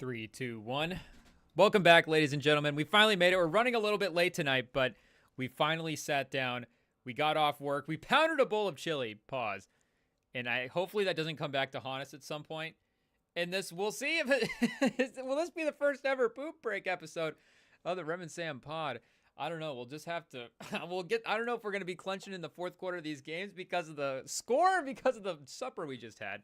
3, 2, 1. Welcome back, ladies and gentlemen. We finally made it. We're running a little bit late tonight, but we finally sat down. We got off work. We pounded a bowl of chili. Pause. And hopefully that doesn't come back to haunt us at some point. And we'll see if it will this be the first ever poop break episode of the Rem and Sam pod. I don't know. We'll just have to. I don't know if we're going to be clenching in the fourth quarter of these games because of the score, because of the supper we just had.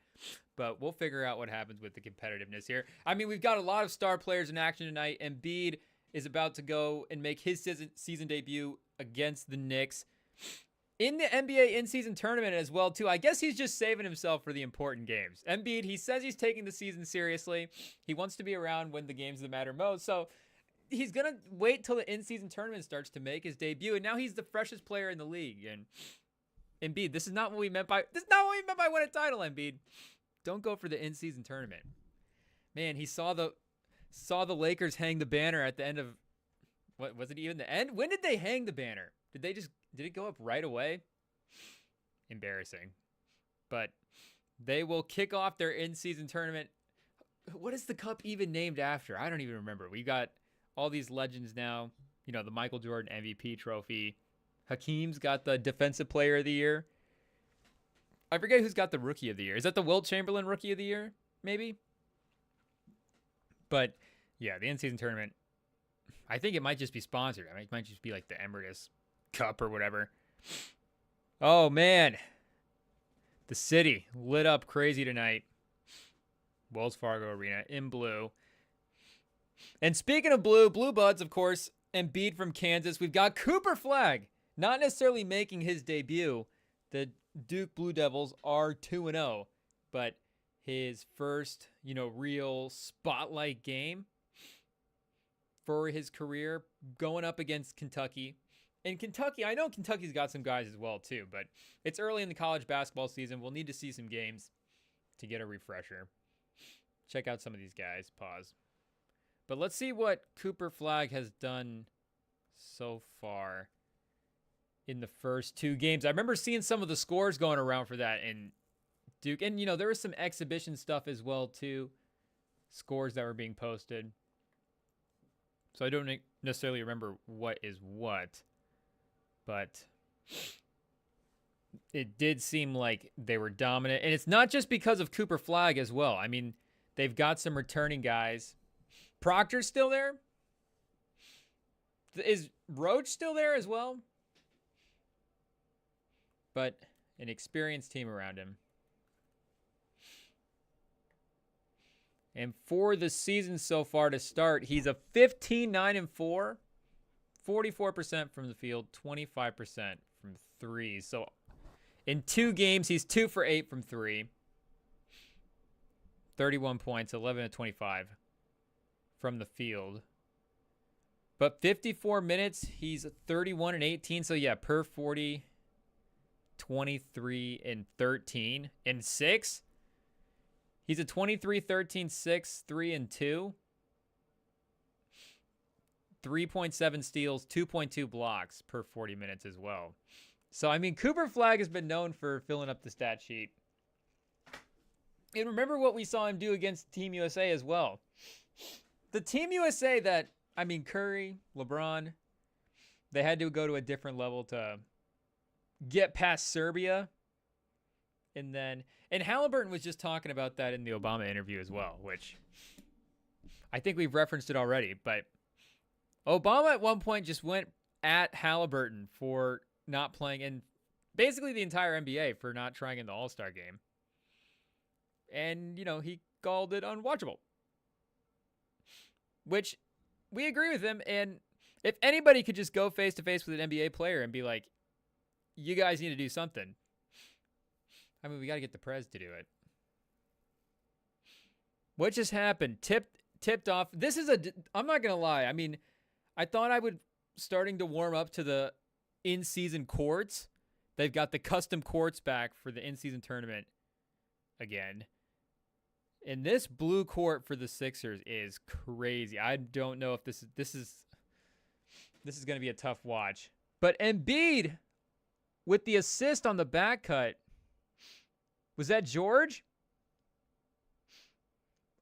But we'll figure out what happens with the competitiveness here. I mean, we've got a lot of star players in action tonight. Embiid is about to go and make his season debut against the Knicks in the NBA in-season tournament as well, too. I guess he's just saving himself for the important games. Embiid, he says he's taking the season seriously. He wants to be around when the games that matter most. So he's going to wait till the in-season tournament starts to make his debut. And now he's the freshest player in the league. And Embiid, this is not what we meant by win a title, Embiid. Don't go for the in-season tournament. Man, he saw the Lakers hang the banner at the end of, what was it, even the end? When did they hang the banner? Did it go up right away? Embarrassing. But they will kick off their in-season tournament. What is the cup even named after? I don't even remember. We got all these legends now. You know, the Michael Jordan MVP trophy. Hakeem's got the Defensive Player of the Year. I forget who's got the Rookie of the Year. Is that the Wilt Chamberlain Rookie of the Year? Maybe? But, yeah, the in-season tournament, I think it might just be sponsored. I mean, it might just be like the Embiid'S Cup or whatever. Oh, man. The city lit up crazy tonight. Wells Fargo Arena in blue. And speaking of blue buds, of course, Embiid from Kansas. We've got Cooper Flagg, not necessarily making his debut. The Duke Blue Devils are 2-0, but his first, real spotlight game for his career going up against Kentucky. And Kentucky, I know Kentucky's got some guys as well too, but it's early in the college basketball season. We'll need to see some games to get a refresher. Check out some of these guys. Pause. But let's see what Cooper Flagg has done so far in the first two games. I remember seeing some of the scores going around for that in Duke. And, there was some exhibition stuff as well, too. Scores that were being posted. So I don't necessarily remember what is what. But it did seem like they were dominant. And it's not just because of Cooper Flagg as well. I mean, they've got some returning guys. Proctor's still there? Is Roach still there as well? But an experienced team around him. And for the season so far to start, he's a 15-9-4, 44% from the field, 25% from three. So in 2 games, he's 2 for 8 from three. 31 points, 11 of 25 from the field. But 54 minutes, he's 31 and 18. So yeah, per 40. 23 and 13 and 6. He's a 23, 13, 6, 3 and 2. 3.7 steals, 2.2 blocks per 40 minutes as well. So, I mean, Cooper Flagg has been known for filling up the stat sheet. And remember what we saw him do against Team USA as well. The Team USA that, Curry, LeBron, they had to go to a different level to get past Serbia. And Halliburton was just talking about that in the Obama interview as well, which I think we've referenced it already. But Obama at one point just went at Halliburton for not playing, and basically the entire NBA for not trying in the All-Star game. And, he called it unwatchable. Which we agree with him. And if anybody could just go face-to-face with an NBA player and be like, you guys need to do something. We got to get the Prez to do it. What just happened? Tipped off. I'm not going to lie. I thought I would starting to warm up to the in-season courts. They've got the custom courts back for the in-season tournament again. And this blue court for the Sixers is crazy. I don't know if this is going to be a tough watch. But Embiid with the assist on the back cut. Was that George?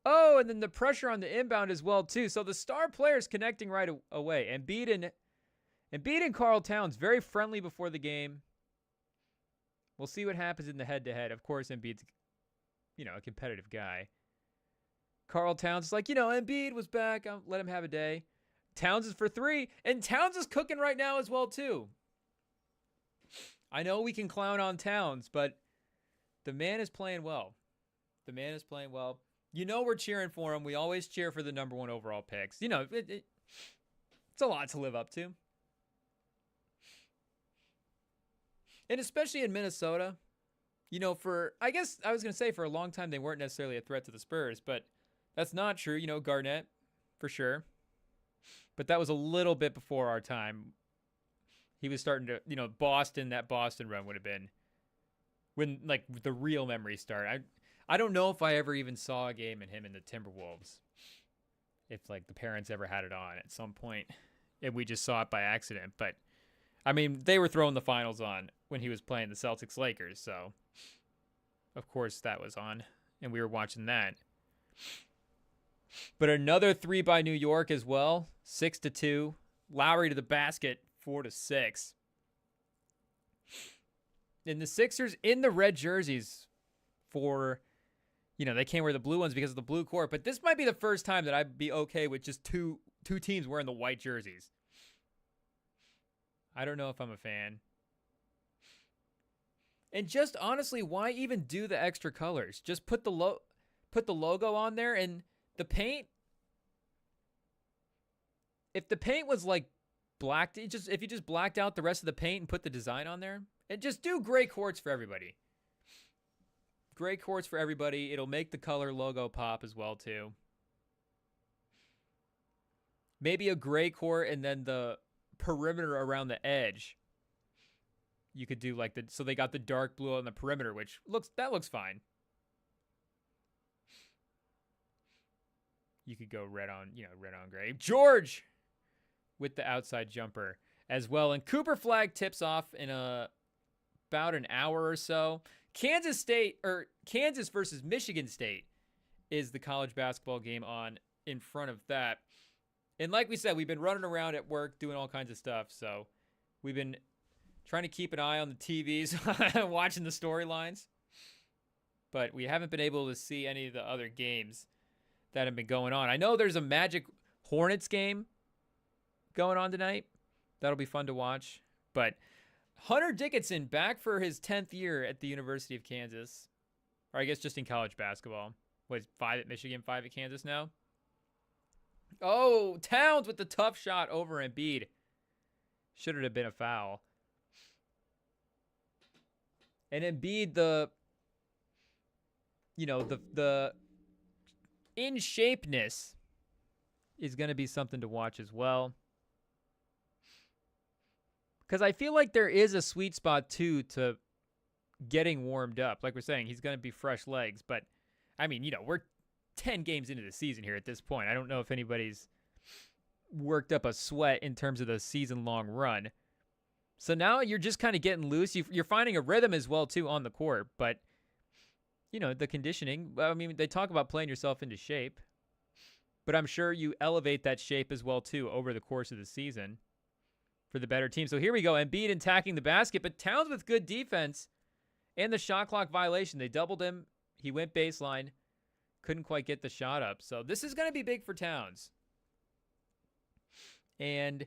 Oh, and then the pressure on the inbound as well, too. So the star players connecting right away. Embiid and Karl Towns, very friendly before the game. We'll see what happens in the head-to-head. Of course, Embiid's, a competitive guy. Karl Towns is like, Embiid was back. I'll let him have a day. Towns is for 3, and Towns is cooking right now as well, too. I know we can clown on Towns, but the man is playing well. The man is playing well. We're cheering for him. We always cheer for the number 1 overall picks. It's a lot to live up to. And especially in Minnesota, I guess I was going to say for a long time they weren't necessarily a threat to the Spurs, but that's not true. Garnett, for sure. But that was a little bit before our time. He was starting to, Boston, that Boston run would have been when, the real memories start. I don't know if I ever even saw a game in him in the Timberwolves. If, the parents ever had it on at some point, and we just saw it by accident. But, they were throwing the finals on when he was playing the Celtics-Lakers, so of course that was on, and we were watching that. But another 3 by New York as well, 6-2. Lowry to the basket, 4-6. And the Sixers in the red jerseys for, they can't wear the blue ones because of the blue court, but this might be the first time that I'd be okay with just two teams wearing the white jerseys. I don't know if I'm a fan. And just honestly, why even do the extra colors? Just put the logo on there, and the paint. If the paint was black, if you just blacked out the rest of the paint and put the design on there, and just do gray courts for everybody. Gray courts for everybody. It'll make the color logo pop as well too. Maybe a gray court and then the perimeter around the edge. You could do so they got the dark blue on the perimeter, which looks fine. You could go red on gray. George with the outside jumper as well. And Cooper Flagg tips off in about an hour or so. Kansas versus Michigan State is the college basketball game on in front of that. And like we said, we've been running around at work doing all kinds of stuff. So we've been trying to keep an eye on the TVs, watching the storylines. But we haven't been able to see any of the other games that have been going on. I know there's a Magic Hornets game going on tonight. That'll be fun to watch. But Hunter Dickinson back for his 10th year at the University of Kansas. Or I guess just in college basketball. What, 5 at Michigan, 5 at Kansas now? Oh, Towns with the tough shot over Embiid. Should it have been a foul? And Embiid, the in-shapeness is going to be something to watch as well. Because I feel like there is a sweet spot, too, to getting warmed up. Like we're saying, he's going to be fresh legs. But, we're 10 games into the season here at this point. I don't know if anybody's worked up a sweat in terms of the season-long run. So now you're just kind of getting loose. You're finding a rhythm as well, too, on the court. But, the conditioning, they talk about playing yourself into shape. But I'm sure you elevate that shape as well, too, over the course of the season for the better team. So here we go. Embiid attacking the basket, but Towns with good defense and the shot clock violation. They doubled him. He went baseline. Couldn't quite get the shot up. So this is going to be big for Towns. And,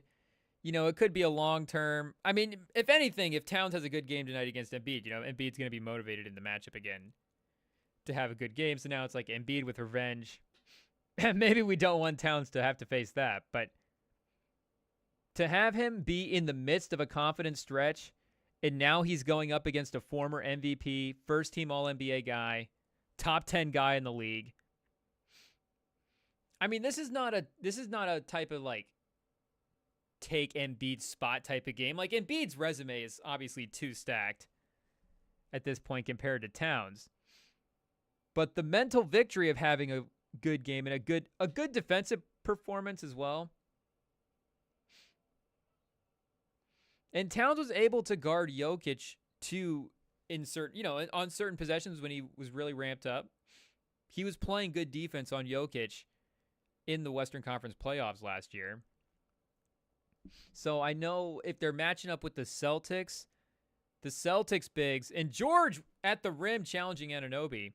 it could be a long-term. If anything, if Towns has a good game tonight against Embiid, Embiid's going to be motivated in the matchup again to have a good game. So now it's like Embiid with revenge. Maybe we don't want Towns to have to face that. But to have him be in the midst of a confident stretch, and now he's going up against a former MVP, first-team All-NBA guy, top 10 guy in the league. This is not a type of take Embiid's spot type of game. Embiid's resume is obviously too stacked at this point compared to Towns. But the mental victory of having a good game and a good defensive performance as well. And Towns was able to guard Jokic to insert, on certain possessions when he was really ramped up. he was playing good defense on Jokic in the Western Conference playoffs last year. So I know if they're matching up with the Celtics bigs, and George at the rim challenging Anunoby.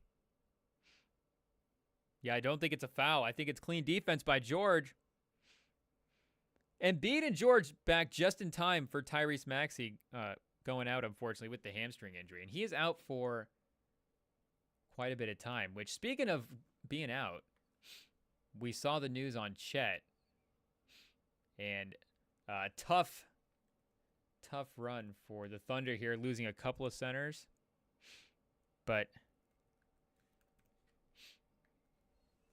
Yeah, I don't think it's a foul. I think it's clean defense by George. Embiid and George back just in time for Tyrese Maxey going out, unfortunately, with the hamstring injury. And he is out for quite a bit of time, which, speaking of being out, we saw the news on Chet. And tough run for the Thunder here, losing a couple of centers. But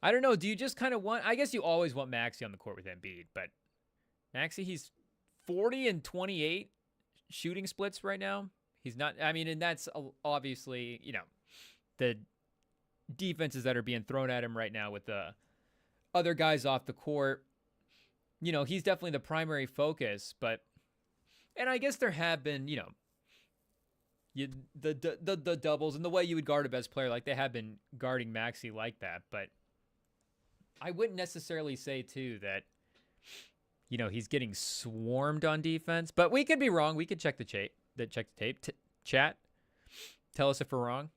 I don't know. Do you just kind of want... I guess you always want Maxey on the court with Embiid, but Maxey, he's 40 and 28 shooting splits right now. He's not... I mean, and that's obviously, the defenses that are being thrown at him right now with the other guys off the court. He's definitely the primary focus, but... And I guess there have been, the doubles and the way you would guard a best player, like they have been guarding Maxey like that. But I wouldn't necessarily say, too, that, he's getting swarmed on defense. But we could be wrong. We could check the tape. Chat. Tell us if we're wrong.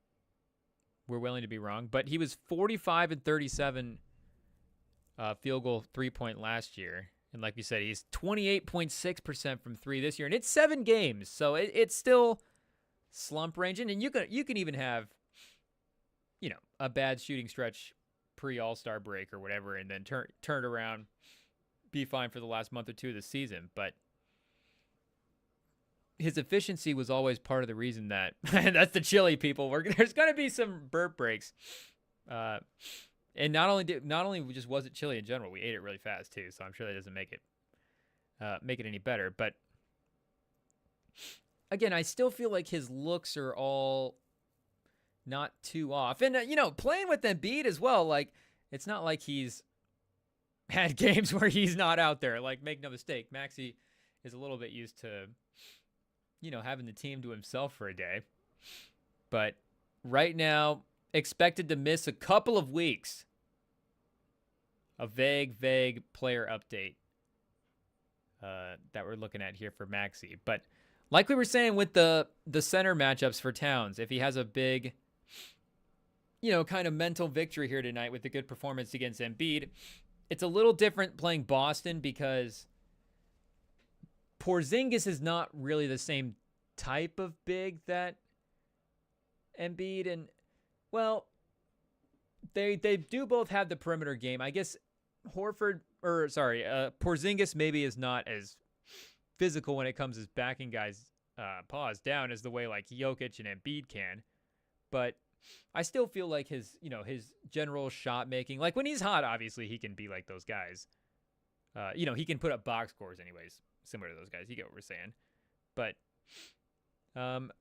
We're willing to be wrong. But he was 45 and 37 field goal 3-point last year. And like we said, he's 28.6% from three this year. And it's 7 games. So it's still slump ranging. And you can even have, a bad shooting stretch pre-All-Star break or whatever, and then turn it around, be fine for the last month or two of the season. But his efficiency was always part of the reason that that's the chili, people. There's going to be some burp breaks. And not only just was it chili in general, we ate it really fast too. So I'm sure that doesn't make it any better. But again, I still feel like his looks are all not too off. And playing with Embiid as well, like it's not like he's had games where he's not out there. Like, make no mistake, Maxey is a little bit used to having the team to himself for a day. But right now, expected to miss a couple of weeks. A vague player update that we're looking at here for Maxey. But like we were saying with the center matchups for Towns, if he has a big, kind of mental victory here tonight with a good performance against Embiid, it's a little different playing Boston because Porzingis is not really the same type of big that Embiid and... Well, they do both have the perimeter game. I guess Porzingis maybe is not as physical when it comes to backing guys' paws down as the way like Jokic and Embiid can. But I still feel like his general shot making, like when he's hot, obviously he can be like those guys. He can put up box scores anyways, similar to those guys. You get what we're saying. But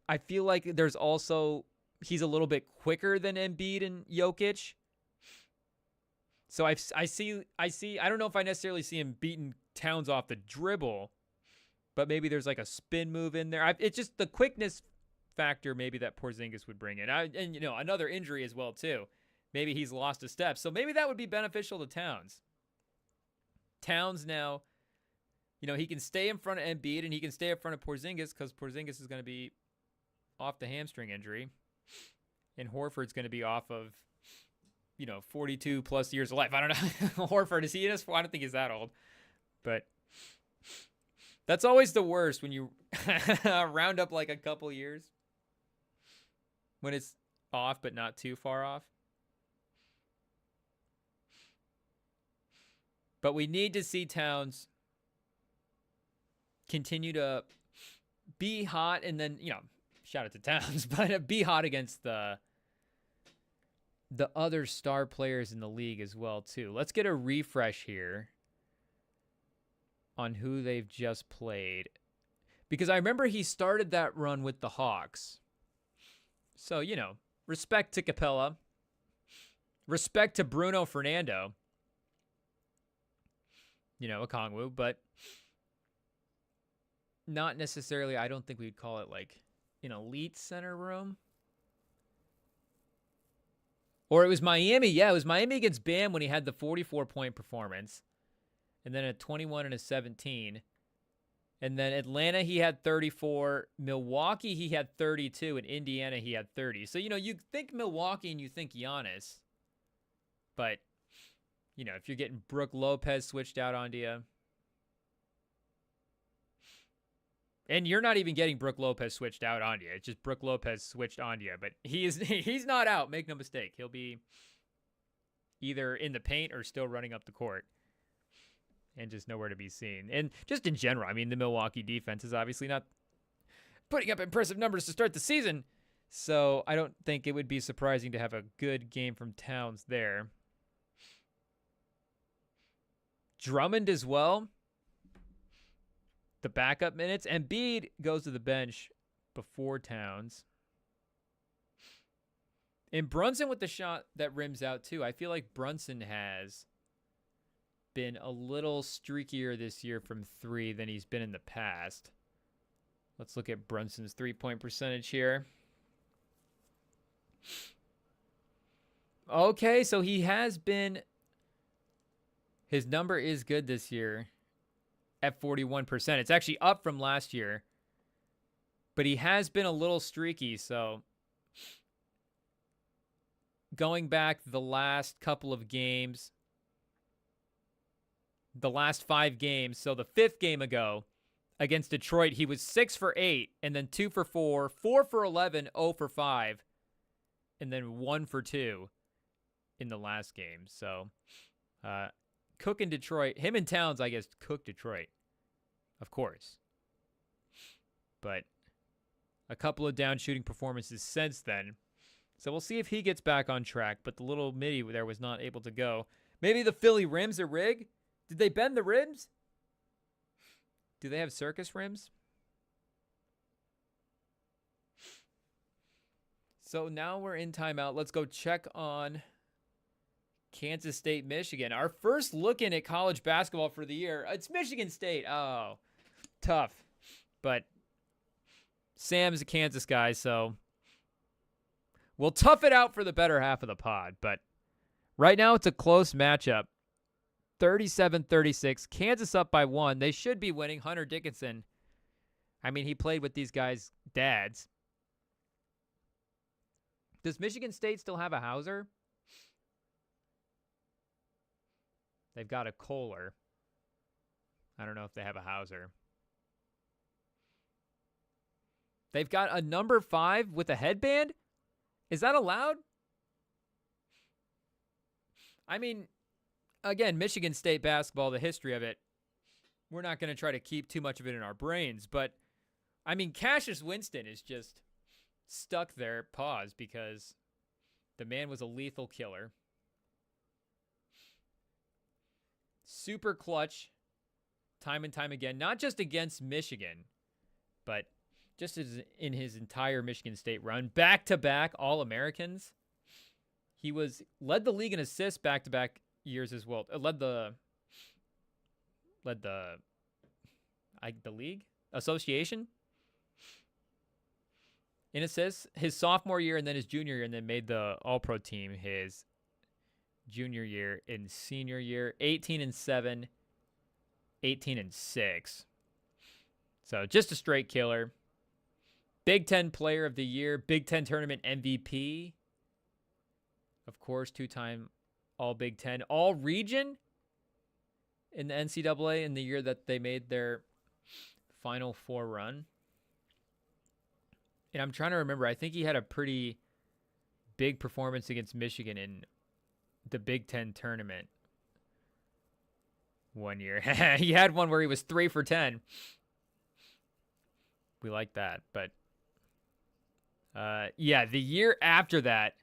I feel like there's also... He's a little bit quicker than Embiid and Jokic. So I see, I don't know if I necessarily see him beating Towns off the dribble, but maybe there's like a spin move in there. It's just the quickness factor maybe that Porzingis would bring in. And another injury as well too. Maybe he's lost a step. So maybe that would be beneficial to Towns. Towns now, he can stay in front of Embiid and he can stay in front of Porzingis because Porzingis is going to be off the hamstring injury. And Horford's going to be off of, 42 plus years of life. I don't know. Horford, is he in his... I don't think he's that old. But that's always the worst when you round up like a couple years. When it's off, but not too far off. But we need to see Towns continue to be hot and then, shout out to Towns, but be hot against the other star players in the league as well, too. Let's get a refresh here on who they've just played. Because I remember he started that run with the Hawks. So, respect to Capella. Respect to Bruno Fernando. Okongwu, but not necessarily, I don't think we'd call it like an elite center room. Or it was Miami. Yeah, it was Miami against Bam when he had the 44-point performance. And then a 21 and a 17. And then Atlanta, he had 34. Milwaukee, he had 32. And Indiana, he had 30. So, you think Milwaukee and you think Giannis. But, if you're getting Brook Lopez switched out onto you. And you're not even getting Brook Lopez switched out onto you. It's just Brook Lopez switched onto you. But he's not out. Make no mistake. He'll be either in the paint or still running up the court. And just nowhere to be seen. And just in general, I mean, the Milwaukee defense is obviously not putting up impressive numbers to start the season. So I don't think it would be surprising to have a good game from Towns there. Drummond as well. The backup minutes. Embiid goes to the bench before Towns. And Brunson with the shot that rims out too. I feel like Brunson has been a little streakier this year from 3 than he's been in the past. Let's look at Brunson's 3-point percentage here. Okay, so he has been... His number is good this year at 41%. It's actually up from last year. But he has been a little streaky, so... Going back the last couple of games... The last 5 games, so the 5th game ago against Detroit, he was 6 for 8, and then 2 for 4, 4 for 11, 0 for 5, and then 1 for 2 in the last game. So, Cook in Detroit, him and Towns, I guess, cook Detroit, of course. But a couple of down shooting performances since then. So we'll see if he gets back on track, but the little midi there was not able to go. Maybe the Philly rims are rigged? Did they bend the rims? Do they have circus rims? So now we're in timeout. Let's go check on Kansas State, Michigan. Our first look in at college basketball for the year. It's Michigan State. Oh, tough. But Sam's a Kansas guy, so we'll tough it out for the better half of the pod. But right now it's a close matchup. 37-36. Kansas up by 1. They should be winning. Hunter Dickinson. I mean, he played with these guys' dads. Does Michigan State still have a Hauser? They've got a Kohler. I don't know if they have a Hauser. They've got a number 5 with a headband? Is that allowed? I mean... Again, Michigan State basketball, the history of it, we're not going to try to keep too much of it in our brains. But, I mean, Cassius Winston is just stuck there, pause, because the man was a lethal killer. Super clutch, time and time again, not just against Michigan, but just as in his entire Michigan State run. Back-to-back All-Americans. He led the league in assists back-to-back years as well. Led the league association in assists his sophomore year and then his junior year, and then made the All-Pro team his junior year and senior year. 18-7, 18-6. So just a straight killer. Big Ten Player of the Year, Big Ten Tournament MVP. Of course, 2-time All Big Ten, All Region in the NCAA in the year that they made their Final Four run. And I'm trying to remember, I think he had a pretty big performance against Michigan in the Big Ten tournament one year. He had one where he was 3 for 10. We like that. But, yeah, the year after that,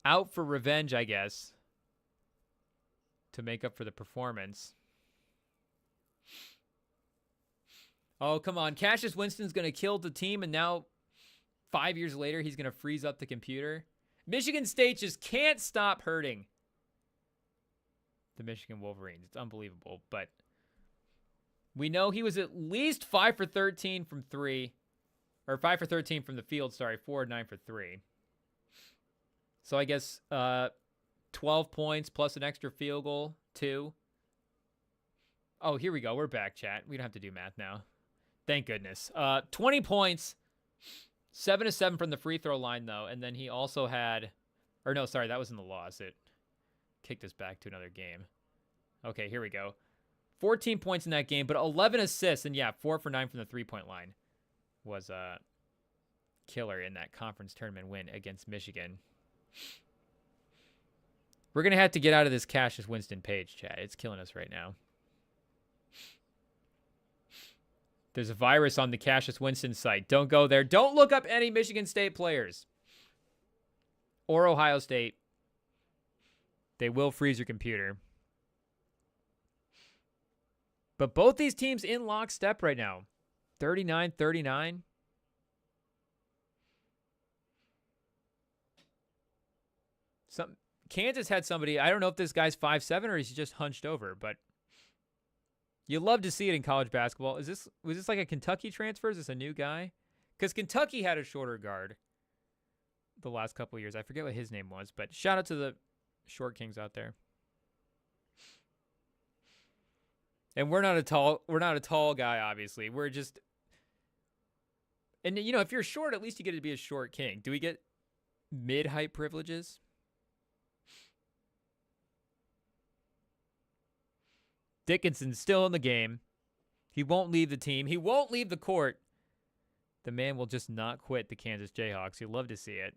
out for revenge, I guess, to make up for the performance. Oh, come on. Cassius Winston's going to kill the team, and now 5 years later, he's going to freeze up the computer. Michigan State just can't stop hurting the Michigan Wolverines. It's unbelievable, but we know he was at least 5 for 13 from 3, or 5 for 13 from the field, 4 and 9 for 3. So I guess 12 points plus an extra field goal, 2. Oh, here we go. We're back, chat. We don't have to do math now. Thank goodness. 20 points, 7 of 7 from the free throw line, though. And then he also had, or no, sorry, that was in the loss. It kicked us back to another game. Okay, here we go. 14 points in that game, but 11 assists. And yeah, 4 for 9 from the three-point line was a killer in that conference tournament win against Michigan. We're going to have to get out of this Cassius Winston page, chat. It's killing us right now. There's a virus on the Cassius Winston site. Don't go there. Don't look up any Michigan State players or Ohio State. They will freeze your computer. But both these teams in lockstep right now. 39-39. Kansas had somebody, I don't know if this guy's 5'7" or he's just hunched over, but you love to see it in college basketball. Was this like a Kentucky transfer? Is this a new guy? Because Kentucky had a shorter guard the last couple of years. I forget what his name was, but shout out to the short kings out there. And we're not a tall guy, obviously. We're just, and you know, if you're short, at least you get to be a short king. Do we get mid-height privileges? Dickinson's still in the game. He won't leave the team. He won't leave the court. The man will just not quit the Kansas Jayhawks. You love to see it.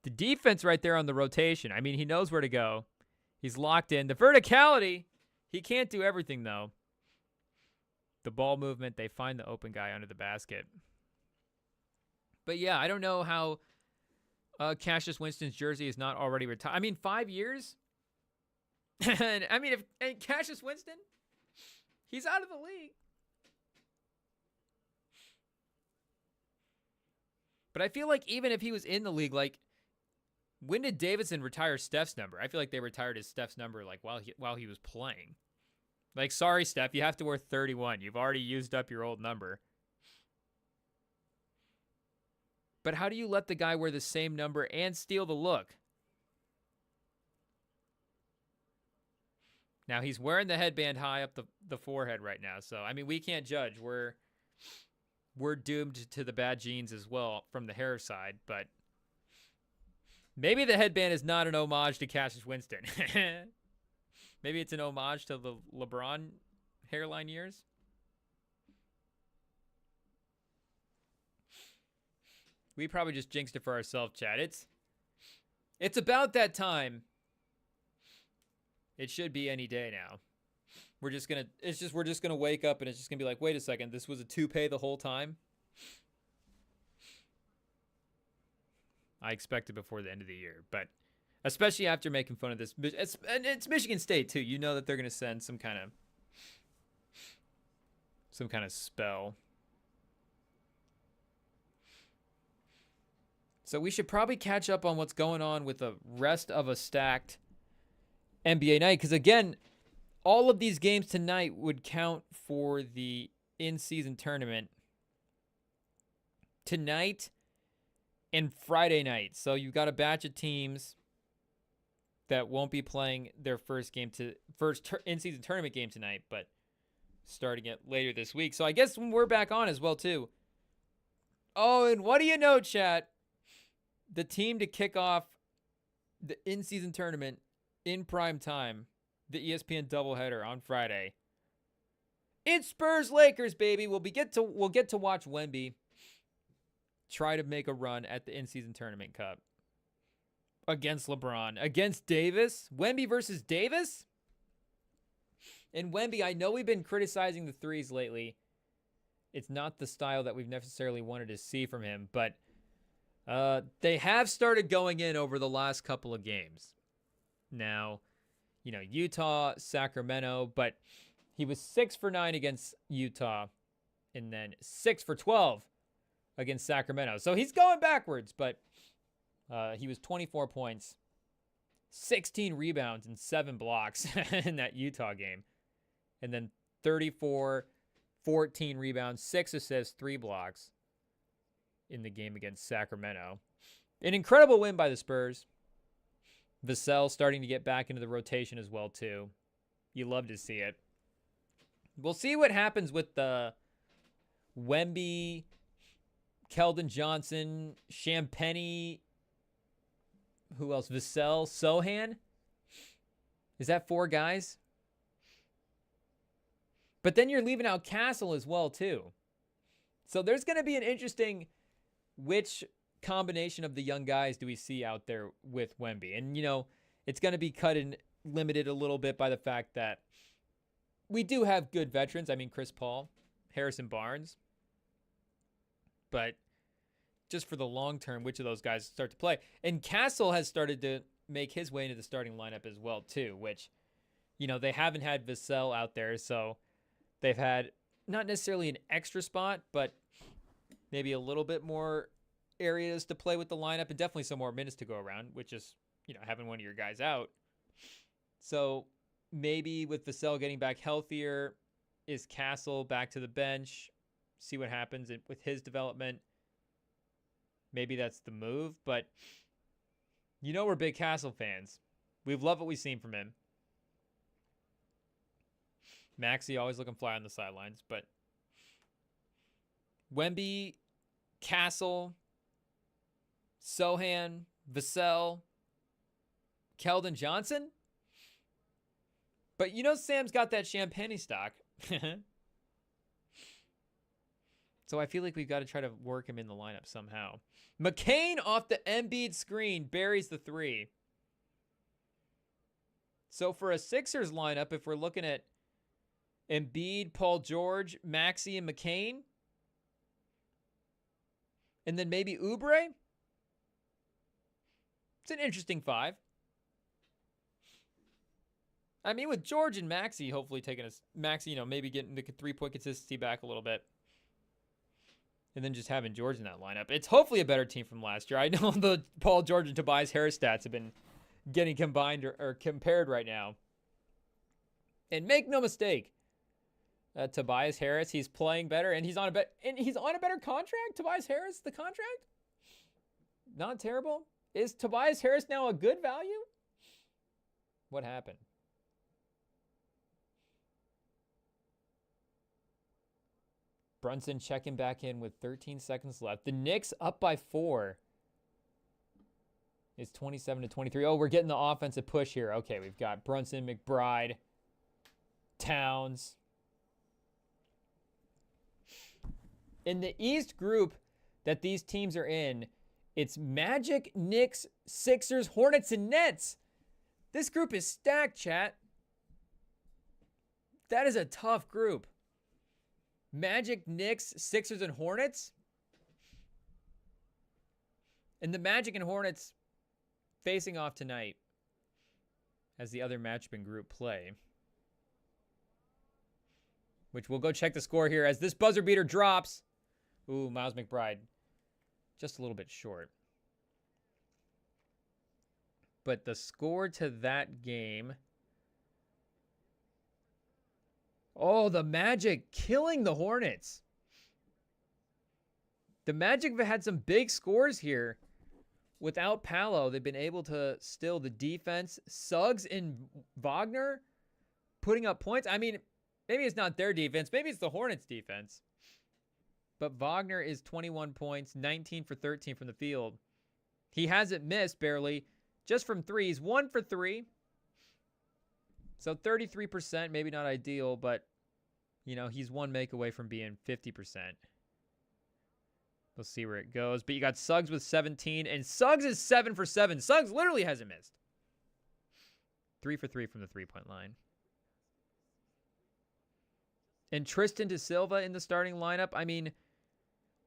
The defense right there on the rotation. I mean, he knows where to go. He's locked in. The verticality. He can't do everything, though. The ball movement. They find the open guy under the basket. But, yeah, I don't know how Cassius Winston's jersey is not already retired. I mean, 5 years? And I mean, if Cassius Winston, he's out of the league. But I feel like even if he was in the league, like, when did Davidson retire Steph's number? I feel like they retired his Steph's number like while he was playing. Like, sorry, Steph, you have to wear 31. You've already used up your old number. But how do you let the guy wear the same number and steal the look? Now, he's wearing the headband high up the forehead right now. So, I mean, we can't judge. We're doomed to the bad genes as well from the hair side. But maybe the headband is not an homage to Cassius Winston. Maybe it's an homage to the LeBron hairline years. We probably just jinxed it for ourselves, Chad. It's about that time. It should be any day now. We're just gonna wake up and it's just gonna be like, wait a second, this was a toupee the whole time. I expect it before the end of the year, but especially after making fun of this, and it's Michigan State too. You know that they're gonna send some kind of spell. So we should probably catch up on what's going on with the rest of a stacked NBA night, because again, all of these games tonight would count for the in-season tournament tonight and Friday night. So you've got a batch of teams that won't be playing their first in-season tournament game tonight, but starting it later this week. So I guess we're back on as well too. Oh, and what do you know, chat? The team to kick off the in-season tournament in prime time, the ESPN doubleheader on Friday. It's Spurs-Lakers, baby. We'll get to watch Wemby try to make a run at the in-season tournament cup against LeBron, against Davis. Wemby versus Davis. And Wemby, I know we've been criticizing the threes lately. It's not the style that we've necessarily wanted to see from him, but they have started going in over the last couple of games. Now, you know, Utah, Sacramento, but he was 6 for 9 against Utah and then 6 for 12 against Sacramento. So he's going backwards, but he was 24 points, 16 rebounds, and 7 blocks in that Utah game. And then 34, 14 rebounds, 6 assists, 3 blocks in the game against Sacramento. An incredible win by the Spurs. Vassell starting to get back into the rotation as well, too. You love to see it. We'll see what happens with the Wemby, Keldon Johnson, Champagnie, who else? Vassell, Sohan. Is that 4 guys? But then you're leaving out Castle as well, too. So there's going to be an interesting which combination of the young guys do we see out there with Wemby. And, you know, it's going to be cut and limited a little bit by the fact that we do have good veterans. I mean, Chris Paul, Harrison Barnes. But just for the long term, which of those guys start to play? And Castle has started to make his way into the starting lineup as well, too, which, you know, they haven't had Vassell out there, so they've had not necessarily an extra spot, but maybe a little bit more areas to play with the lineup and definitely some more minutes to go around, which is, you know, having one of your guys out. So maybe with Vassell getting back healthier, is Castle back to the bench? See what happens with his development. Maybe that's the move, but you know we're big Castle fans. We've loved what we've seen from him. Maxey always looking fly on the sidelines, but Wemby, Castle, Sohan, Vassell, Keldon Johnson. But you know Sam's got that Champagnie stock. So I feel like we've got to try to work him in the lineup somehow. McCain off the Embiid screen buries the 3. So for a Sixers lineup, if we're looking at Embiid, Paul George, Maxey, and McCain, and then maybe Oubre, it's an interesting 5. I mean, with George and Maxey hopefully taking us, Maxey, you know, maybe getting the 3-point consistency back a little bit. And then just having George in that lineup. It's hopefully a better team from last year. I know the Paul George and Tobias Harris stats have been getting combined or compared right now. And make no mistake, Tobias Harris, he's playing better and he's on a better contract. Tobias Harris, the contract? Not terrible. Is Tobias Harris now a good value? What happened? Brunson checking back in with 13 seconds left. The Knicks up by 4. It's 27-23. Oh, we're getting the offensive push here. Okay, we've got Brunson, McBride, Towns. In the East group that these teams are in, it's Magic, Knicks, Sixers, Hornets, and Nets. This group is stacked, chat. That is a tough group. Magic, Knicks, Sixers, and Hornets. And the Magic and Hornets facing off tonight as the other matchup group play. Which we'll go check the score here as this buzzer beater drops. Ooh, Miles McBride. Just a little bit short. But the score to that game... Oh, the Magic killing the Hornets. The Magic have had some big scores here. Without Paolo, they've been able to still the defense. Suggs and Wagner putting up points. I mean, maybe it's not their defense. Maybe it's the Hornets' defense. But Wagner is 21 points, 19 for 13 from the field. He hasn't missed barely, just from threes. 1 for 3. So 33%, maybe not ideal, but, you know, he's one make away from being 50%. We'll see where it goes. But you got Suggs with 17, and Suggs is 7 for 7. Suggs literally hasn't missed. 3 for 3 from the three-point line. And Tristan Da Silva in the starting lineup. I mean,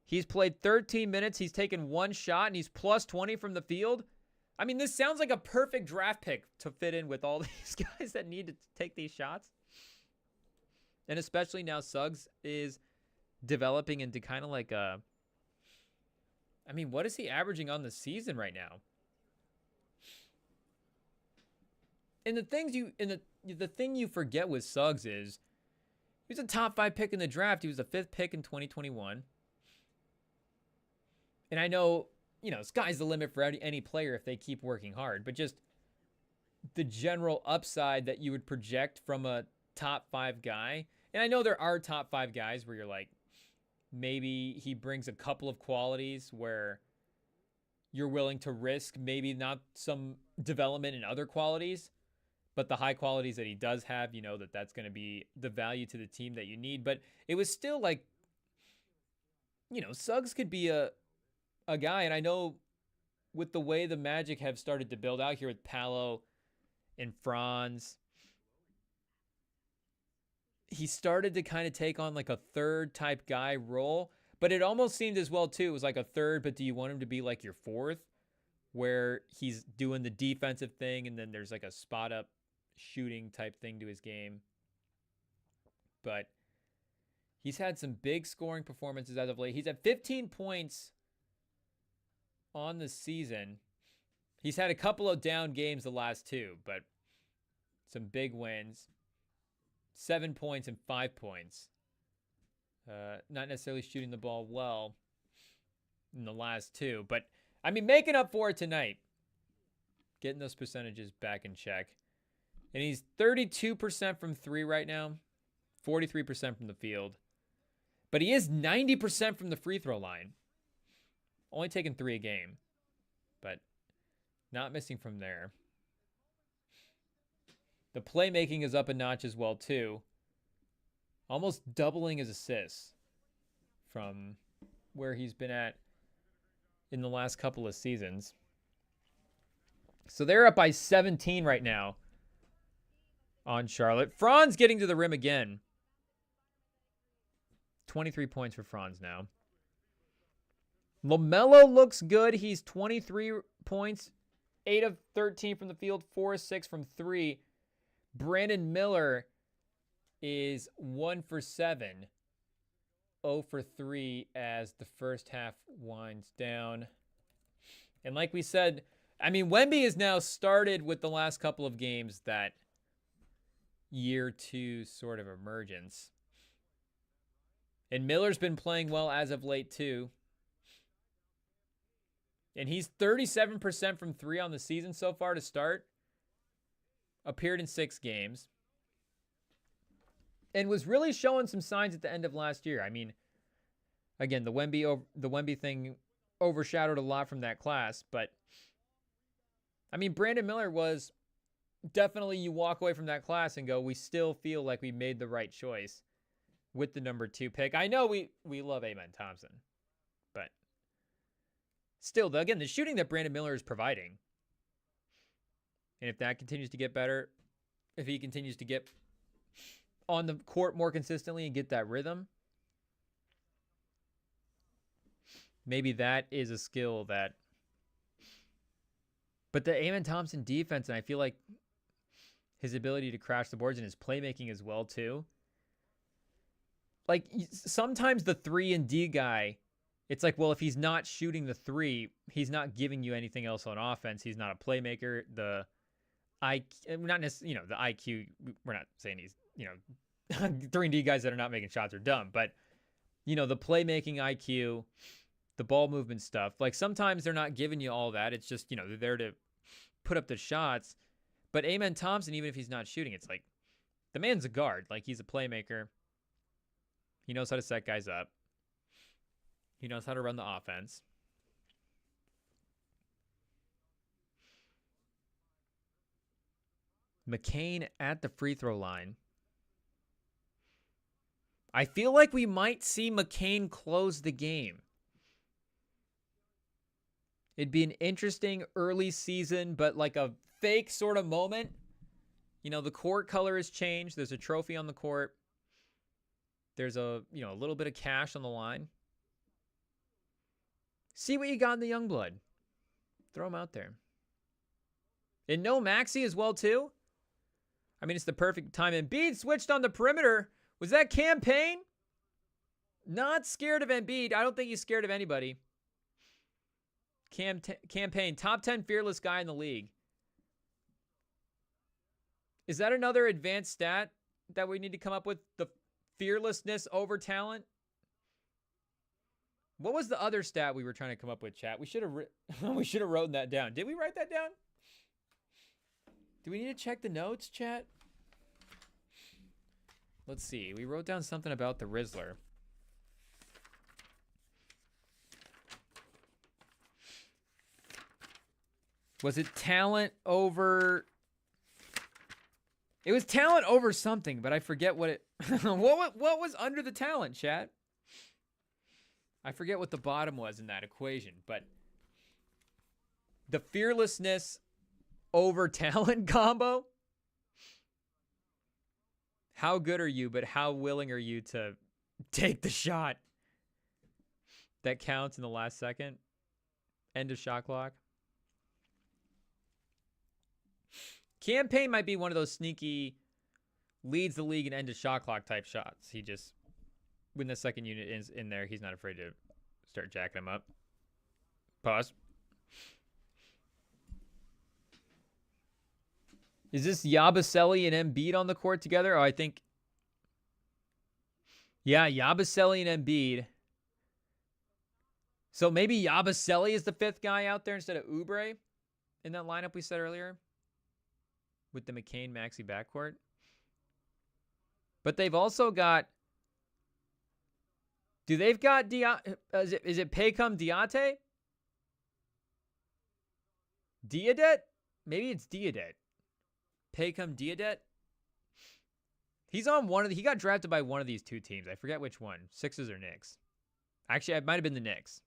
he's played 13 minutes. He's taken 1 shot, and he's plus 20 from the field. I mean, this sounds like a perfect draft pick to fit in with all these guys that need to take these shots. And especially now Suggs is developing into kind of like a... I mean, what is he averaging on the season right now? And the thing you forget with Suggs is he was a top 5 pick in the draft. He was the 5th pick in 2021. And I know sky's the limit for any player if they keep working hard. But just the general upside that you would project from a top 5 guy. And I know there are top 5 guys where you're like, maybe he brings a couple of qualities where you're willing to risk maybe not some development in other qualities, but the high qualities that he does have, that's going to be the value to the team that you need. But it was still like, Suggs could be a guy. And I know with the way the Magic have started to build out here with Paolo and Franz, he started to kind of take on like a third type guy role, but it almost seemed as well too. It was like a third, but do you want him to be like your fourth, where he's doing the defensive thing and then there's like a spot up shooting type thing to his game? But he's had some big scoring performances as of late. He's at 15 points on the season. He's had a couple of down games the last 2, but some big wins. 7 points and 5 points. Not necessarily shooting the ball well in the last 2, but I mean, making up for it tonight. Getting those percentages back in check. And he's 32% from 3 right now, 43% from the field. But he is 90% from the free throw line. Only taking 3 a game, but not missing from there. The playmaking is up a notch as well, too. Almost doubling his assists from where he's been at in the last couple of seasons. So they're up by 17 right now on Charlotte. Franz getting to the rim again. 23 points for Franz now. LaMelo looks good. He's 23 points, 8 of 13 from the field, 4 of 6 from 3. Brandon Miller is 1 for 7, 0 for 3 as the first half winds down. And like we said, I mean, Wemby has now started with the last couple of games that year 2 sort of emergence. And Miller's been playing well as of late too. And he's 37% from 3 on the season so far to start. Appeared in 6 games. And was really showing some signs at the end of last year. I mean, again, the Wemby thing overshadowed a lot from that class. But, I mean, Brandon Miller was definitely, you walk away from that class and go, we still feel like we made the right choice with the number 2 pick. I know we love Amen Thompson. But still, again, the shooting that Brandon Miller is providing, and if that continues to get better, if he continues to get on the court more consistently and get that rhythm, maybe that is a skill that... But the Amen Thompson defense, and I feel like his ability to crash the boards and his playmaking as well, too. Like, sometimes the 3-and-D guy, it's like, well, if he's not shooting the 3, he's not giving you anything else on offense. He's not a playmaker. The IQ, we're not saying he's, 3-and-D guys that are not making shots are dumb, but, the playmaking IQ, the ball movement stuff, like sometimes they're not giving you all that. It's just, they're there to put up the shots. But Amen Thompson, even if he's not shooting, it's like the man's a guard. Like, he's a playmaker. He knows how to set guys up. He knows how to run the offense. McCain at the free throw line. I feel like we might see McCain close the game. It'd be an interesting early season, but like a fake sort of moment. The court color has changed. There's a trophy on the court. There's a little bit of cash on the line. See what you got in the young blood. Throw him out there. And no Maxey as well, too. I mean, it's the perfect time. Embiid switched on the perimeter. Was that campaign? Not scared of Embiid. I don't think he's scared of anybody. Campaign, top 10 fearless guy in the league. Is that another advanced stat that we need to come up with? The fearlessness over talent? What was the other stat we were trying to come up with, chat? We should have we should have written that down. Did we write that down? Do we need to check the notes, chat? Let's see. We wrote down something about the Rizzler. Was it talent over... It was talent over something, but I forget what it... what was under the talent, chat? I forget what the bottom was in that equation, but... The fearlessness over talent combo? How good are you, but how willing are you to take the shot that counts in the last second? End of shot clock. Campaign might be one of those sneaky leads the league and end of shot clock type shots. He just, when the second unit is in there, he's not afraid to start jacking him up. Pause. Is this Yabusele and Embiid on the court together? Oh, I think. Yeah, Yabusele and Embiid. So maybe Yabusele is the fifth guy out there instead of Oubre in that lineup we said earlier with the McCain-Maxey backcourt. But they've also got... they've got... is it Paycom Diate? Diadet? Maybe it's Diadet. Paycom Diadet? He's on one of the... He got drafted by one of these two teams. I forget which one. Sixers or Knicks. Actually, it might have been the Knicks.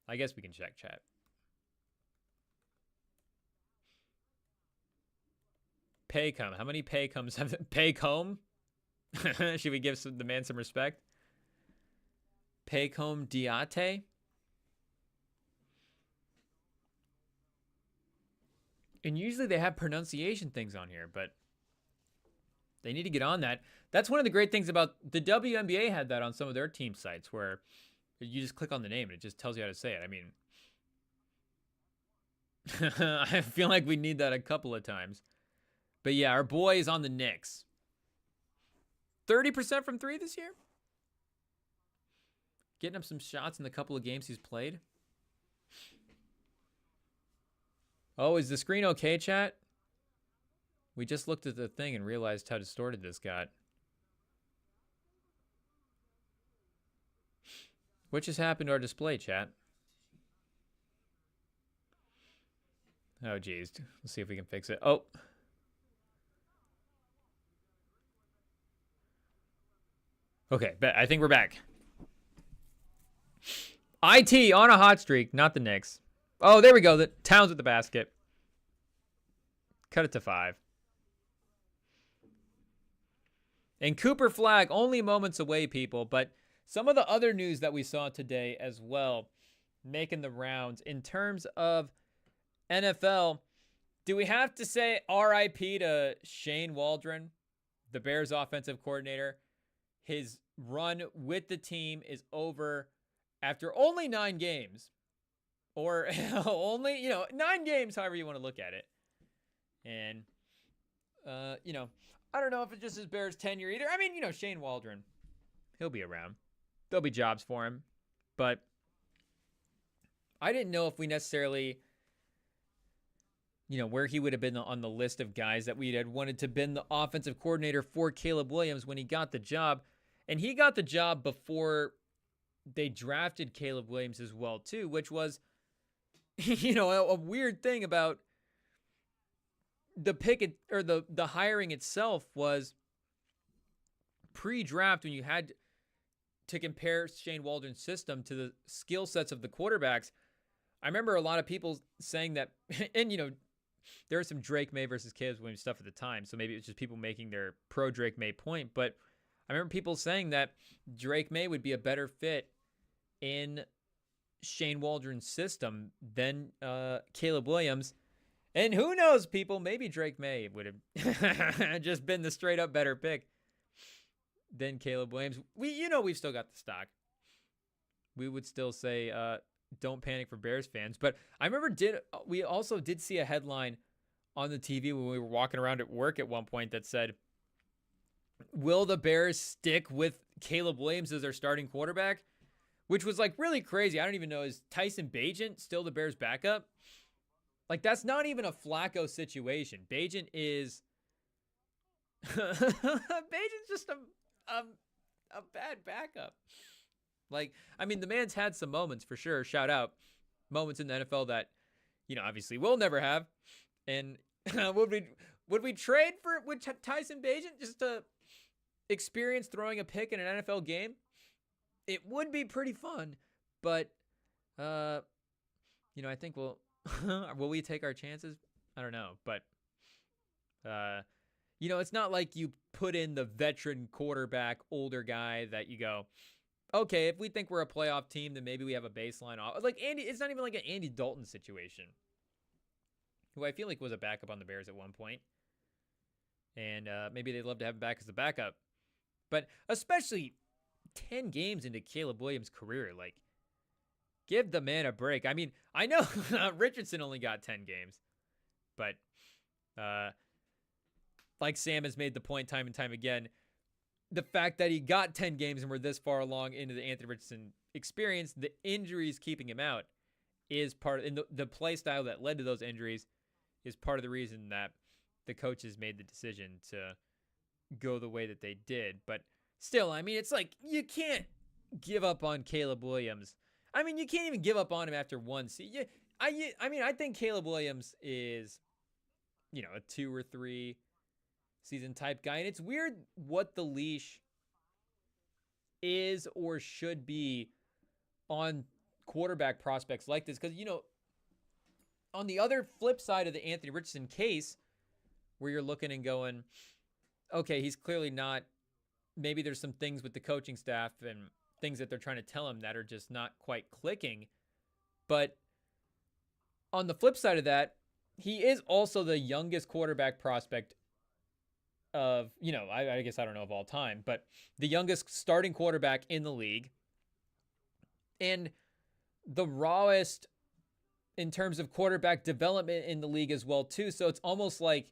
I guess we can check chat. Paycom. How many Paycoms have... Paycom? Should we give the man some respect? Paycom Diate? And usually they have pronunciation things on here, but they need to get on that. That's one of the great things about the WNBA had that on some of their team sites where you just click on the name and it just tells you how to say it. I mean, I feel like we need that a couple of times. But yeah, our boy is on the Knicks. 30% from three this year? Getting up some shots in the couple of games he's played. Oh, is the screen okay, chat? We just looked at the thing and realized how distorted this got. What just happened to our display, chat? Oh, geez. Let's see if we can fix it. Oh. Okay, I think we're back. IT on a hot streak, not the Knicks. Oh, there we go. The Towns with the basket. Cut it to 5. And Cooper Flagg, only moments away, people. But some of the other news that we saw today as well, making the rounds. In terms of NFL, do we have to say RIP to Shane Waldron, the Bears offensive coordinator? His run with the team is over after only 9 games. Or only, 9 games, however you want to look at it. And, I don't know if it's just his Bears tenure either. I mean, Shane Waldron, he'll be around. There'll be jobs for him. But I didn't know if we necessarily, where he would have been on the list of guys that we had wanted to been the offensive coordinator for Caleb Williams when he got the job. And he got the job before they drafted Caleb Williams as well, too, which was, a weird thing about the pick or the hiring itself was pre-draft when you had to compare Shane Waldron's system to the skill sets of the quarterbacks. I remember a lot of people saying that, and there was some Drake May versus Caleb Williams stuff at the time, so maybe it was just people making their pro Drake May point, but I remember people saying that Drake May would be a better fit in Shane Waldron's system than Caleb Williams. And who knows, people, maybe Drake May would have just been the straight up better pick than Caleb Williams. We've still got the stock. We would still say, don't panic for Bears fans. But I remember we also did see a headline on the TV when we were walking around at work at one point that said, will the Bears stick with Caleb Williams as their starting quarterback? Which was like really crazy. I don't even know, is Tyson Bagent still the Bears' backup? Like, that's not even a Flacco situation. Bagent is Bagent's just a bad backup. Like, I mean, the man's had some moments for sure. Shout out moments in the NFL that, obviously we'll never have. And would we trade with Tyson Bagent just to experience throwing a pick in an NFL game? It would be pretty fun, but I think will we take our chances? I don't know, but it's not like you put in the veteran quarterback, older guy that you go, okay, if we think we're a playoff team, then maybe we have a baseline off. Like Andy, it's not even like an Andy Dalton situation, who I feel like was a backup on the Bears at one point. And maybe they'd love to have him back as a backup. But especially 10 games into Caleb Williams' career, like, give the man a break. I mean, I know Richardson only got 10 games, but like Sam has made the point time and time again, the fact that he got 10 games and we're this far along into the Anthony Richardson experience, the injuries keeping him out is part of, and the play style that led to those injuries is part of the reason that the coaches made the decision to go the way that they did. But still, I mean, it's like, you can't give up on Caleb Williams. I mean, you can't even give up on him after one season. I think Caleb Williams is, a 2 or 3 season type guy. And it's weird what the leash is or should be on quarterback prospects like this. Because, on the other flip side of the Anthony Richardson case, where you're looking and going, okay, he's clearly not, maybe there's some things with the coaching staff and things that they're trying to tell him that are just not quite clicking. But on the flip side of that, he is also the youngest quarterback prospect of, I guess I don't know of all time, but the youngest starting quarterback in the league and the rawest in terms of quarterback development in the league as well too. So it's almost like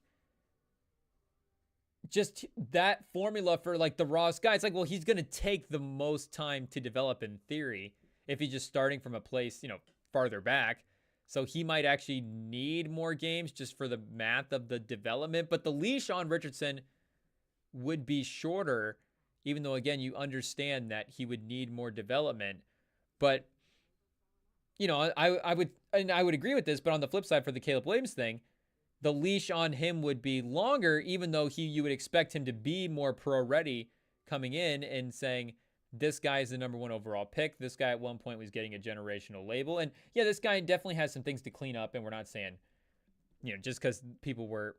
just that formula for like the rawest guy. It's like, well, he's going to take the most time to develop in theory if he's just starting from a place, farther back. So he might actually need more games just for the math of the development. But the leash on Richardson would be shorter, even though, again, you understand that he would need more development. But, I would agree with this. But on the flip side, for the Caleb Williams thing, the leash on him would be longer, even though you would expect him to be more pro ready coming in and saying, this guy is the number 1 overall pick. This guy at one point was getting a generational label. And yeah, this guy definitely has some things to clean up. And we're not saying, just because people were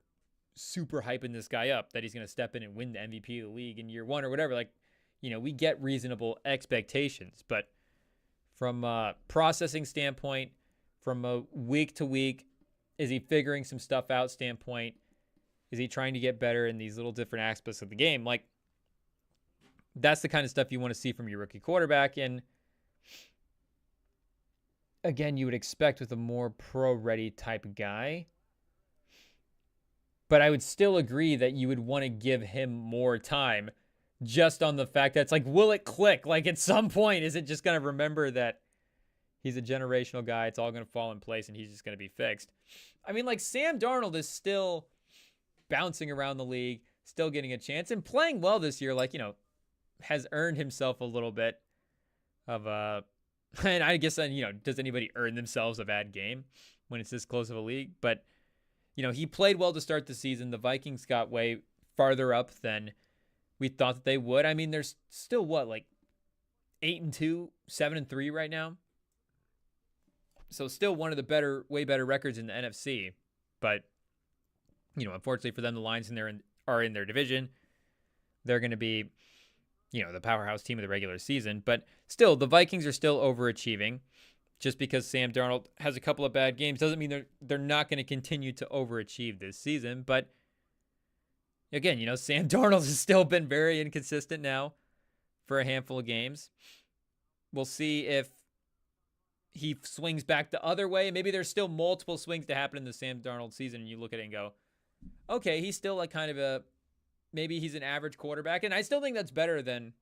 super hyping this guy up that he's going to step in and win the MVP of the league in year 1 or whatever. Like, we get reasonable expectations. But from a processing standpoint, from a week to week, is he figuring some stuff out standpoint? Is he trying to get better in these little different aspects of the game? Like, that's the kind of stuff you want to see from your rookie quarterback. And again, you would expect with a more pro-ready type guy. But I would still agree that you would want to give him more time just on the fact that it's like, will it click? Like, at some point, is it just going to remember that he's a generational guy, it's all going to fall in place, and he's just going to be fixed? I mean, like, Sam Darnold is still bouncing around the league, still getting a chance, and playing well this year, like, has earned himself a little bit of a, and I guess, does anybody earn themselves a bad game when it's this close of a league? But, he played well to start the season. The Vikings got way farther up than we thought that they would. I mean, there's still like 8-2, 7-3 right now. So still one of the way better records in the NFC. But, unfortunately for them, the Lions are in their division. They're going to be, the powerhouse team of the regular season. But still, the Vikings are still overachieving. Just because Sam Darnold has a couple of bad games doesn't mean they're not going to continue to overachieve this season. But again, Sam Darnold has still been very inconsistent now for a handful of games. We'll see if he swings back the other way. Maybe there's still multiple swings to happen in the Sam Darnold season, and you look at it and go, okay, he's still like kind of a maybe he's an average quarterback. And I still think that's better than,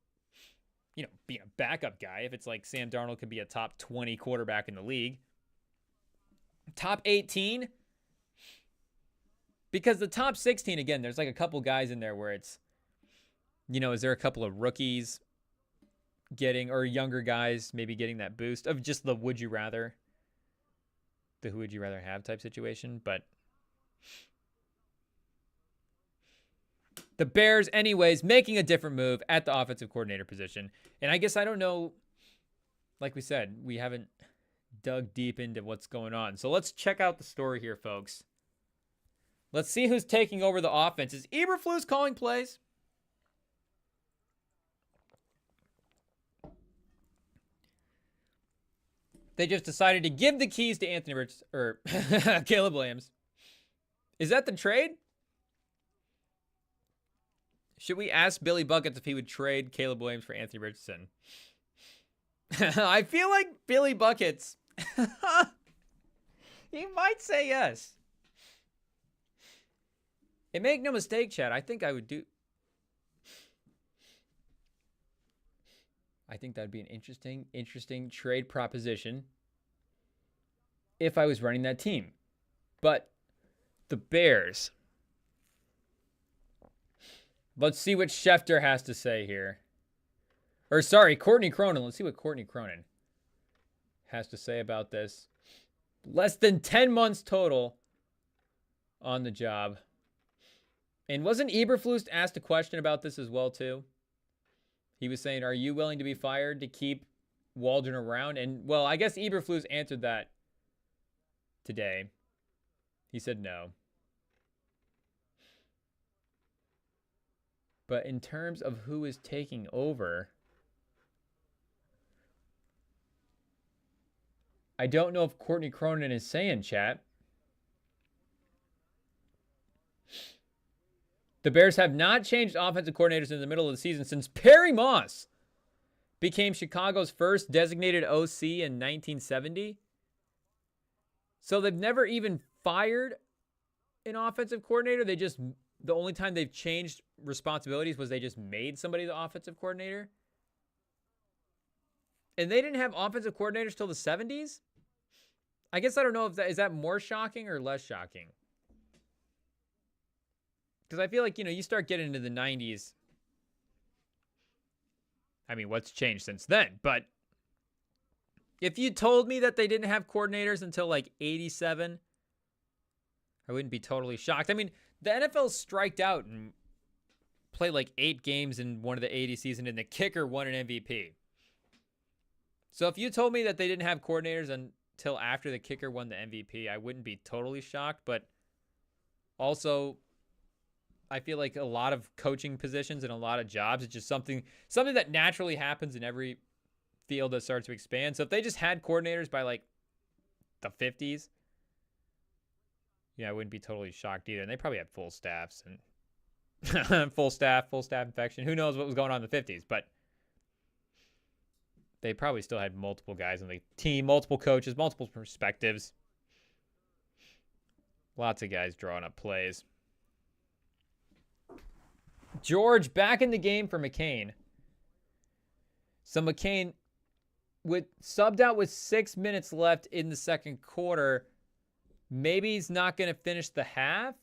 being a backup guy. If it's like Sam Darnold could be a top 20 quarterback in the league. Top 18? Because the top 16, again, there's like a couple guys in there where it's, is there a couple of rookies getting, or younger guys maybe getting that boost of just the would you rather, the who would you rather have type situation. But the Bears, anyways, making a different move at the offensive coordinator position. And I guess I don't know, like we said, we haven't dug deep into what's going on. So let's check out the story here, folks. Let's see who's taking over the offense. Is Eberflus calling plays? They just decided to give the keys to Anthony Rich or Caleb Williams. Is that the trade? Should we ask Billy Buckets if he would trade Caleb Williams for Anthony Richardson? I feel like Billy Buckets, he might say yes. And make no mistake, Chad, I think I would do. I think that'd be an interesting trade proposition if I was running that team. But the Bears. Let's see what Schefter has to say here. Or sorry, Courtney Cronin. Let's see what Courtney Cronin has to say about this. Less than 10 months total on the job. And wasn't Eberflus asked a question about this as well, too? He was saying, are you willing to be fired to keep Waldron around? And, well, I guess Eberflus answered that today. He said no. But in terms of who is taking over, I don't know if Courtney Cronin is saying, chat. The Bears have not changed offensive coordinators in the middle of the season since Perry Moss became Chicago's first designated OC in 1970. So they've never even fired an offensive coordinator. The only time they've changed responsibilities was they just made somebody the offensive coordinator. And they didn't have offensive coordinators till the 70s? I guess I don't know if is that more shocking or less shocking. Because I feel like, you start getting into the 90s. I mean, what's changed since then? But if you told me that they didn't have coordinators until like 87, I wouldn't be totally shocked. I mean, the NFL striked out and played like 8 games in one of the 80 season, and the kicker won an MVP. So if you told me that they didn't have coordinators until after the kicker won the MVP, I wouldn't be totally shocked. But also, I feel like a lot of coaching positions and a lot of jobs, it's just something that naturally happens in every field that starts to expand. So if they just had coordinators by like the 50s, I wouldn't be totally shocked either. And they probably had full staffs and full staff infection. Who knows what was going on in the 50s, but they probably still had multiple guys on the team, multiple coaches, multiple perspectives. Lots of guys drawing up plays. George back in the game for McCain. So McCain subbed out with 6 minutes left in the second quarter. Maybe he's not going to finish the half.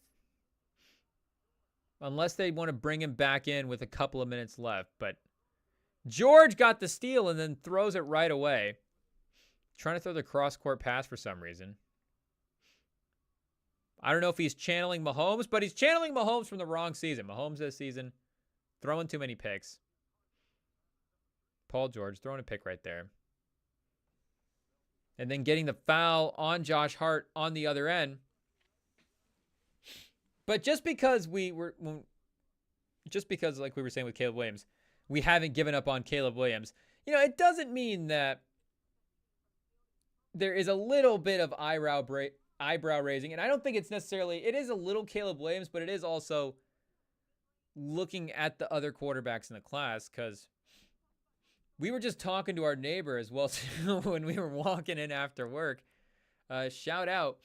Unless they want to bring him back in with a couple of minutes left. But George got the steal and then throws it right away. Trying to throw the cross-court pass for some reason. I don't know if he's channeling Mahomes, but he's channeling Mahomes from the wrong season. Mahomes this season, throwing too many picks. Paul George throwing a pick right there. And then getting the foul on Josh Hart on the other end. But just because like we were saying with Caleb Williams, we haven't given up on Caleb Williams, it doesn't mean that there is a little bit of eyebrow raising. And I don't think it's necessarily, it is a little Caleb Williams, but it is also looking at the other quarterbacks in the class, because we were just talking to our neighbor as well too when we were walking in after work. Shout out.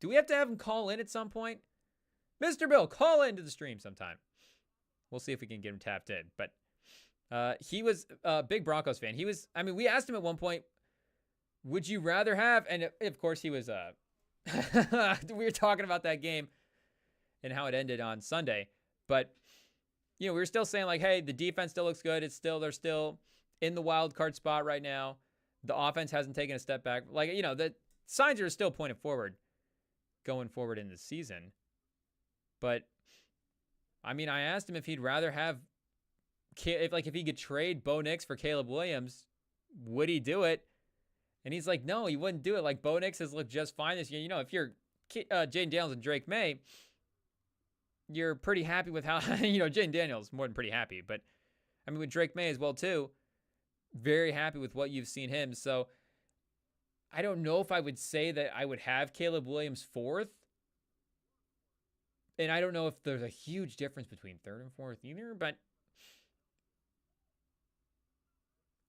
Do we have to have him call in at some point? Mr. Bill, call into the stream sometime. We'll see if we can get him tapped in. But he was a big Broncos fan. He was, I mean, we asked him at one point, would you rather have, and of course he was, we were talking about that game and how it ended on Sunday. But, you know, we were still saying like, hey, the defense still looks good. They're still in the wild card spot right now. The offense hasn't taken a step back. Like, you know, the signs are still pointing forward going forward in the season. But, I mean, I asked him if he'd rather have, if he could trade Bo Nix for Caleb Williams, would he do it? And he's like, no, he wouldn't do it. Like, Bo Nix has looked just fine this year. You know, if you're Jaden Daniels and Drake May, you're pretty happy with how, you know, Jaden Daniels more than pretty happy. But, I mean, with Drake May as well, too, very happy with what you've seen him. So, I don't know if I would say that I would have Caleb Williams fourth. And I don't know if there's a huge difference between third and fourth either, but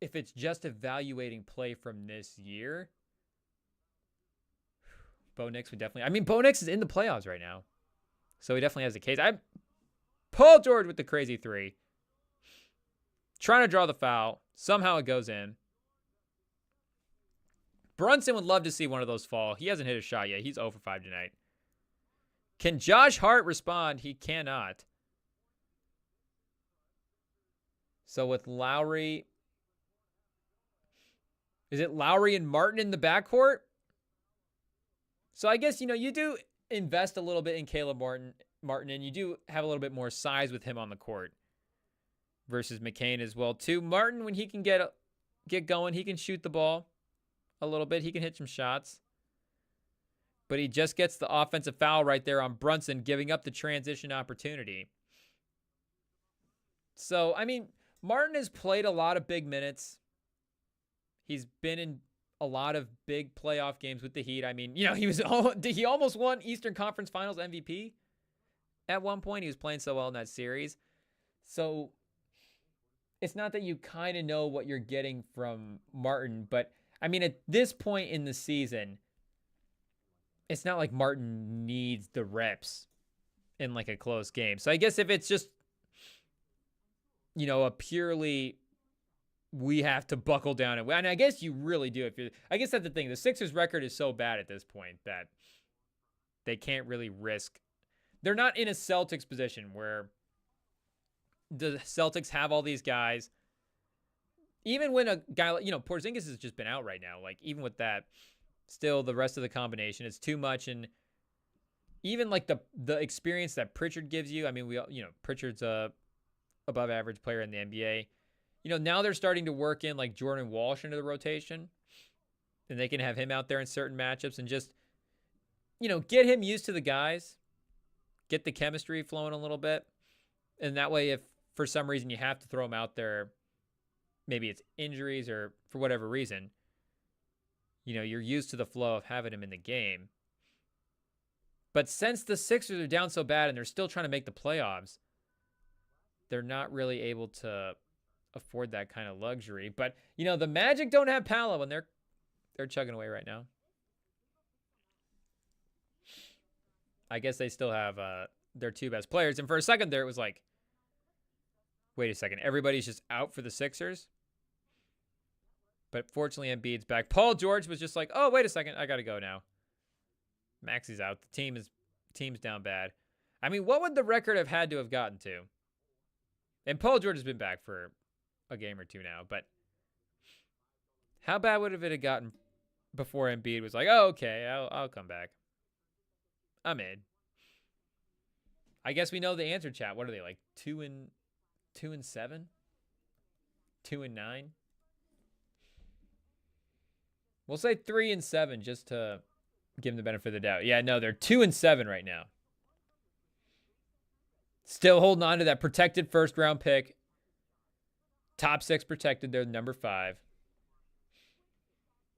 if it's just evaluating play from this year, Bo Nix would definitely, I mean, Bo Nix is in the playoffs right now. So he definitely has a case. Paul George with the crazy three. Trying to draw the foul. Somehow it goes in. Brunson would love to see one of those fall. He hasn't hit a shot yet. He's 0 for 5 tonight. Can Josh Hart respond? He cannot. So with Lowry, is it Lowry and Martin in the backcourt? So I guess, you know, you do invest a little bit in Caleb Martin, and you do have a little bit more size with him on the court versus McCain as well, too. Martin, when he can get going, he can shoot the ball a little bit. He can hit some shots. But he just gets the offensive foul right there on Brunson, giving up the transition opportunity. So, I mean, Martin has played a lot of big minutes. He's been in a lot of big playoff games with the Heat. I mean, you know, he almost won Eastern Conference Finals MVP at one point. He was playing so well in that series. So, it's not that you kind of know what you're getting from Martin, but, I mean, at this point in the season, it's not like Martin needs the reps in like a close game. So I guess if it's just, you know, a purely we have to buckle down and I guess you really do. I guess that's the thing. The Sixers record is so bad at this point that they can't really risk. They're not in a Celtics position where the Celtics have all these guys. Even when a guy like, you know, Porzingis has just been out right now. Like even with that, still, the rest of the combination is too much, and even like the experience that Pritchard gives you. I mean, Pritchard's a above average player in the NBA. You know, now they're starting to work in like Jordan Walsh into the rotation, and they can have him out there in certain matchups and just, you know, get him used to the guys, get the chemistry flowing a little bit, and that way, if for some reason you have to throw him out there, maybe it's injuries or for whatever reason, you know, you're used to the flow of having him in the game. But since the Sixers are down so bad and they're still trying to make the playoffs, they're not really able to afford that kind of luxury. But, you know, the Magic don't have Paolo, and they're chugging away right now. I guess they still have their two best players. And for a second there, it was like, wait a second, everybody's just out for the Sixers? But fortunately, Embiid's back. Paul George was just like, oh, wait a second, I got to go now. Maxi's out. The team's down bad. I mean, what would the record have had to have gotten to? And Paul George has been back for a game or two now, but how bad would it have gotten before Embiid was like, oh, okay, I'll come back. I'm in. I guess we know the answer, chat. What are they, like 2-7? 2-9? We'll say 3-7 just to give them the benefit of the doubt. Yeah, no, they're 2-7 right now. Still holding on to that protected first round pick. Top 6 protected. They're number 5.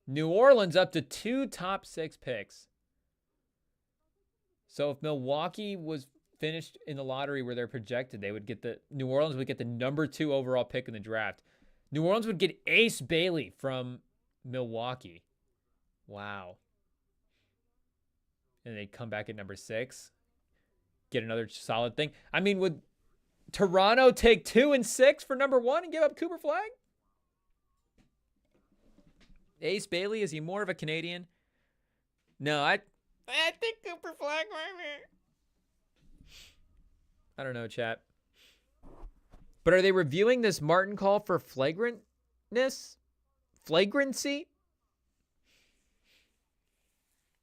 New Orleans up to 2 top 6 picks. So if Milwaukee was finished in the lottery where they're projected, New Orleans would get the number 2 overall pick in the draft. New Orleans would get Ace Bailey from Milwaukee. Wow. And they'd come back at number 6. Get another solid thing. I mean, Toronto take 2 and 6 for number 1 and give up Cooper Flagg? Ace Bailey, is he more of a Canadian? No, I think Cooper Flagg. I don't know, chat. But are they reviewing this Martin call for flagrantness? Flagrancy?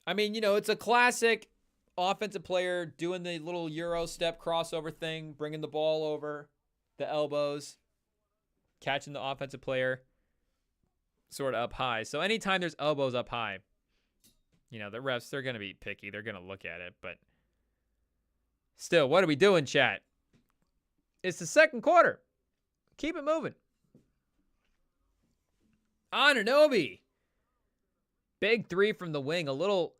I mean, you know, it's a classic offensive player doing the little Euro step crossover thing, bringing the ball over the elbows, catching the offensive player sort of up high. So anytime there's elbows up high, you know, the refs, they're going to be picky. They're going to look at it. But still, what are we doing, chat? It's the second quarter. Keep it moving. Anunoby. Big three from the wing. A little,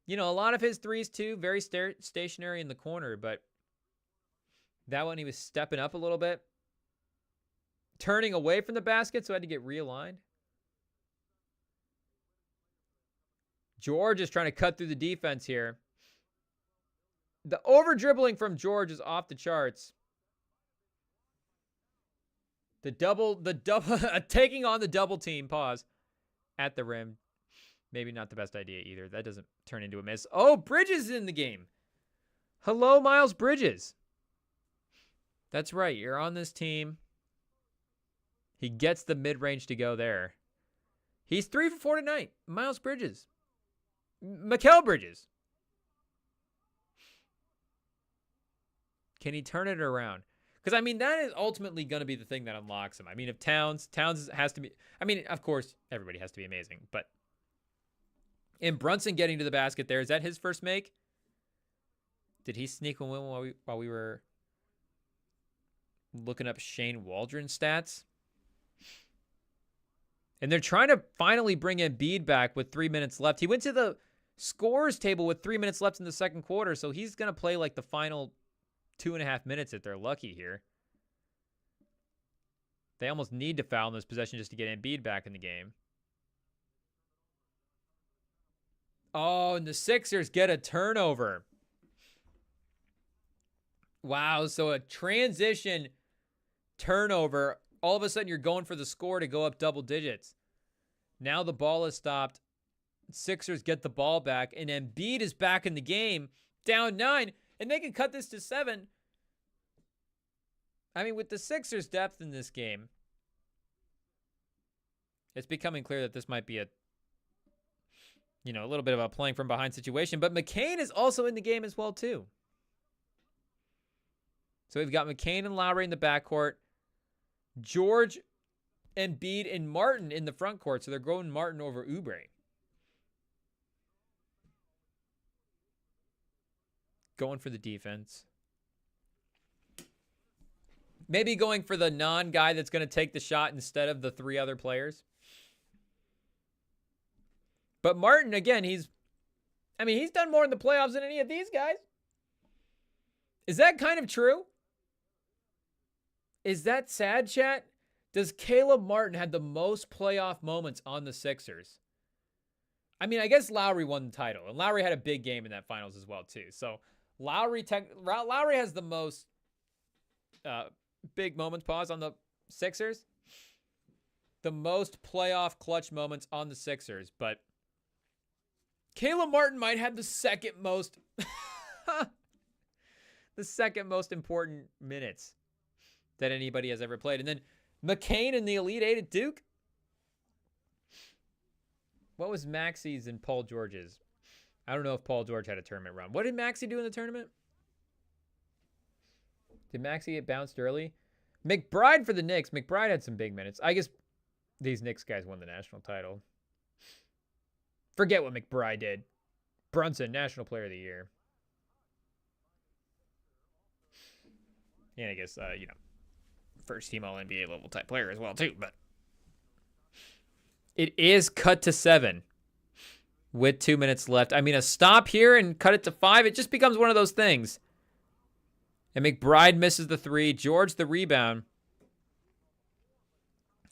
you know, a lot of his threes too, very stationary in the corner. But that one, he was stepping up a little bit. Turning away from the basket, so I had to get realigned. George is trying to cut through the defense here. The over-dribbling from George is off the charts. The double, taking on the double team, pause, at the rim. Maybe not the best idea either. That doesn't turn into a miss. Oh, Bridges is in the game. Hello, Miles Bridges. That's right. You're on this team. He gets the mid-range to go there. He's 3 for 4 tonight. Miles Bridges. Mikal Bridges. Can he turn it around? Because, I mean, that is ultimately going to be the thing that unlocks him. I mean, if Towns has to be, I mean, of course, everybody has to be amazing. But in Brunson getting to the basket there, is that his first make? Did he sneak one while we were looking up Shane Waldron's stats? And they're trying to finally bring Embiid back with 3 minutes left. He went to the scores table with 3 minutes left in the second quarter, so he's going to play like the final 2.5 minutes if they're lucky here. They almost need to foul in this possession just to get Embiid back in the game. Oh, and the Sixers get a turnover. Wow, so a transition turnover. All of a sudden, you're going for the score to go up double digits. Now the ball is stopped. Sixers get the ball back, and Embiid is back in the game, down 9, and they can cut this to 7. I mean, with the Sixers' depth in this game, it's becoming clear that this might be a little bit of a playing from behind situation. But McCain is also in the game as well, too. So we've got McCain and Lowry in the backcourt. George, Embiid, and Martin in the front court. So they're going Martin over Oubre. Going for the defense. Maybe going for the non-guy that's going to take the shot instead of the 3 other players. But Martin, again, he's done more in the playoffs than any of these guys. Is that kind of true? Is that sad, chat? Does Caleb Martin have the most playoff moments on the Sixers? I mean, I guess Lowry won the title, and Lowry had a big game in that finals as well, too. So Lowry has the most big moments, pause, on the Sixers. The most playoff clutch moments on the Sixers, but Caleb Martin might have the second most important minutes that anybody has ever played. And then McCain in the Elite Eight at Duke. What was Maxi's and Paul George's? I don't know if Paul George had a tournament run. What did Maxi do in the tournament? Did Maxi get bounced early? McBride for the Knicks. McBride had some big minutes. I guess these Knicks guys won the national title. Forget what McBride did. Brunson, National Player of the Year. And I guess, first team All-NBA level type player as well, too. But it is cut to 7 with 2 minutes left. I mean, a stop here and cut it to 5, it just becomes one of those things. And McBride misses the 3. George the rebound.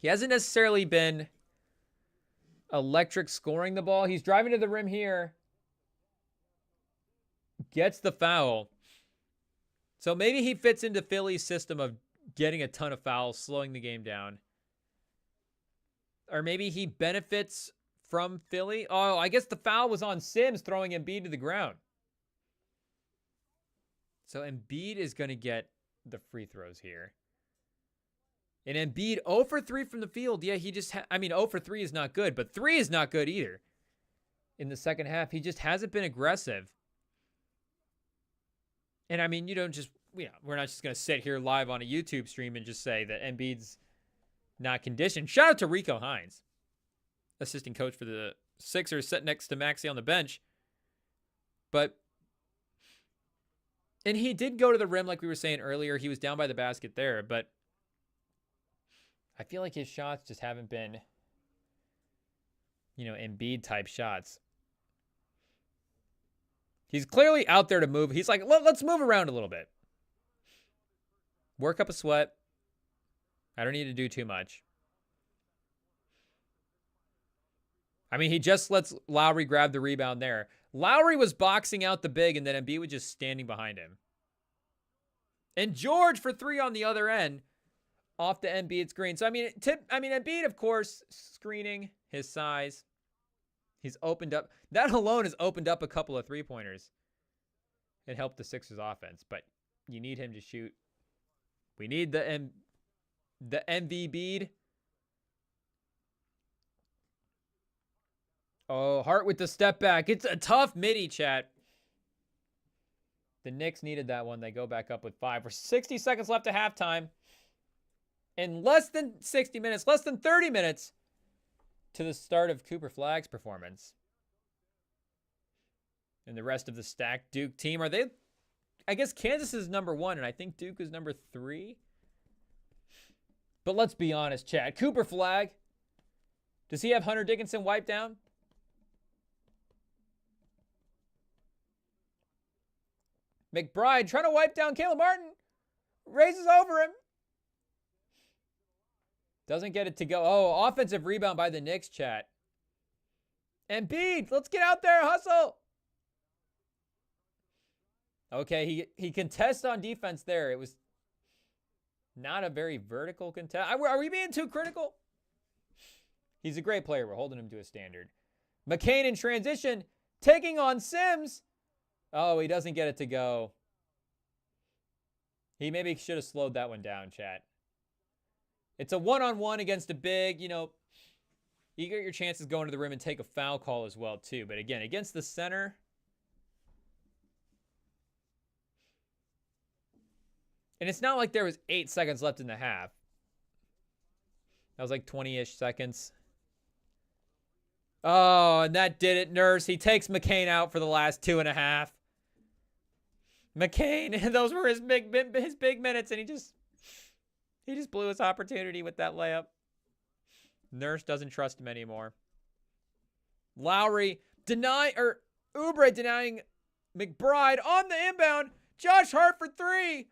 He hasn't necessarily been electric scoring the ball. He's driving to the rim here. Gets the foul. So maybe he fits into Philly's system of getting a ton of fouls, slowing the game down. Or maybe he benefits from Philly. Oh, I guess the foul was on Sims throwing Embiid to the ground. So Embiid is going to get the free throws here. And Embiid 0 for 3 from the field. Yeah, he just, 0 for 3 is not good, but 3 is not good either. In the second half, he just hasn't been aggressive. And I mean, you don't just, we're not just going to sit here live on a YouTube stream and just say that Embiid's not conditioned. Shout out to Rico Hines, assistant coach for the Sixers, sitting next to Maxey on the bench. And he did go to the rim like we were saying earlier. He was down by the basket there, but I feel like his shots just haven't been, Embiid type shots. He's clearly out there to move. He's like, let's move around a little bit. Work up a sweat. I don't need to do too much. I mean, he just lets Lowry grab the rebound there. Lowry was boxing out the big, and then Embiid was just standing behind him. And George for 3 on the other end off the Embiid screen. So, Embiid, of course, screening his size. He's opened up. That alone has opened up a couple of three-pointers. It helped the Sixers offense, but you need him to shoot. We need the Embiid. Oh, Hart with the step back. It's a tough midi, chat. The Knicks needed that one. They go back up with 5. We're 60 seconds left at halftime. In less than 60 minutes, less than 30 minutes to the start of Cooper Flagg's performance. And the rest of the stacked Duke team, are they? I guess Kansas is number 1, and I think Duke is number 3. But let's be honest, chat. Cooper Flagg, does he have Hunter Dickinson wiped down? McBride trying to wipe down Caleb Martin. Raises over him. Doesn't get it to go. Oh, offensive rebound by the Knicks, chat. Embiid, let's get out there, hustle. Okay, he contests on defense there. It was not a very vertical contest. Are we being too critical? He's a great player. We're holding him to a standard. McCain in transition, taking on Sims. Oh, he doesn't get it to go. He maybe should have slowed that one down, chat. It's a one-on-one against a big, you get your chances going to the rim and take a foul call as well, too. But again, against the center. And it's not like there was 8 seconds left in the half. That was like 20-ish seconds. Oh, and that did it, Nurse. He takes McCain out for the last 2.5. McCain, those were his big minutes, and he just blew his opportunity with that layup. Nurse doesn't trust him anymore. Lowry Oubre denying McBride on the inbound. Josh Hart for 3.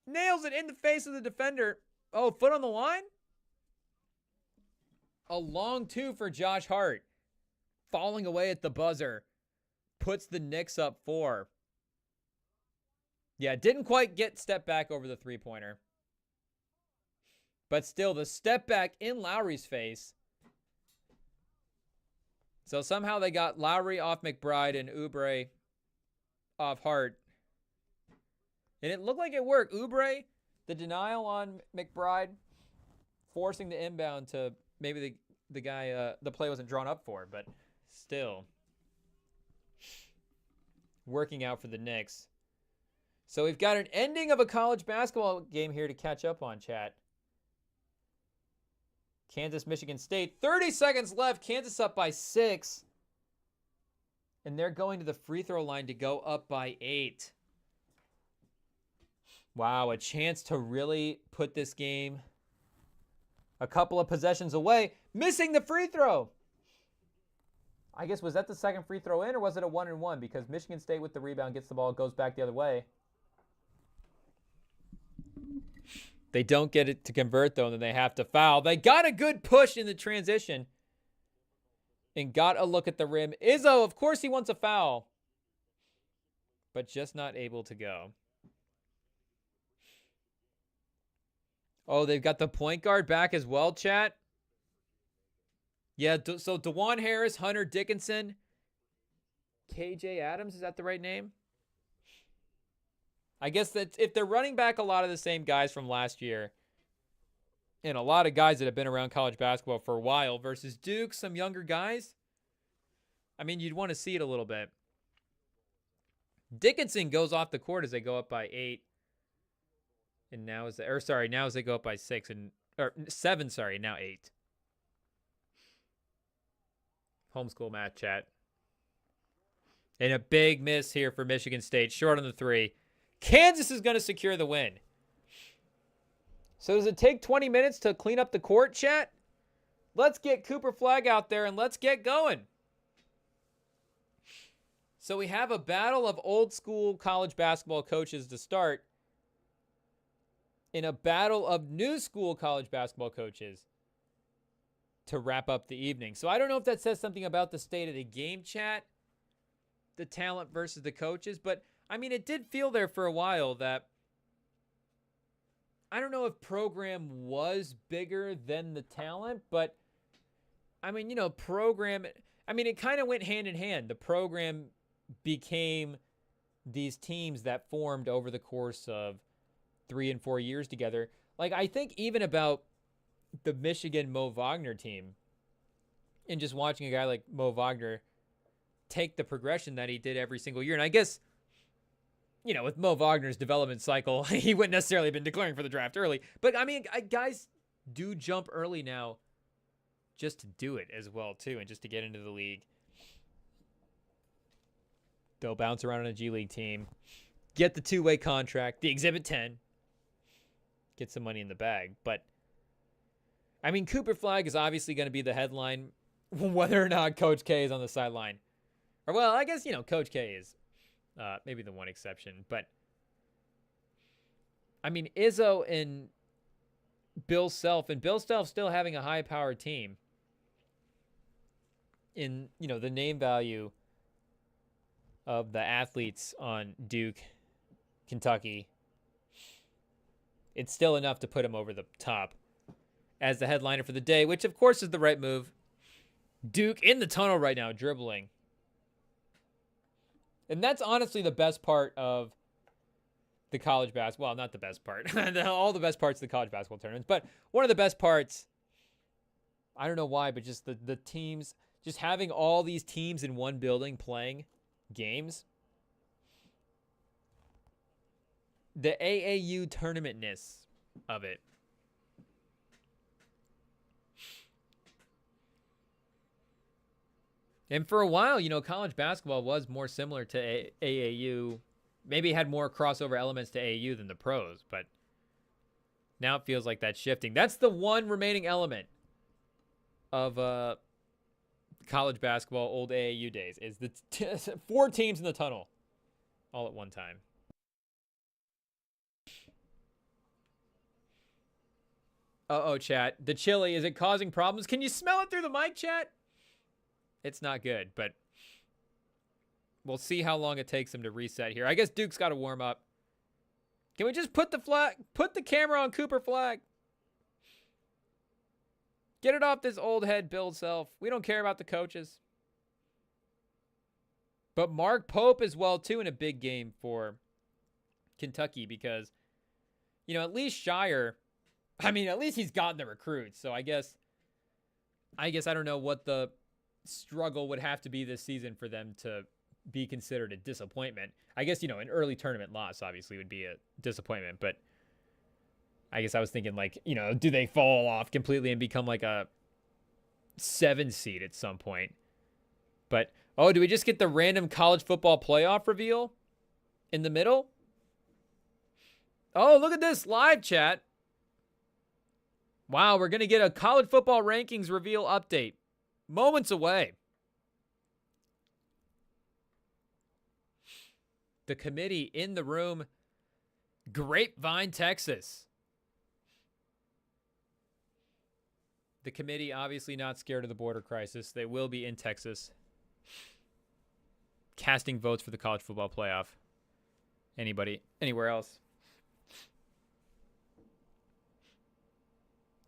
Nails it in the face of the defender. Oh, foot on the line? A long 2 for Josh Hart. Falling away at the buzzer. Puts the Knicks up 4. Yeah, didn't quite get step back over the three-pointer. But still, the step back in Lowry's face. So somehow they got Lowry off McBride and Oubre off Hart. And it looked like it worked. Oubre, the denial on McBride, forcing the inbound to maybe the guy, the play wasn't drawn up for, but still working out for the Knicks. So we've got an ending of a college basketball game here to catch up on, chat. Kansas, Michigan State. 30 seconds left. Kansas up by 6. And they're going to the free throw line to go up by 8. Wow, a chance to really put this game a couple of possessions away. Missing the free throw. I guess, was that the second free throw in, or was it a 1-and-1? Because Michigan State with the rebound gets the ball, goes back the other way. They don't get it to convert, though, and then they have to foul. They got a good push in the transition and got a look at the rim. Izzo, of course he wants a foul. but just not able to go. Oh, they've got the point guard back as well, chat. Yeah, so DeJuan Harris, Hunter Dickinson, KJ Adams, is that the right name? I guess that if they're running back a lot of the same guys from last year, and a lot of guys that have been around college basketball for a while versus Duke, some younger guys, I mean, you'd want to see it a little bit. Dickinson goes off the court as they go up by 8. And now as they go up by 6 or 7, now 8. Homeschool math, chat. And a big miss here for Michigan State, short on the 3. Kansas is going to secure the win. So does it take 20 minutes to clean up the court, chat? Let's get Cooper Flagg out there and let's get going. So we have a battle of old school college basketball coaches to start, in a battle of new school college basketball coaches to wrap up the evening. So I don't know if that says something about the state of the game, chat, the talent versus the coaches, but I mean, it did feel there for a while that I don't know if program was bigger than the talent, but I mean, it kind of went hand in hand. The program became these teams that formed over the course of 3 and 4 years together. Like, I think even about the Michigan Mo Wagner team, and just watching a guy like Mo Wagner take the progression that he did every single year. And I guess, with Mo Wagner's development cycle, he wouldn't necessarily have been declaring for the draft early. But, I mean, guys do jump early now just to do it as well, too, and just to get into the league. They'll bounce around on a G League team, get the 2-way contract, the Exhibit 10, get some money in the bag. But, I mean, Cooper Flagg is obviously going to be the headline, whether or not Coach K is on the sideline. Or, well, I guess, Coach K is maybe the one exception. But, I mean, Izzo and Bill Self still having a high-powered team in, the name value of the athletes on Duke, Kentucky. It's still enough to put him over the top as the headliner for the day, which of course is the right move. Duke in the tunnel right now, dribbling. And that's honestly the best part of the college basketball. Well, not the best part. All the best parts of the college basketball tournaments. But one of the best parts, I don't know why, but just the teams, just having all these teams in one building playing games. The AAU tournamentness of it. And for a while, college basketball was more similar to AAU. Maybe it had more crossover elements to AAU than the pros, but now it feels like that's shifting. That's the one remaining element of college basketball old AAU days, is the 4 teams in the tunnel all at one time. Uh-oh, chat. The chili, is it causing problems? Can you smell it through the mic, chat? It's not good, but we'll see how long it takes him to reset here. I guess Duke's got to warm up. Can we just put the camera on Cooper Flagg? Get it off this old head Bill Self. We don't care about the coaches. But Mark Pope as well, too, in a big game for Kentucky because, at least Shire, at least he's gotten the recruits. So I guess I don't know what the struggle would have to be this season for them to be considered a disappointment. I guess, an early tournament loss obviously would be a disappointment, but I guess I was thinking do they fall off completely and become like a 7 seed at some point? But, do we just get the random college football playoff reveal in the middle? Oh, look at this live chat. Wow, we're going to get a college football rankings reveal update. Moments away. The committee in the room. Grapevine, Texas. The committee obviously not scared of the border crisis. They will be in Texas, casting votes for the college football playoff. anybody anywhere else.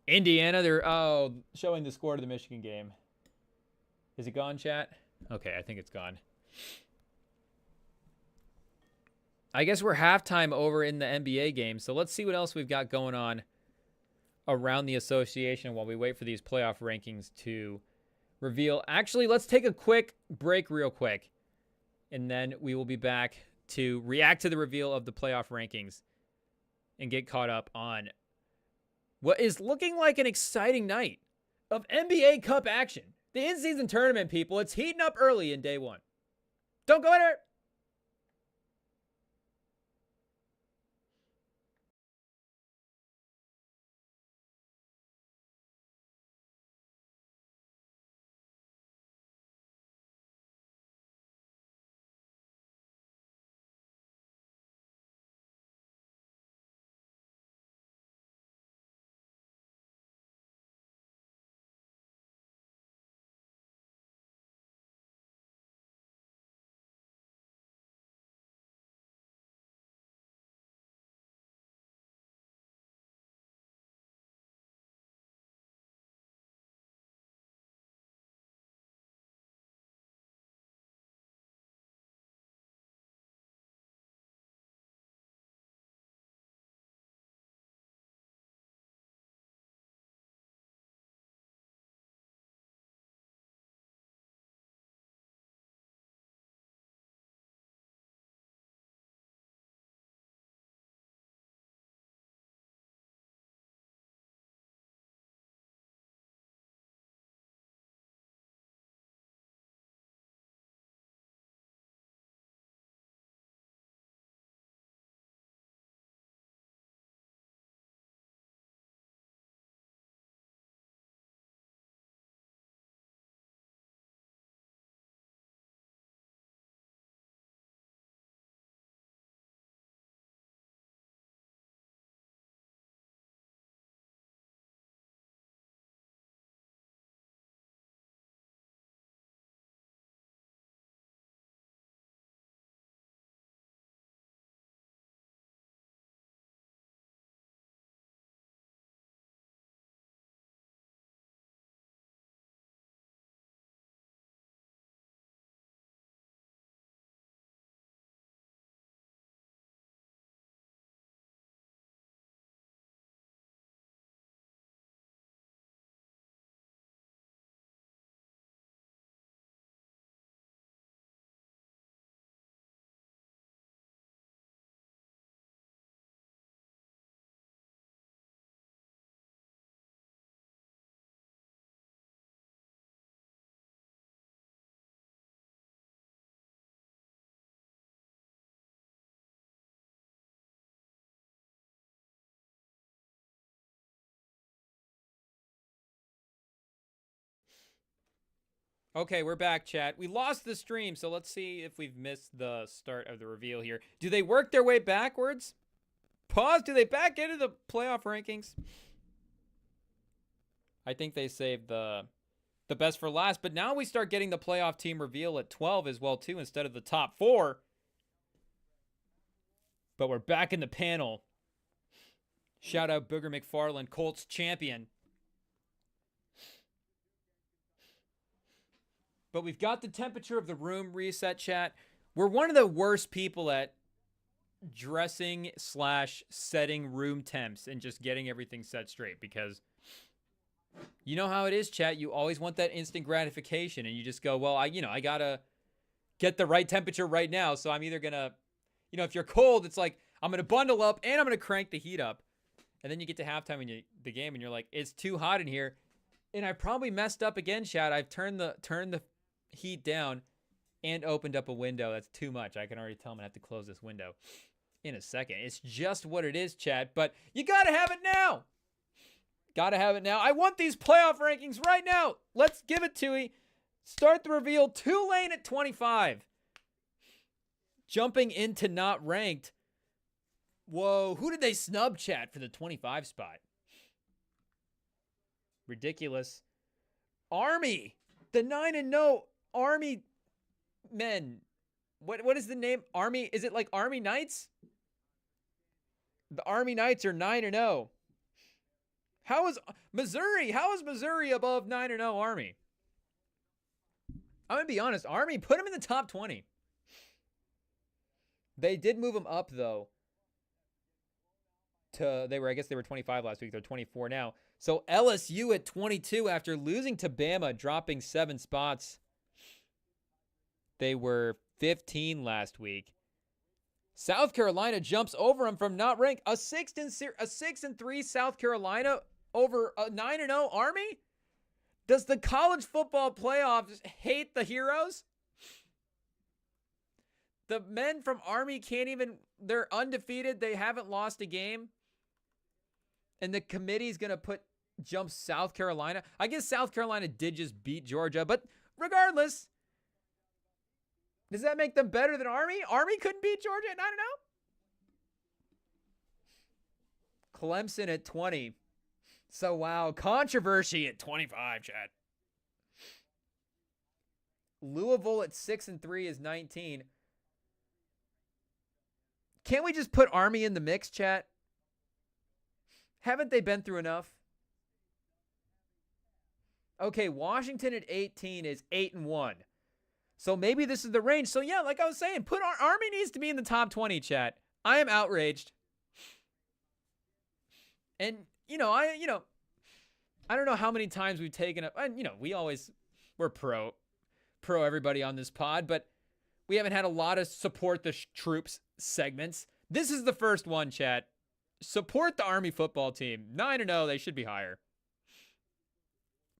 Indiana, they're showing the score to the Michigan game. Is it gone, chat? Okay, I think it's gone. I guess we're halftime over in the NBA game, so let's see what else we've got going on around the association while we wait for these playoff rankings to reveal. Actually, let's take a quick break real quick, and then we will be back to react to the reveal of the playoff rankings and get caught up on what is looking like an exciting night of NBA Cup action. The in-season tournament, people, it's heating up early in day one. Don't go anywhere. Okay, we're back, chat. We lost the stream, so let's see if we've missed the start of the reveal here. Do they work their way backwards? Pause. Do they back into the playoff rankings? I think they saved the best for last, but now we start getting the playoff team reveal at 12 as well, too, instead of the top 4. But we're back in the panel. Shout out Booger McFarland, Colts champion. But we've got the temperature of the room reset, chat. We're one of the worst people at dressing / setting room temps and just getting everything set straight, because you know how it is, chat. You always want that instant gratification, and you just go, well, I gotta get the right temperature right now. So I'm either gonna, if you're cold, it's like I'm gonna bundle up and I'm gonna crank the heat up, and then you get to halftime in the game and you're like, it's too hot in here, and I probably messed up again, chat. I've turned the heat down and opened up a window. That's too much. I can already tell I'm gonna have to close this window in a second. It's just what it is, chat. But you gotta have it now. Gotta have it now. I want these playoff rankings right now. Let's give it to you. Start the reveal. Tulane at 25. Jumping into not ranked. Whoa, who did they snub, chat, for the 25 spot? Ridiculous. Army. The 9-0 Army men What is the name? Army? Is it like Army Knights? The Army Knights are 9-0. How is Missouri? How is Missouri above 9-0 Army? I'm going to be honest. Army, put them in the top 20. They did move them up, though. I guess they were 25 last week. They're 24 now. So LSU at 22 after losing to Bama, dropping 7 spots. They were 15 last week. South Carolina jumps over them from not ranked. A 6-3 South Carolina over a 9-0 Army? Does the college football playoffs hate the heroes? The men from Army can't even, they're undefeated. They haven't lost a game. And the committee's going to jump South Carolina. I guess South Carolina did just beat Georgia, but regardless, does that make them better than Army? Army couldn't beat Georgia at 9-0? Clemson at 20. So, wow, controversy at 25, Chad. Louisville at 6-3 is 19. Can't we just put Army in the mix, chat? Haven't they been through enough? Okay, Washington at 18 is 8-1. So maybe this is the range. So yeah, like I was saying, put Army needs to be in the top 20, chat. I am outraged. And I don't know how many times we've taken up, and we're pro everybody on this pod, but we haven't had a lot of support the troops segments. This is the first one, chat. Support the Army football team. 9-0, they should be higher.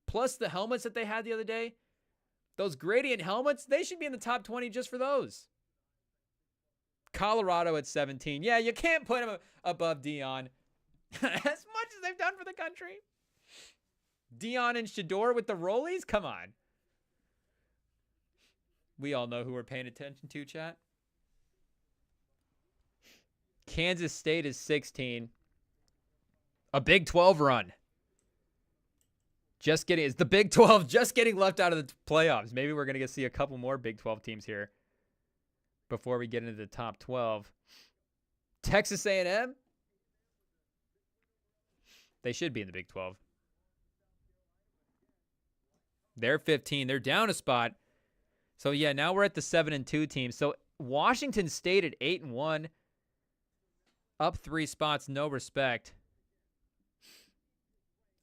Plus the helmets that they had the other day, those gradient helmets, they should be in the top 20 just for those. Colorado at 17. Yeah, you can't put them above Dion. As much as they've done for the country. Dion and Shador with the rollies? Come on. We all know who we're paying attention to, chat. Kansas State is 16. A Big 12 run. Is the Big 12 just getting left out of the playoffs? Maybe we're going to see a couple more Big 12 teams here before we get into the top 12. Texas A&M? They should be in the Big 12. They're 15. They're down a spot. So, yeah, now we're at the 7-2 team. So, Washington State at 8-1. Up 3 spots, no respect.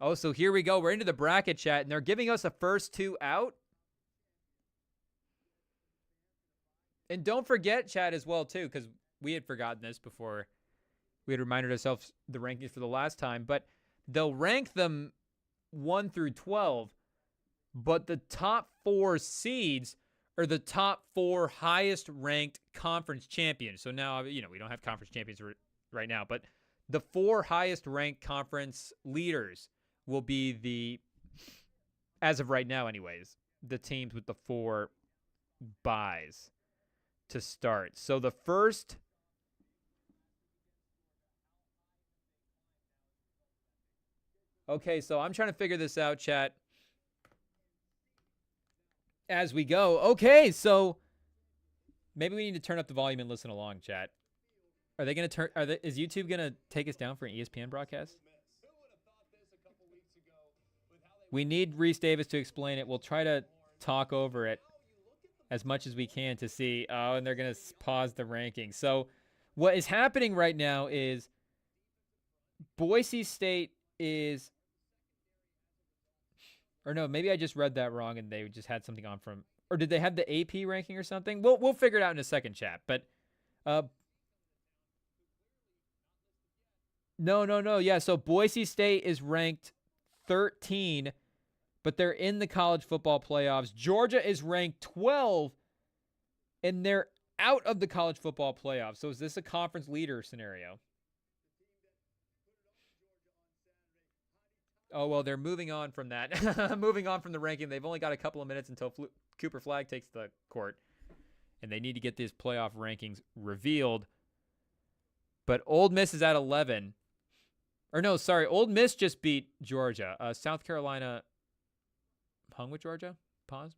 Oh, so here we go. We're into the bracket, chat, and they're giving us a first 2 out. And don't forget, chat, as well, too, because we had forgotten this before. We had reminded ourselves the rankings for the last time. But they'll rank them 1 through 12. But the top 4 seeds are the top 4 highest-ranked conference champions. So now, we don't have conference champions right now, but the 4 highest-ranked conference leaders will be as of right now anyways, the teams with the 4 buys to start. So the first... Okay, so I'm trying to figure this out, chat, as we go. Okay, so maybe we need to turn up the volume and listen along, chat. Are they going to is YouTube going to take us down for an ESPN broadcast? We need Reese Davis to explain it. We'll try to talk over it as much as we can to see. Oh, and they're going to pause the rankings. So what is happening right now is Boise State is, or no, maybe I just read that wrong and they just had something on from, or did they have the AP ranking or something? We'll figure it out in a second, chat. But no. Yeah, so Boise State is ranked 13, but they're in the college football playoffs. Georgia is ranked 12, and they're out of the college football playoffs. So is this a conference leader scenario? Oh, well, they're moving on from that. Moving on from the ranking. They've only got a couple of minutes until Cooper Flagg takes the court, and they need to get these playoff rankings revealed. But Ole Miss is at 11. Or no, sorry, Ole Miss just beat Georgia. South Carolina hung with Georgia? Pause.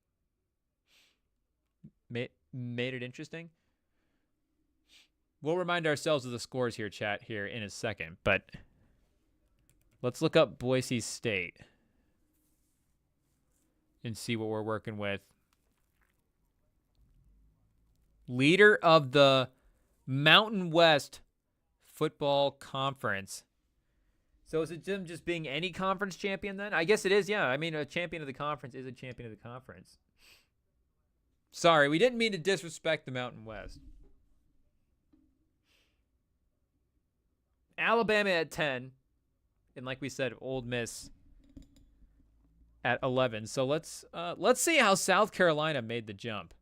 made it interesting. We'll remind ourselves of the scores here, chat, here in a second. But let's look up Boise State and see what we're working with. Leader of the Mountain West Football Conference. So is it them just being any conference champion then? I guess it is, yeah. I mean, a champion of the conference is a champion of the conference. Sorry, we didn't mean to disrespect the Mountain West. Alabama at 10. And like we said, Ole Miss at 11. So let's see how South Carolina made the jump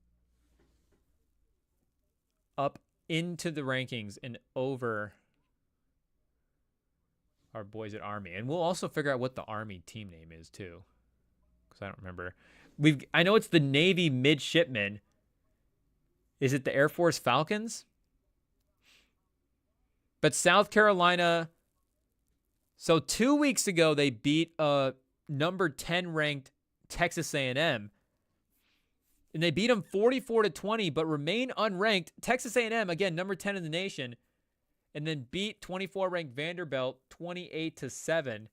up into the rankings and over our boys at Army. And we'll also figure out what the Army team name is too, because I don't remember. I know it's the Navy Midshipmen. Is it the Air Force Falcons? But South Carolina, so 2 weeks ago they beat number 10 ranked Texas A&M. And they beat them 44-20, but remain unranked. Texas A&M, again, number 10 in the nation, and then beat 24 ranked Vanderbilt 28-7,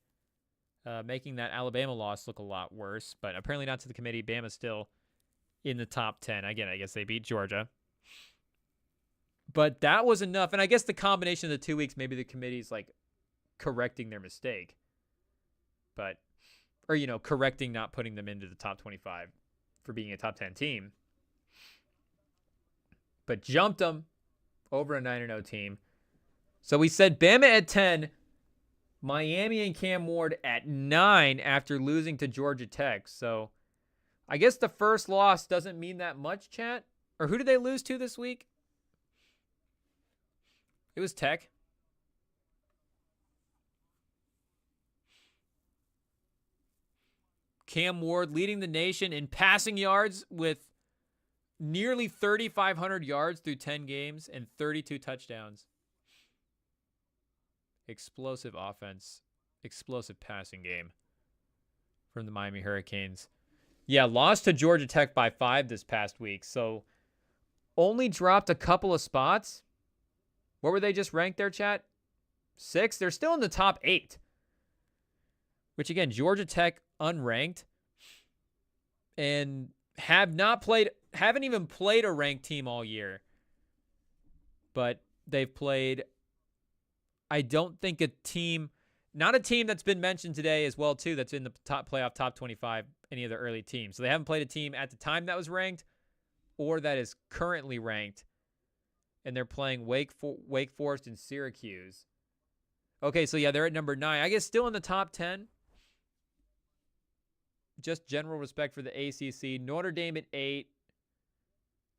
making that Alabama loss look a lot worse. But apparently not to the committee. Bama's still in the top 10. Again, I guess they beat Georgia. But that was enough. And I guess the combination of the 2 weeks, maybe the committee's like correcting their mistake. But, or, you know, correcting not putting them into the top 25 for being a top 10 team. But jumped them over a 9-0 team. So we said Bama at 10, Miami and Cam Ward at 9 after losing to Georgia Tech. So I guess the first loss doesn't mean that much, chat. Or who did they lose to this week? It was Tech. Cam Ward leading the nation in passing yards with nearly 3,500 yards through 10 games and 32 touchdowns. Explosive offense, explosive passing game from the Miami Hurricanes. Yeah, lost to Georgia Tech by 5 this past week, so only dropped a couple of spots. What were they just ranked there, chat? 6? They're still in the top 8. Which, again, Georgia Tech unranked and haven't even played a ranked team all year. But they've played, I don't think not a team that's been mentioned today as well, too, that's in the top 25, any of the early teams. So they haven't played a team at the time that was ranked or that is currently ranked. And they're playing Wake Forest and Syracuse. Okay, so yeah, they're at number 9. I guess still in the top 10. Just general respect for the ACC. Notre Dame at 8.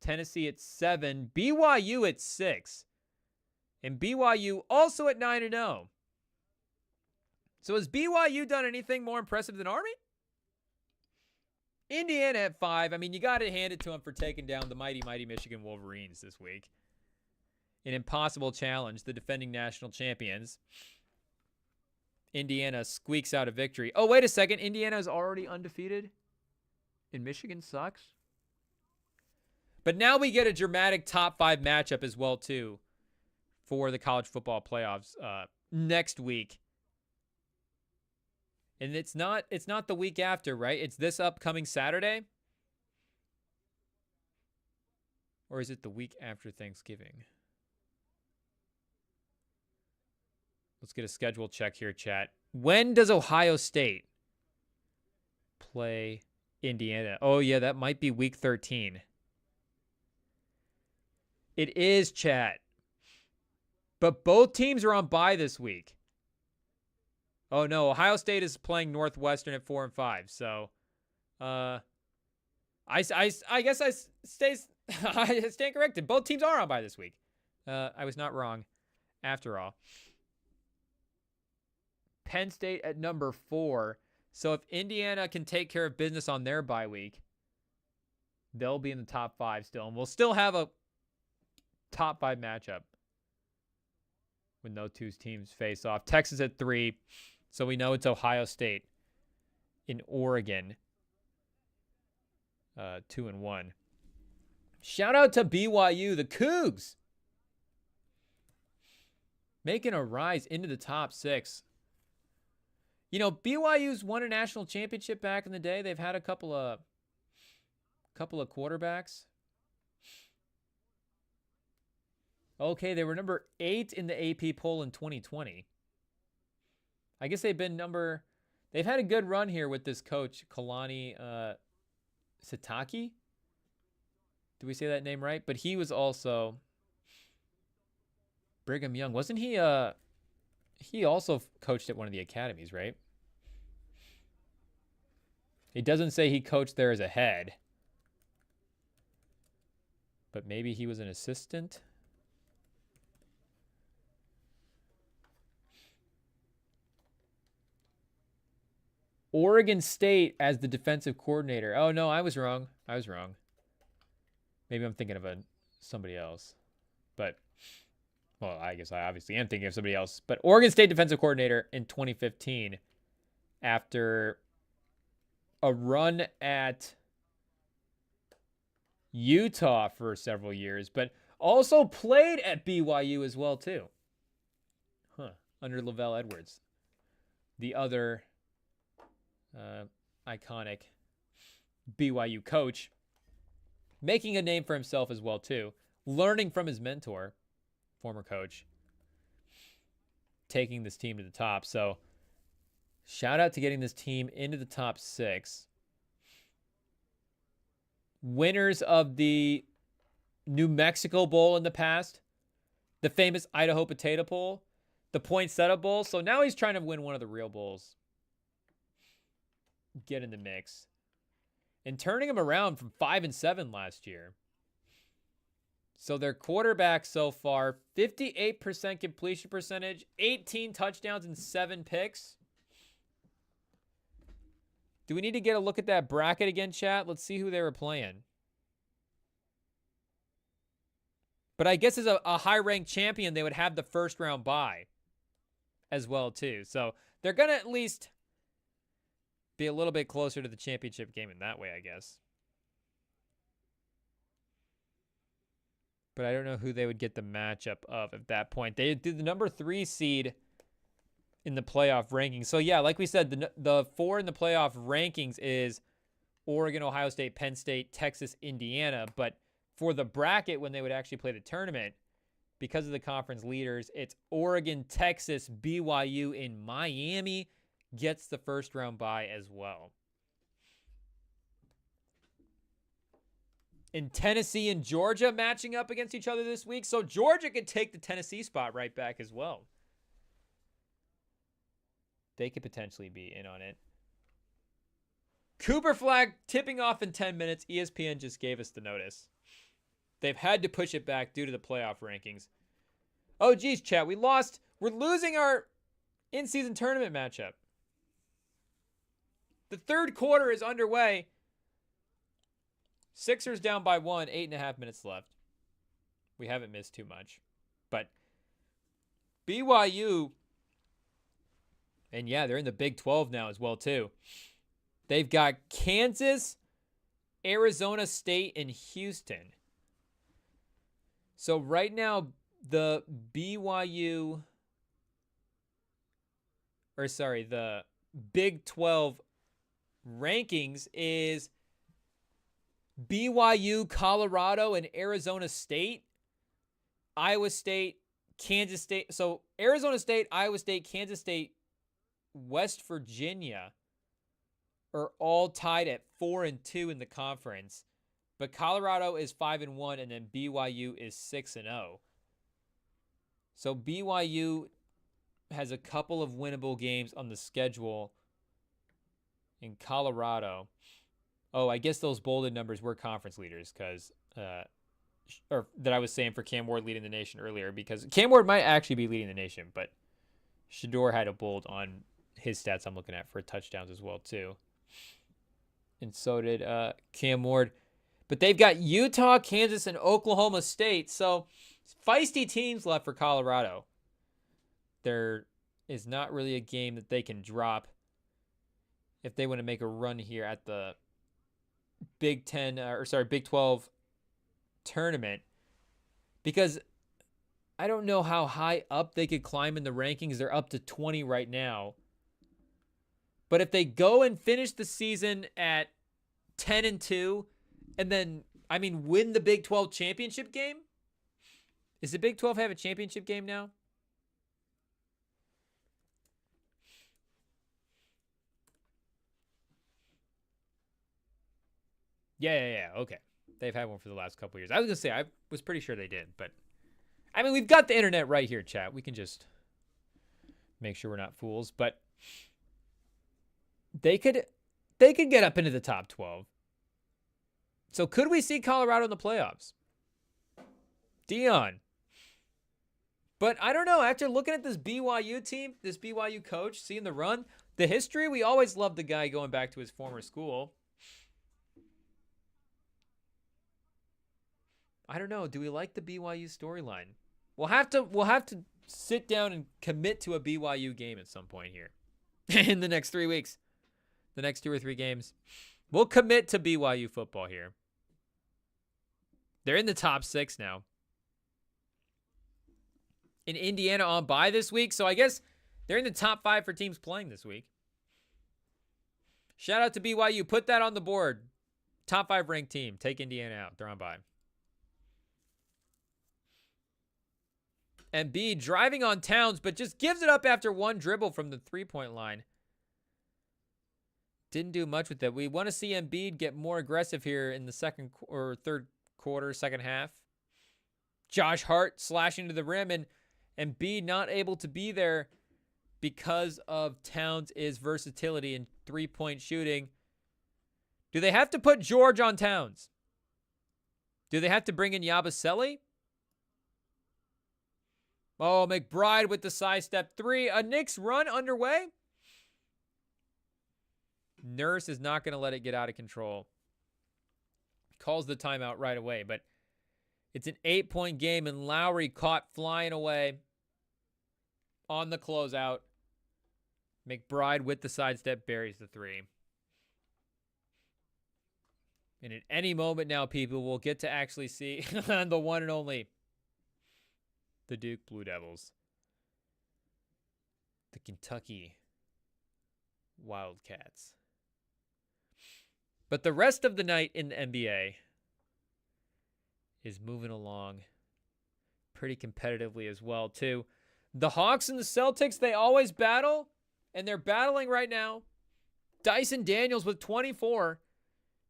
Tennessee at 7. BYU at 6. And BYU also at 9-0. So has BYU done anything more impressive than Army? Indiana at 5. I mean, you got to hand it to them for taking down the mighty, mighty Michigan Wolverines this week. An impossible challenge, the defending national champions. Indiana squeaks out a victory. Oh, wait a second. Indiana is already undefeated? And Michigan sucks? But now we get a dramatic top 5 matchup as well, too, for the college football playoffs next week. And it's not the week after, right? It's this upcoming Saturday? Or is it the week after Thanksgiving? Let's get a schedule check here, chat. When does Ohio State play Indiana? Oh, yeah, that might be week 13. It is, chat. But both teams are on bye this week. Oh, no, Ohio State is playing Northwestern at 4 and 5. So, I guess I stand corrected. Both teams are on bye this week. I was not wrong after all. Penn State at number 4. So if Indiana can take care of business on their bye week, they'll be in the top 5 still. And we'll still have a top 5 matchup when those two teams face off. Texas at 3. So we know it's Ohio State in Oregon. 2-1. Shout out to BYU, the Cougs. Making a rise into the top 6. You know, BYU's won a national championship back in the day. They've had a couple of quarterbacks. Okay, they were number 8 in the AP poll in 2020. I guess they've had a good run here with this coach, Kalani Sitake. Did we say that name right? But he was also Brigham Young. Wasn't he he also coached at one of the academies, right? It doesn't say he coached there as a head. But maybe he was an assistant. Oregon State as the defensive coordinator. Oh, no, I was wrong. Maybe I'm thinking of somebody else. But, well, I guess I obviously am thinking of somebody else. But Oregon State defensive coordinator in 2015 after a run at Utah for several years, but also played at BYU as well, too. Under Lavelle Edwards. The other iconic BYU coach, making a name for himself as well too, learning from his mentor, former coach, taking this team to the top. So shout out to getting this team into the top 6. Winners of the New Mexico Bowl in the past, the famous Idaho Potato Bowl, the Poinsettia Bowl. So now he's trying to win one of the real bowls. Get in the mix. And turning them around from 5-7 last year. So their quarterback so far, 58% completion percentage, 18 touchdowns and 7 picks. Do we need to get a look at that bracket again, chat? Let's see who they were playing. But I guess as a high-ranked champion, they would have the first round bye as well, too. So they're going to at least be a little bit closer to the championship game in that way, I guess. But I don't know who they would get the matchup of at that point. They did the number 3 seed in the playoff rankings. So, yeah, like we said, the 4 in the playoff rankings is Oregon, Ohio State, Penn State, Texas, Indiana. But for the bracket, when they would actually play the tournament, because of the conference leaders, it's Oregon, Texas, BYU, in Miami gets the first round bye as well. And Tennessee and Georgia matching up against each other this week. So Georgia could take the Tennessee spot right back as well. They could potentially be in on it. Cooper Flagg tipping off in 10 minutes. ESPN just gave us the notice. They've had to push it back due to the playoff rankings. Oh, geez, chat. We lost. We're losing our in-season tournament matchup. The third quarter is underway. Sixers down by 1, 8.5 minutes left. We haven't missed too much. But BYU, and yeah, they're in the Big 12 now as well, too. They've got Kansas, Arizona State, and Houston. So right now, the Big 12 rankings is BYU, Colorado, and Arizona State, Iowa State, Kansas State. So Arizona State, Iowa State, Kansas State, West Virginia are all tied at 4-2 in the conference. But Colorado is 5-1, and then BYU is 6-0. So BYU has a couple of winnable games on the schedule in Colorado. Oh, I guess those bolded numbers were conference leaders because, or that I was saying for Cam Ward leading the nation earlier, because Cam Ward might actually be leading the nation, but Shedeur had a bold on his stats I'm looking at for touchdowns as well, too. And so did Cam Ward. But they've got Utah, Kansas, and Oklahoma State. So feisty teams left for Colorado. There is not really a game that they can drop if they want to make a run here at the Big 12 tournament, because I don't know how high up they could climb in the rankings. They're up to 20 right now. But if they go and finish the season at 10-2 and then, win the Big 12 championship game? Does the Big 12 have a championship game now? Yeah. Okay. They've had one for the last couple years. I was going to say, I was pretty sure they did. But, we've got the internet right here, chat. We can just make sure we're not fools. But they could get up into the top 12. So could we see Colorado in the playoffs? Dion. But I don't know. After looking at this BYU team, this BYU coach, seeing the run, the history, we always loved the guy going back to his former school. I don't know. Do we like the BYU storyline? We'll have to sit down and commit to a BYU game at some point here in the next 3 weeks. The next 2 or 3 games. We'll commit to BYU football here. They're in the top 6 now. In Indiana on bye this week, so I guess they're in the top 5 for teams playing this week. Shout out to BYU. Put that on the board. Top 5 ranked team. Take Indiana out. They're on bye. Embiid driving on Towns, but just gives it up after one dribble from the 3-point line. Didn't do much with that. We want to see Embiid get more aggressive here in the second or third quarter, second half. Josh Hart slashing to the rim, and Embiid not able to be there because of Towns' versatility in 3-point shooting. Do they have to put George on Towns? Do they have to bring in Yabusele? Oh, McBride with the sidestep 3. A Knicks run underway. Nurse is not going to let it get out of control. Calls the timeout right away, but it's an 8-point game, and Lowry caught flying away on the closeout. McBride with the sidestep buries the 3. And at any moment now, people will get to actually see the one and only, the Duke Blue Devils. The Kentucky Wildcats. But the rest of the night in the NBA is moving along pretty competitively as well, too. The Hawks and the Celtics, they always battle, and they're battling right now. Dyson Daniels with 24.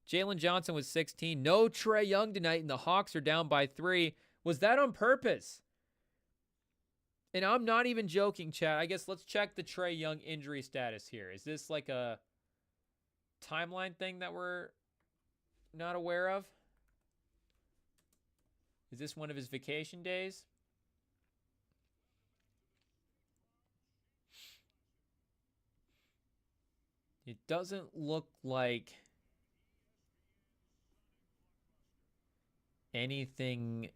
Jalen Johnson with 16. No Trae Young tonight, and the Hawks are down by 3. Was that on purpose? And I'm not even joking, chat. I guess let's check the Trae Young injury status here. Is this like a timeline thing that we're not aware of? Is this one of his vacation days? It doesn't look like anything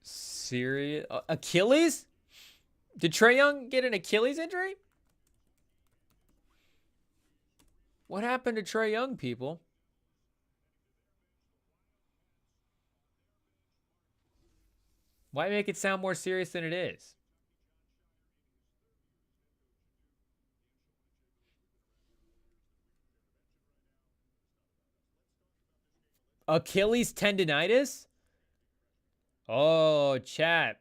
serious. Achilles? Did Trae Young get an Achilles injury? What happened to Trae Young, people? Why make it sound more serious than it is? Achilles tendonitis? Oh, chat.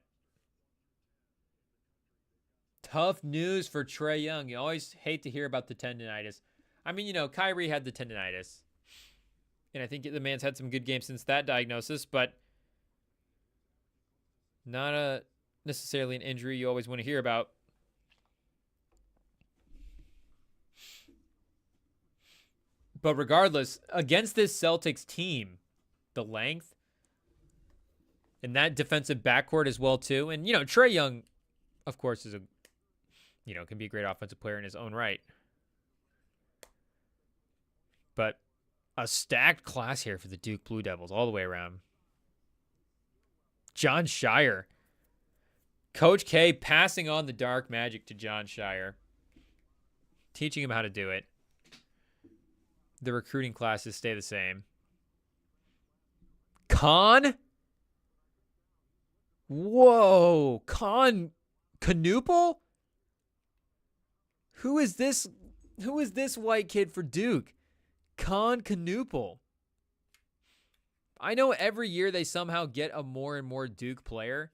Tough news for Trae Young. You always hate to hear about the tendonitis. I mean, Kyrie had the tendonitis. And I think the man's had some good games since that diagnosis, but not necessarily an injury you always want to hear about. But regardless, against this Celtics team, the length and that defensive backcourt as well, too. And, Trae Young, of course, is can be a great offensive player in his own right. But a stacked class here for the Duke Blue Devils all the way around. John Shire. Coach K passing on the dark magic to John Shire. Teaching him how to do it. The recruiting classes stay the same. Con? Whoa. Con Canoopel? Who is this white kid for Duke? Con Canoopel. I know every year they somehow get a more and more Duke player,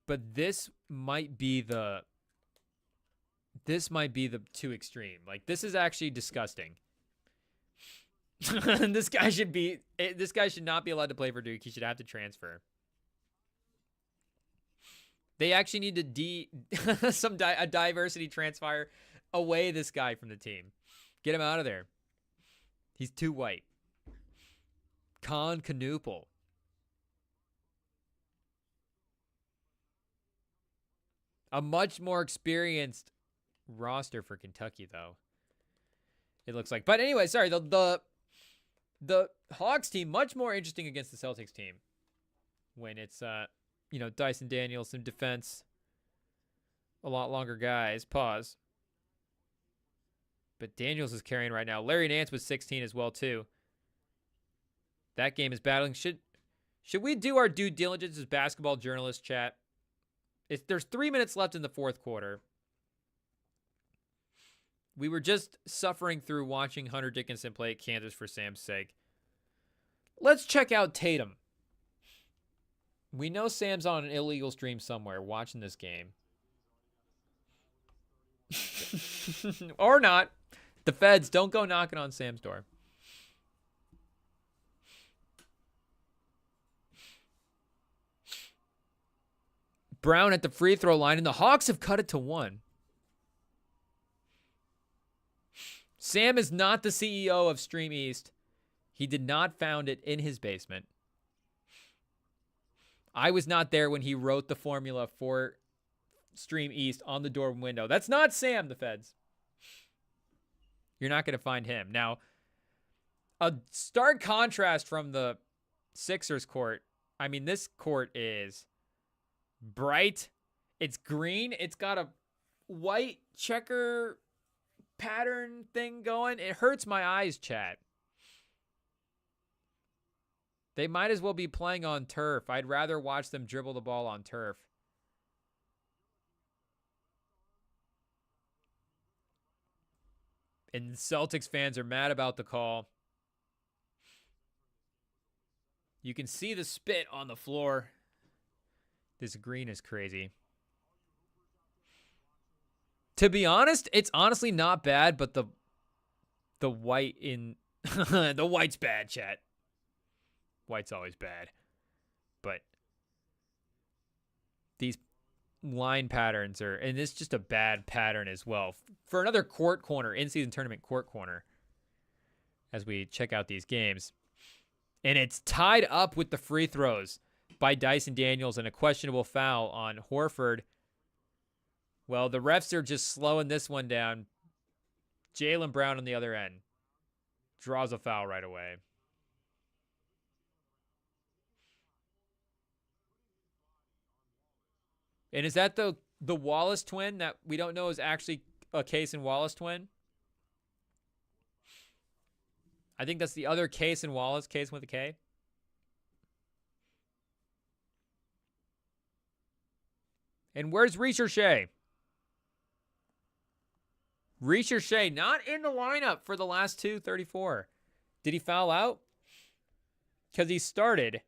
but this might be the too extreme. Like, this is actually disgusting. This guy should not be allowed to play for Duke. He should have to transfer. They actually need to a diversity transfer away this guy from the team. Get him out of there. He's too white. Con Canoopel. A much more experienced roster for Kentucky, though. It looks like. But anyway, sorry, the Hawks team much more interesting against the Celtics team when it's Dyson Daniels, some defense, a lot longer guys. Pause. But Daniels is carrying right now. Larry Nance was 16 as well, too. That game is battling. Should we do our due diligence as basketball journalists, chat? There's 3 minutes left in the fourth quarter. We were just suffering through watching Hunter Dickinson play at Kansas for Sam's sake. Let's check out Tatum. We know Sam's on an illegal stream somewhere watching this game. Or not. The feds, don't go knocking on Sam's door. Brown at the free throw line, and the Hawks have cut it to 1. Sam is not the CEO of Stream East. He did not found it in his basement. I was not there when he wrote the formula for Stream East on the door window. That's not Sam, the feds. You're not going to find him. Now, a stark contrast from the Sixers court. I mean, this court is bright. It's green. It's got a white checker pattern thing going. It hurts my eyes, chat. They might as well be playing on turf. I'd rather watch them dribble the ball on turf. And Celtics fans are mad about the call. You can see the spit on the floor. This green is crazy. To be honest, it's honestly not bad, but the white in the white's bad, chat. White's always bad. But these line patterns are, and it's just a bad pattern as well. For another court corner, in-season tournament court corner, as we check out these games. And it's tied up with the free throws by Dyson Daniels and a questionable foul on Horford. Well, the refs are just slowing this one down. Jaylen Brown on the other end draws a foul right away. And is that the Wallace twin that we don't know is actually a Case and Wallace twin? I think that's the other Case and Wallace, Case with a K. And where's Recherche? Recherche not in the lineup for the last 2:34. Did he foul out? Because he started.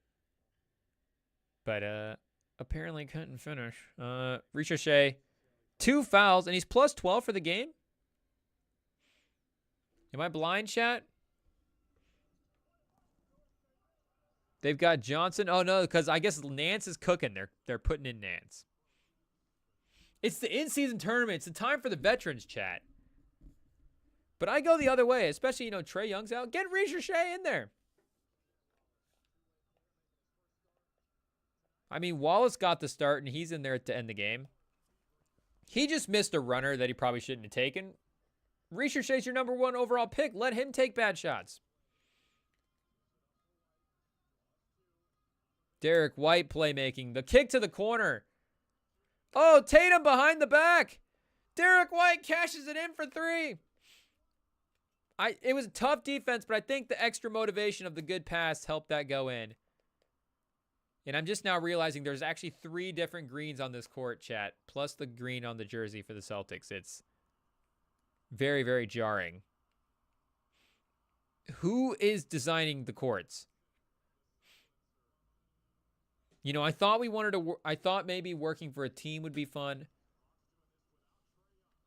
But apparently couldn't finish. Recherche, 2 fouls, and he's plus 12 for the game? Am I blind, chat? They've got Johnson. Oh, no, because I guess Nance is cooking. They're putting in Nance. It's the in-season tournament. It's the time for the veterans, chat. But I go the other way, especially, Trae Young's out. Get Recherche in there. I mean, Wallace got the start, and he's in there to end the game. He just missed a runner that he probably shouldn't have taken. Recherche's your number 1 overall pick. Let him take bad shots. Derek White playmaking. The kick to the corner. Oh, Tatum behind the back. Derek White cashes it in for 3. It was a tough defense, but I think the extra motivation of the good pass helped that go in. And I'm just now realizing there's actually 3 different greens on this court, chat, plus the green on the jersey for the Celtics. It's very, very jarring. Who is designing the courts? You know, I thought I thought maybe working for a team would be fun.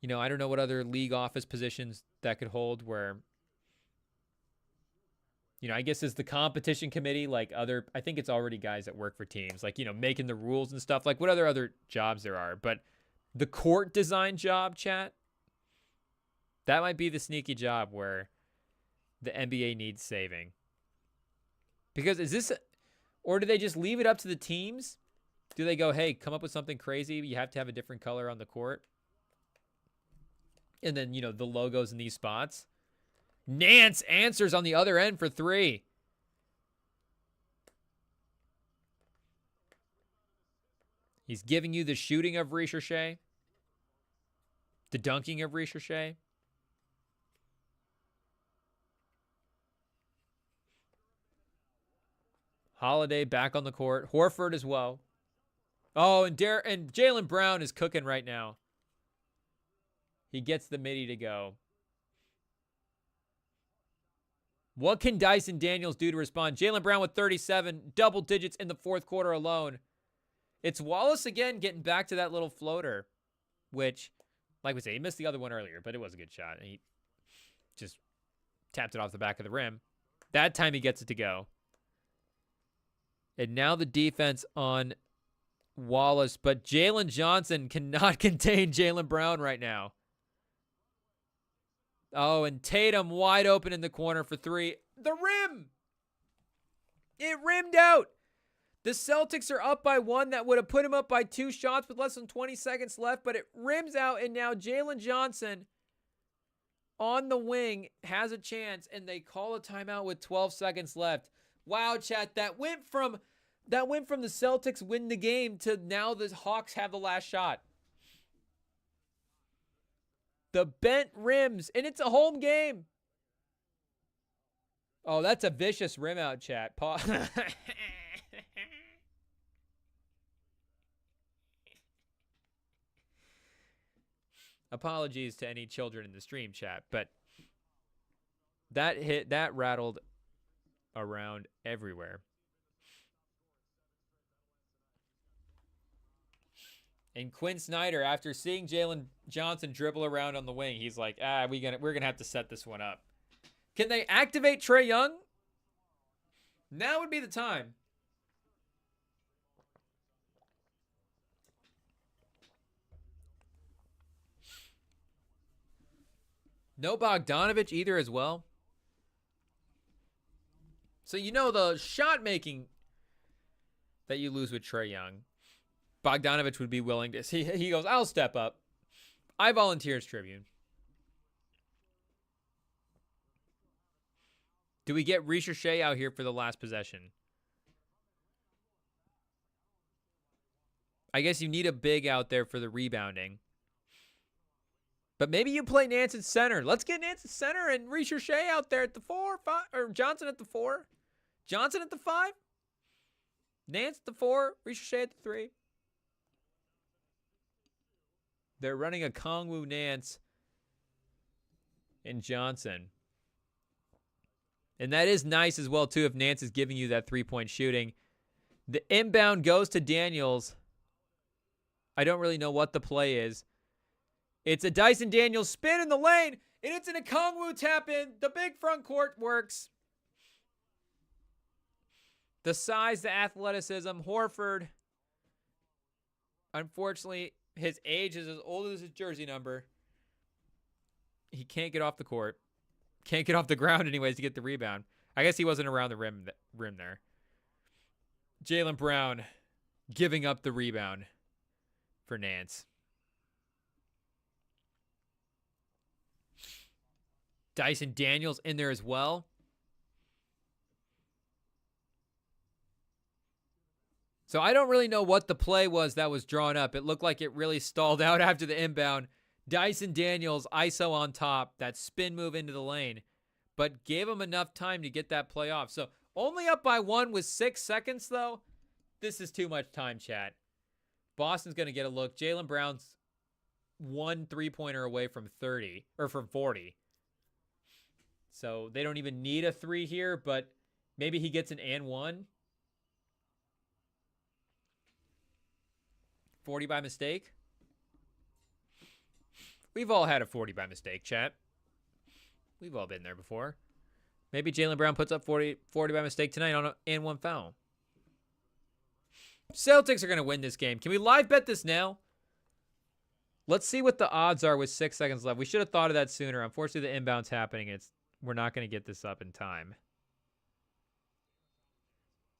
You know, I don't know what other league office positions that could hold where, you know, I guess is the competition committee like I think it's already guys that work for teams, like, you know, making the rules and stuff, like what other jobs there are. But the court design job, chat, that might be the sneaky job where the NBA needs saving. Because or do they just leave it up to the teams? Do they go, hey, come up with something crazy? You have to have a different color on the court. And then, you know, the logos in these spots. Nance answers on the other end for 3. He's giving you the shooting of Ricochet. The dunking of Ricochet. Holiday back on the court. Horford as well. Oh, and Jaylen Brown is cooking right now. He gets the midi to go. What can Dyson Daniels do to respond? Jaylen Brown with 37, double digits in the 4th quarter alone. It's Wallace again getting back to that little floater, which, like we say, he missed the other one earlier, but it was a good shot. And he just tapped it off the back of the rim. That time he gets it to go. And now the defense on Wallace, but Jalen Johnson cannot contain Jaylen Brown right now. Oh, and Tatum wide open in the corner for 3. The rim! It rimmed out. The Celtics are up by 1. That would have put him up by 2 shots with less than 20 seconds left, but it rims out, and now Jalen Johnson on the wing has a chance, and they call a timeout with 12 seconds left. Wow, chat, that went from the Celtics win the game to now the Hawks have the last shot. The bent rims, and it's a home game. Oh, that's a vicious rim out, chat. Apologies to any children in the stream chat, but that rattled around everywhere. And Quinn Snyder, after seeing Jalen Johnson dribble around on the wing, he's like, we're gonna have to set this one up. Can they activate Trae Young? Now would be the time. No Bogdanovich either as well. So you know the shot making that you lose with Trae Young. Bogdanovich would be willing to. He goes, I'll step up. I volunteer as Tribune. Do we get Ricochet out here for the last possession? I guess you need a big out there for the rebounding. But maybe you play Nance at center. Let's get Nance at center and Ricochet out there at the 4, 5, or Johnson at the 4. Johnson at the 5. Nance at the 4. Ricochet at the 3. They're running a Kongwu, Nance, and Johnson. And that is nice as well, too, if Nance is giving you that 3-point shooting. The inbound goes to Daniels. I don't really know what the play is. It's a Dyson Daniels spin in the lane, and it's an Okongwu tap in. The big front court works. The size, the athleticism, Horford. Unfortunately, his age is as old as his jersey number. He can't get off the court. Can't get off the ground anyways to get the rebound. I guess he wasn't around the rim there. Jaylen Brown giving up the rebound for Nance. Dyson Daniels in there as well. So I don't really know what the play was that was drawn up. It looked like it really stalled out after the inbound. Dyson Daniels, ISO on top, that spin move into the lane. but gave them enough time to get that play off. So only up by 1 with 6 seconds, though. This is too much time, chat. Boston's going to get a look. Jaylen Brown's 1 3-pointer away from 30, or from 40. So they don't even need a 3 here, but maybe he gets an and 1. 40 by mistake. We've all had a 40 by mistake, chat. We've all been there before. Maybe Jaylen Brown puts up 40 by mistake tonight on an and 1 foul. Celtics are going to win this game. Can we live bet this now? Let's see what the odds are with 6 seconds left. We should have thought of that sooner. Unfortunately, the inbound's happening. We're not going to get this up in time.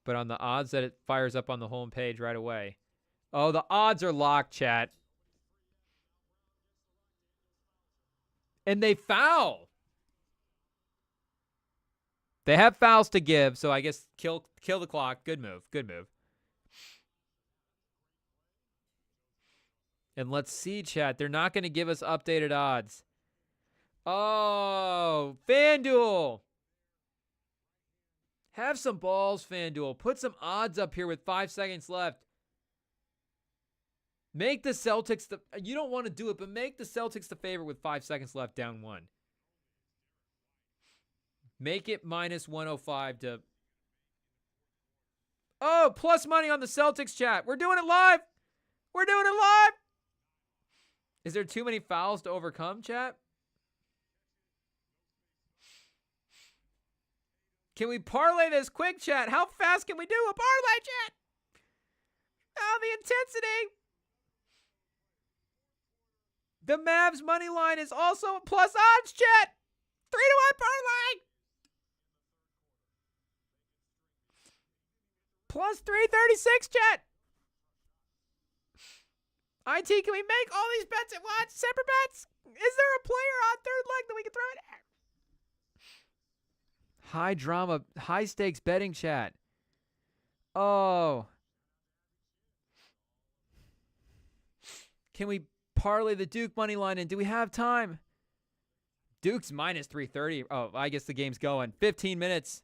But on the odds that it fires up on the home page right away. Oh, the odds are locked, chat. And they foul. They have fouls to give, so I guess kill the clock. Good move. Good move. And let's see, chat. They're not going to give us updated odds. Oh, FanDuel. Have some balls, FanDuel. Put some odds up here with 5 seconds left. Make the Celtics you don't want to do it, but make the Celtics the favorite with 5 seconds left, down 1. Make it minus 105 to... Oh, plus money on the Celtics, chat. We're doing it live. We're doing it live. Is there too many fouls to overcome, chat? Can we parlay this quick, chat? How fast can we do a parlay, chat? Oh, the intensity. The Mavs money line is also a plus odds, chat. 3-1 parlay. Plus 336, chat. IT, can we make all these bets at once? Separate bets? Is there a player on third leg that we can throw it at? High drama, high stakes betting, chat. Oh. Can we parlay the Duke money line in? Do we have time? Duke's minus 330. Oh, I guess the game's going. 15 minutes.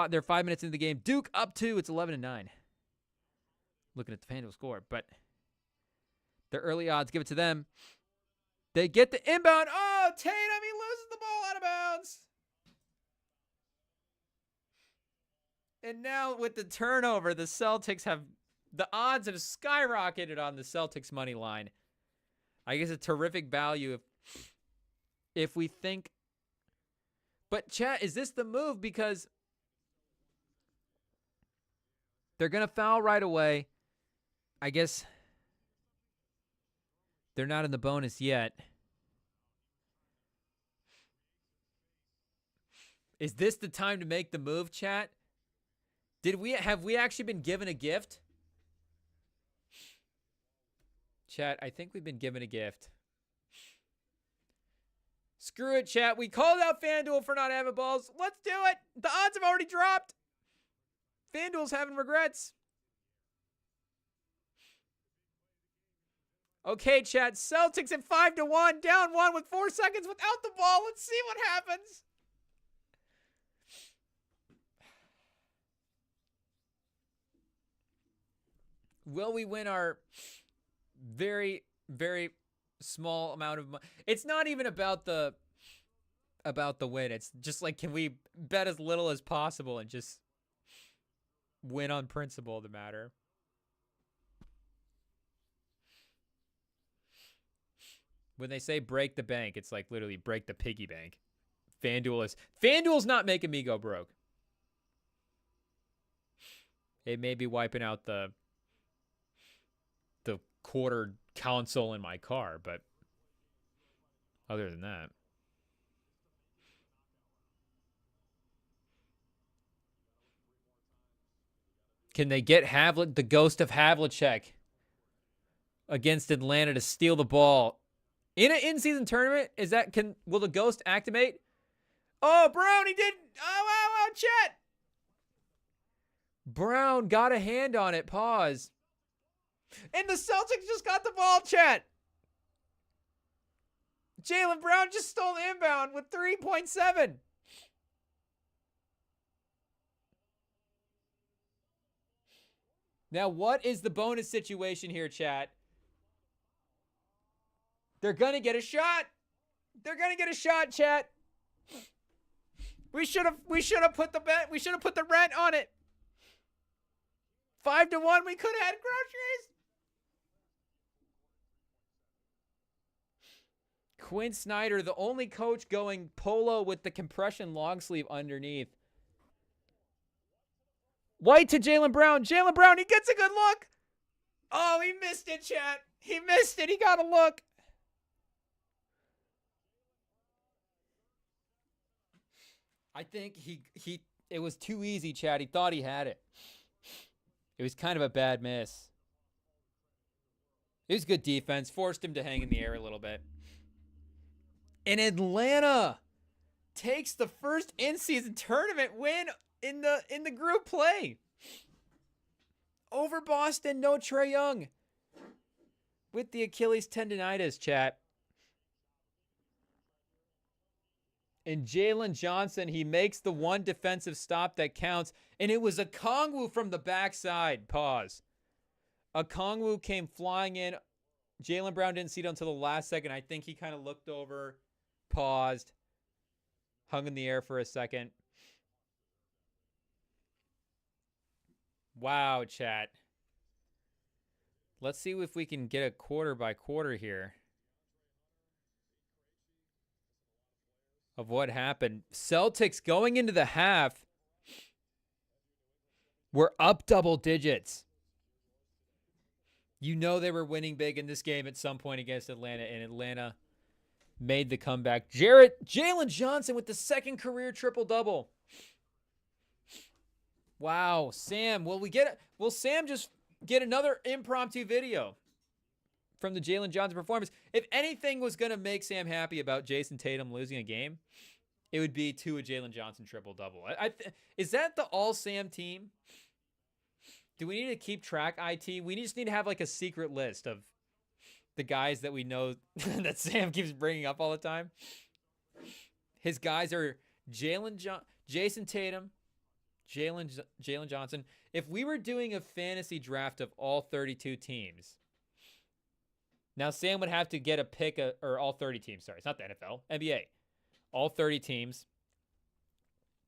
They're 5 minutes into the game. Duke up 2. It's 11-9. Looking at the FanDuel score, but their early odds give it to them. They get the inbound. Oh, Tatum, he loses the ball out of bounds. And now with the turnover, the Celtics the odds have skyrocketed on the Celtics money line. I guess a terrific value if we think. But chat, is this the move? Because they're going to foul right away. I guess they're not in the bonus yet. Is this the time to make the move, chat? Have we actually been given a gift? Chat, I think we've been given a gift. Screw it, chat. We called out FanDuel for not having balls. Let's do it. The odds have already dropped. FanDuel's having regrets. Okay, chat. Celtics at 5-1, down 1 with 4 seconds without the ball. Let's see what happens. Will we win our very, very small amount of money? It's not even about the win. It's just like, can we bet as little as possible and just win on principle the matter? When they say break the bank, it's like literally break the piggy bank. FanDuel's not making me go broke. It may be wiping out the quarter console in my car, but other than that. Can they get the ghost of Havlicek against Atlanta to steal the ball in an in-season tournament? Will the ghost activate? Oh, Brown, he did. Oh, Chet. Brown got a hand on it. Pause. And the Celtics just got the ball, Chet. Jaylen Brown just stole the inbound with 3.7. Now, what is the bonus situation here, chat? They're going to get a shot. They're going to get a shot, chat. We should have put the bet. We should have put the rent on it. 5-1, we could have had groceries. Quinn Snyder, the only coach going polo with the compression long sleeve underneath. White to Jaylen Brown. Jaylen Brown, he gets a good look. Oh, he missed it, chat. He missed it. He got a look. I think it was too easy, chat. He thought he had it. It was kind of a bad miss. It was good defense. Forced him to hang in the air a little bit. And Atlanta takes the first in-season tournament win in the group play. Over Boston, no Trae Young. With the Achilles tendonitis, chat. And Jalen Johnson, he makes the one defensive stop that counts. And it was a Okongwu from the backside. Pause. A Okongwu came flying in. Jaylen Brown didn't see it until the last second. I think he kind of looked over, paused, hung in the air for a second. Wow, chat. Let's see if we can get a quarter by quarter here of what happened. Celtics going into the half were up double digits. You know they were winning big in this game at some point against Atlanta, and Atlanta made the comeback. Jalen Johnson with the second career triple-double. Wow, Sam. Will Sam just get another impromptu video from the Jalen Johnson performance? If anything was going to make Sam happy about Jason Tatum losing a game, it would be to a Jalen Johnson triple-double. Is that the all-Sam team? Do we need to keep track, IT? We just need to have like a secret list of the guys that we know that Sam keeps bringing up all the time. His guys are Jason Tatum, Jalen Johnson. If we were doing a fantasy draft of all 32 teams, now Sam would have to get a pick, or all 30 teams. Sorry, it's not the NFL, NBA. All 30 teams.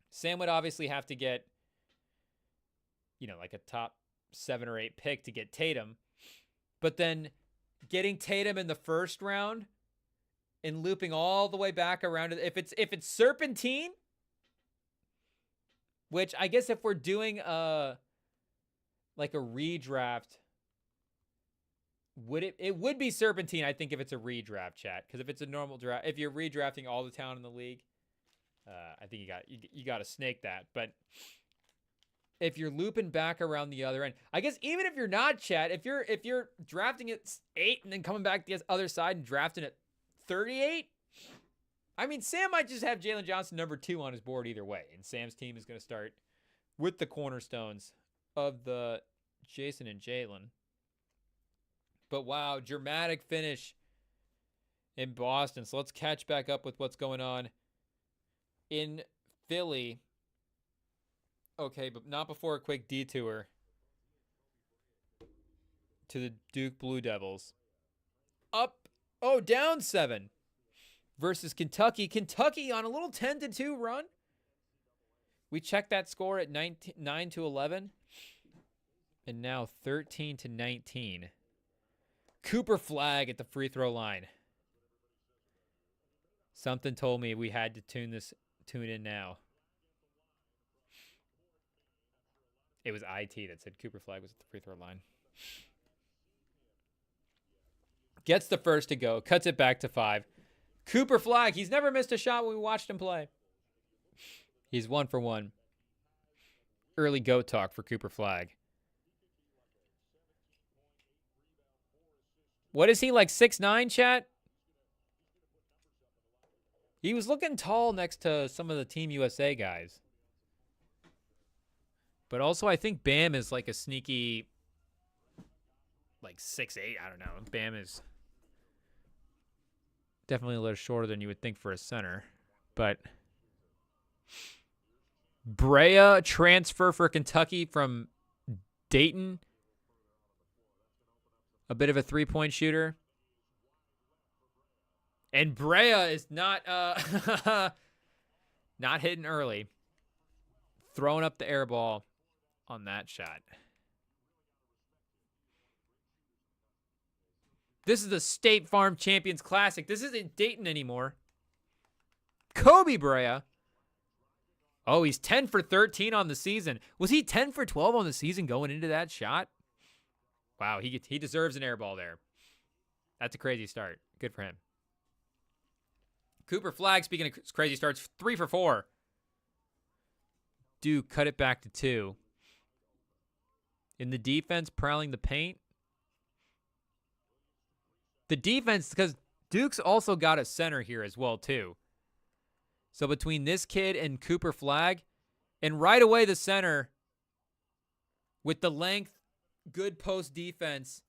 Sam would obviously have to get, like a top 7 or 8 pick to get Tatum. But then getting Tatum in the first round and looping all the way back around. If it's serpentine, which I guess if we're doing a redraft, it would be serpentine, I think, if it's a redraft, chat. Because if it's a normal draft, if you're redrafting all the talent in the league, I think you got to snake that. But if you're looping back around the other end, I guess even if you're not, chat, if you're drafting at 8 and then coming back to the other side and drafting at 38, I mean, Sam might just have Jalen Johnson number 2 on his board either way, and Sam's team is going to start with the cornerstones of the Jason and Jalen. But wow, dramatic finish in Boston. So let's catch back up with what's going on in Philly. Okay, but not before a quick detour to the Duke Blue Devils. Down 7 versus Kentucky. Kentucky on a little 10-2 run. We checked that score at 9-11. And now 13-19. Cooper Flagg at the free throw line. Something told me we had to tune in now. It was IT that said Cooper Flagg was at the free throw line. Gets the first to go. Cuts it back to 5. Cooper Flagg, he's never missed a shot when we watched him play. He's 1 for 1. Early GOAT talk for Cooper Flagg. What is he, like 6'9", chat? He was looking tall next to some of the Team USA guys. But also, I think Bam is like a sneaky, like 6'8". I don't know. Bam is definitely a little shorter than you would think for a center. But Brea transfer for Kentucky from Dayton a bit of a three-point shooter. And Brea is not not hitting early. Throwing up the air ball on that shot. This is the State Farm Champions Classic. This isn't Dayton anymore. Kobe Brea. Oh, he's 10 for 13 on the season. Was he 10 for 12 on the season going into that shot? Wow, he deserves an air ball there. That's a crazy start. Good for him. Cooper Flagg, speaking of crazy starts, 3 for 4. Duke cut it back to 2. In the defense, prowling the paint. The defense, because Duke's also got a center here as well, too. So between this kid and Cooper Flagg, and right away the center, with the length, good post defense,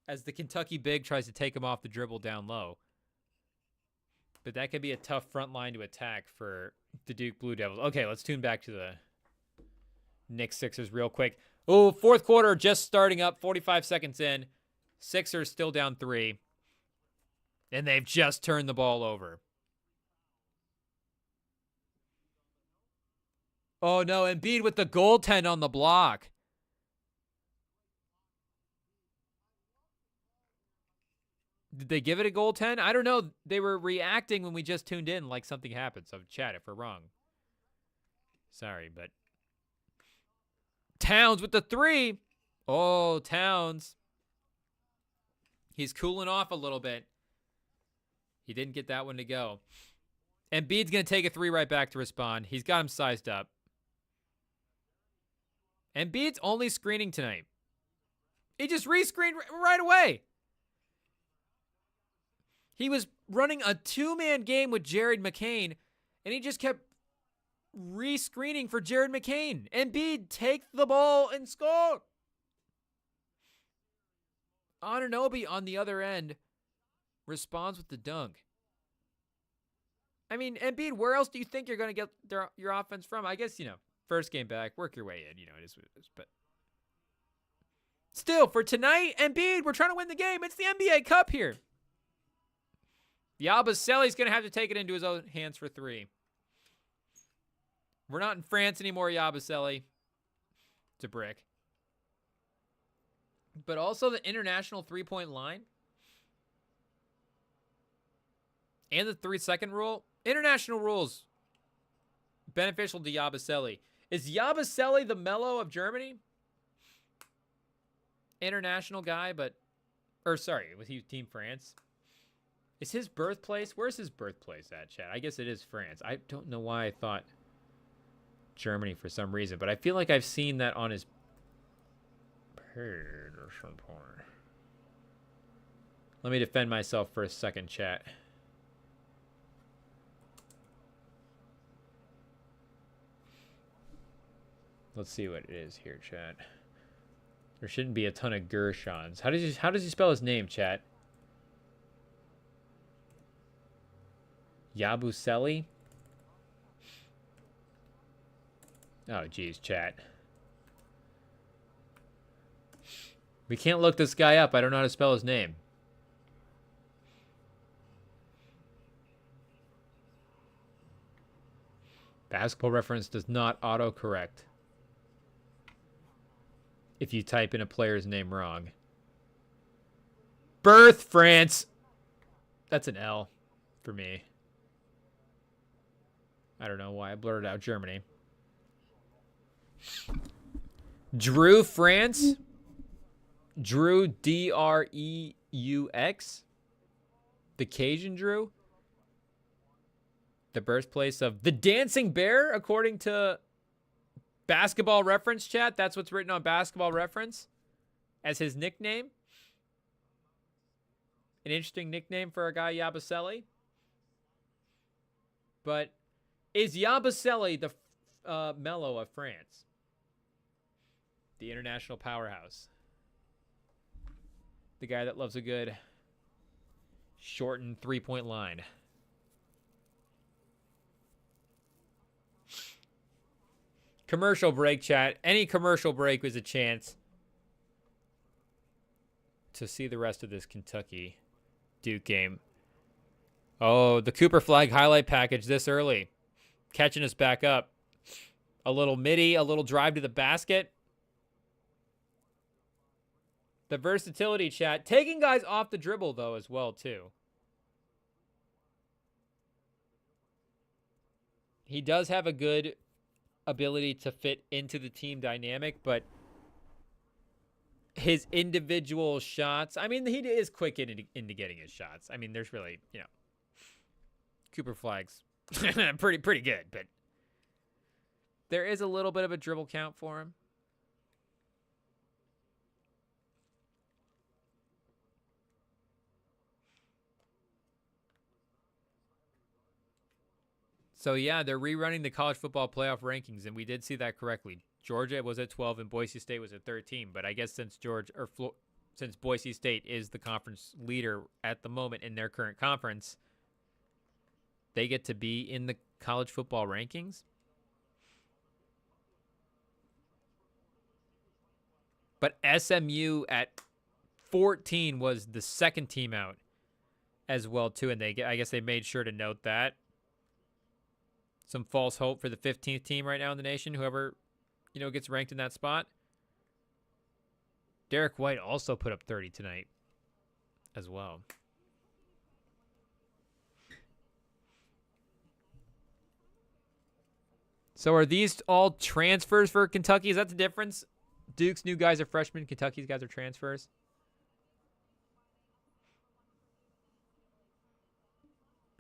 as the Kentucky big tries to take him off the dribble down low. But that could be a tough front line to attack for the Duke Blue Devils. Okay, let's tune back to the Knicks Sixers real quick. Oh, fourth quarter just starting up, 45 seconds in. Sixers still down 3. And they've just turned the ball over. Oh, no, Embiid with the goaltend on the block. Did they give it a goaltend? I don't know. They were reacting when we just tuned in like something happened. So chat if we're wrong. Sorry, but Towns with the 3. Oh, Towns. He's cooling off a little bit. He didn't get that one to go. Embiid's going to take a 3 right back to respond. He's got him sized up. Embiid's only screening tonight. He just rescreened right away. He was running a 2-man game with Jared McCain, and he just kept rescreening for Jared McCain. Embiid, take the ball and score. Anunoby on the other end responds with the dunk. I mean, Embiid, where else do you think you're going to get your offense from? I guess, first game back, work your way in. It is what it is. But still, for tonight, Embiid, we're trying to win the game. It's the NBA Cup here. Yabusele's going to have to take it into his own hands for 3. We're not in France anymore, Yabusele. It's a brick. But also the international 3-point line. And the 3-second rule. International rules beneficial to Yabusele. Is Yabusele the Melo of Germany? International guy, was he Team France? Is his birthplace? Where's his birthplace at, Chad? I guess it is France. I don't know why I thought Germany for some reason, but I feel like I've seen that on his page or something. Let me defend myself for a second, chat. Let's see what it is here, chat. There shouldn't be a ton of Gershons. How does he spell his name, chat? Yabusele? Oh, geez, chat. We can't look this guy up. I don't know how to spell his name. Basketball Reference does not autocorrect if you type in a player's name wrong. Birth, France. That's an L for me. I don't know why I blurted out Germany. Drew, France. Drew, D-R-E-U-X. The Cajun Drew. The birthplace of the Dancing Bear, according to Basketball Reference, chat. That's what's written on Basketball Reference as his nickname. An interesting nickname for a guy, Yabusele. But is Yabusele the Melo of France? The international powerhouse. The guy that loves a good shortened 3-point line. Commercial break, chat. Any commercial break was a chance. to see the rest of this Kentucky Duke game. Oh, the Cooper Flagg highlight package this early. Catching us back up. A little midi, a little drive to the basket. The versatility, chat. Taking guys off the dribble, though, as well, too. He does have a good ability to fit into the team dynamic, but his individual shots, I mean, he is quick into getting his shots. I mean, there's really, you know, Cooper Flagg's pretty good, but there is a little bit of a dribble count for him. So, yeah, they're rerunning the college football playoff rankings, and we did see that correctly. Georgia was at 12 and Boise State was at 13, but I guess since since Boise State is the conference leader at the moment in their current conference, they get to be in the college football rankings. But SMU at 14 was the second team out as well, too, and I guess they made sure to note that. Some false hope for the 15th team right now in the nation, whoever, you know, gets ranked in that spot. Derek White also put up 30 tonight as well. So are these all transfers for Kentucky? Is that the difference? Duke's new guys are freshmen. Kentucky's guys are transfers.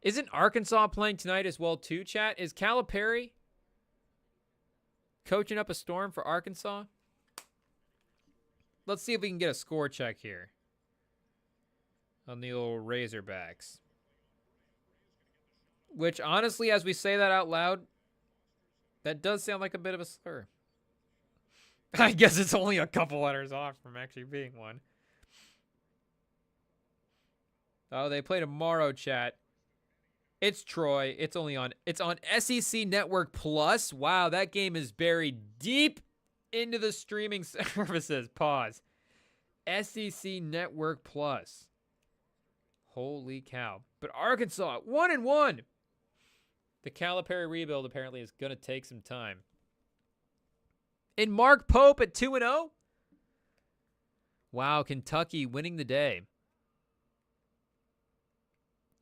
Isn't Arkansas playing tonight as well, too, chat? Is Calipari coaching up a storm for Arkansas? Let's see if we can get a score check here on the old Razorbacks. Which, honestly, as we say that out loud, that does sound like a bit of a slur. I guess it's only a couple letters off from actually being one. Oh, they play tomorrow, chat. It's Troy. It's on SEC Network Plus. Wow, that game is buried deep into the streaming services. Pause. SEC Network Plus. Holy cow. But Arkansas, 1-1. The Calipari rebuild apparently is going to take some time. And Mark Pope at 2-0. Wow, Kentucky winning the day.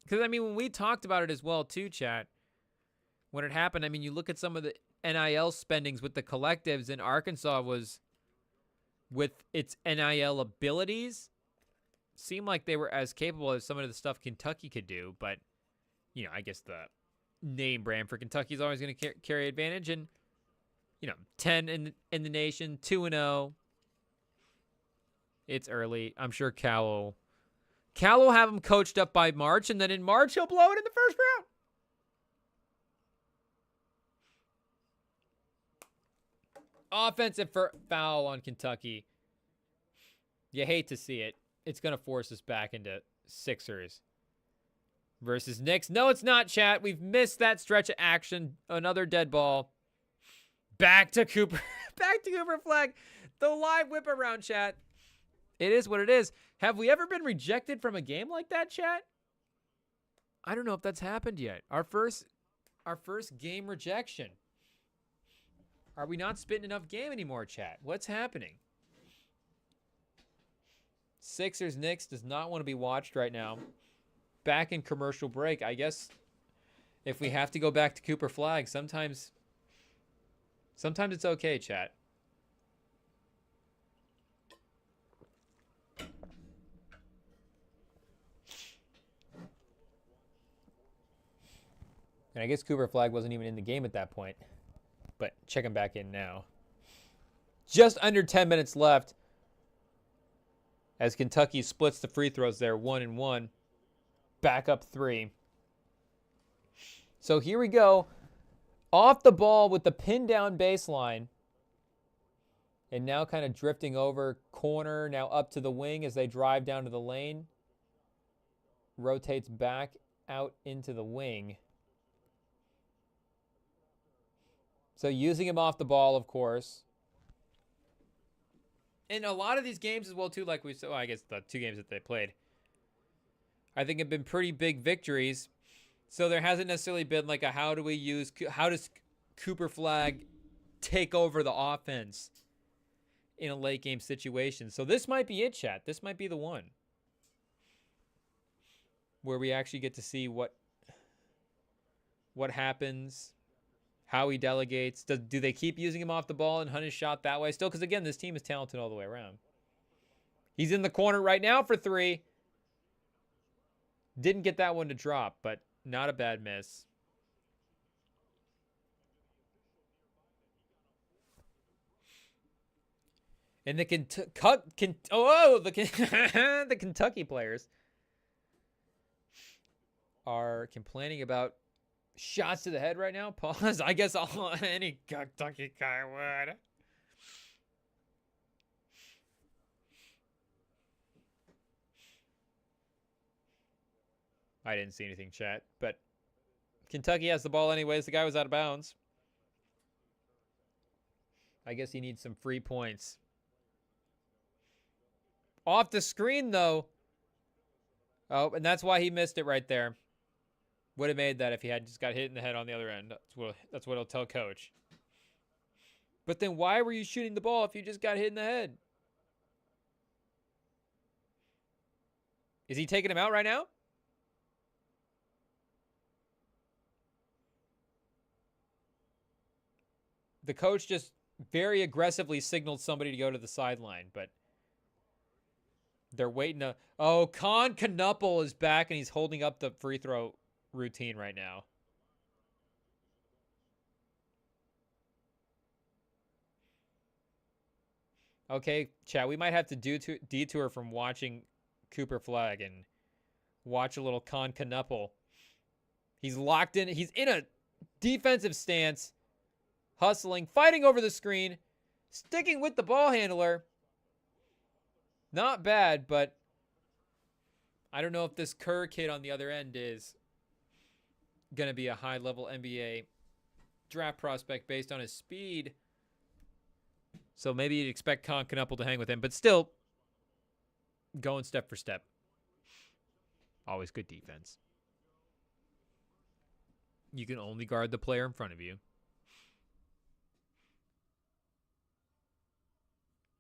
Because, I mean, when we talked about it as well, too, chat, when it happened, I mean, you look at some of the NIL spendings with the collectives, and Arkansas was, with its NIL abilities, seemed like they were as capable as some of the stuff Kentucky could do. But, you know, I guess the name brand for Kentucky is always going to carry advantage. And, you know, 10 in the nation, 2-0. It's early. I'm sure Cal will have him coached up by March, and then in March he'll blow it in the first round. Offensive foul on Kentucky. You hate to see it. It's going to force us back into Sixers versus Knicks. No, it's not, chat. We've missed that stretch of action. Another dead ball. Back to Cooper. Back to Cooper Flagg. The live whip around, chat. It is what it is. Have we ever been rejected from a game like that, chat? I don't know if that's happened yet. Our first game rejection. Are we not spitting enough game anymore, chat? What's happening? Sixers Knicks does not want to be watched right now. Back in commercial break. I guess if we have to go back to Cooper Flagg, sometimes it's okay, chat. And I guess Cooper Flagg wasn't even in the game at that point. But check him back in now. Just under 10 minutes left as Kentucky splits the free throws there, 1-1. Back up 3. So here we go. Off the ball with the pin down baseline. And now kind of drifting over corner, now up to the wing as they drive down to the lane. Rotates back out into the wing. So using him off the ball, of course. in a lot of these games as well too, like we saw, well, I guess the 2 games that they played, I think have been pretty big victories. So there hasn't necessarily been like a how does Cooper Flagg take over the offense in a late game situation. So this might be it, chat. This might be the one where we actually get to see what happens, how he delegates. Do they keep using him off the ball and hunt his shot that way still? Because again, this team is talented all the way around. He's in the corner right now for 3. Didn't get that one to drop, but not a bad miss. And the the Kentucky players are complaining about shots to the head right now. Pause. I guess any Kentucky guy would. I didn't see anything, chat, but Kentucky has the ball anyways. The guy was out of bounds. I guess he needs some free points. Off the screen, though. Oh, and that's why he missed it right there. Would have made that if he had just got hit in the head on the other end. That's what he'll tell coach. But then why were you shooting the ball if you just got hit in the head? Is he taking him out right now? The coach just very aggressively signaled somebody to go to the sideline, but they're waiting to... Oh, Con Knuppel is back, and he's holding up the free throw routine right now. Okay, chat, we might have to detour from watching Cooper Flagg and watch a little Con Knuppel. He's locked in. He's in a defensive stance, hustling, fighting over the screen, sticking with the ball handler. Not bad, but I don't know if this Kerr kid on the other end is going to be a high-level NBA draft prospect based on his speed. So maybe you'd expect Con Knuppel to hang with him, but still going step for step. Always good defense. You can only guard the player in front of you.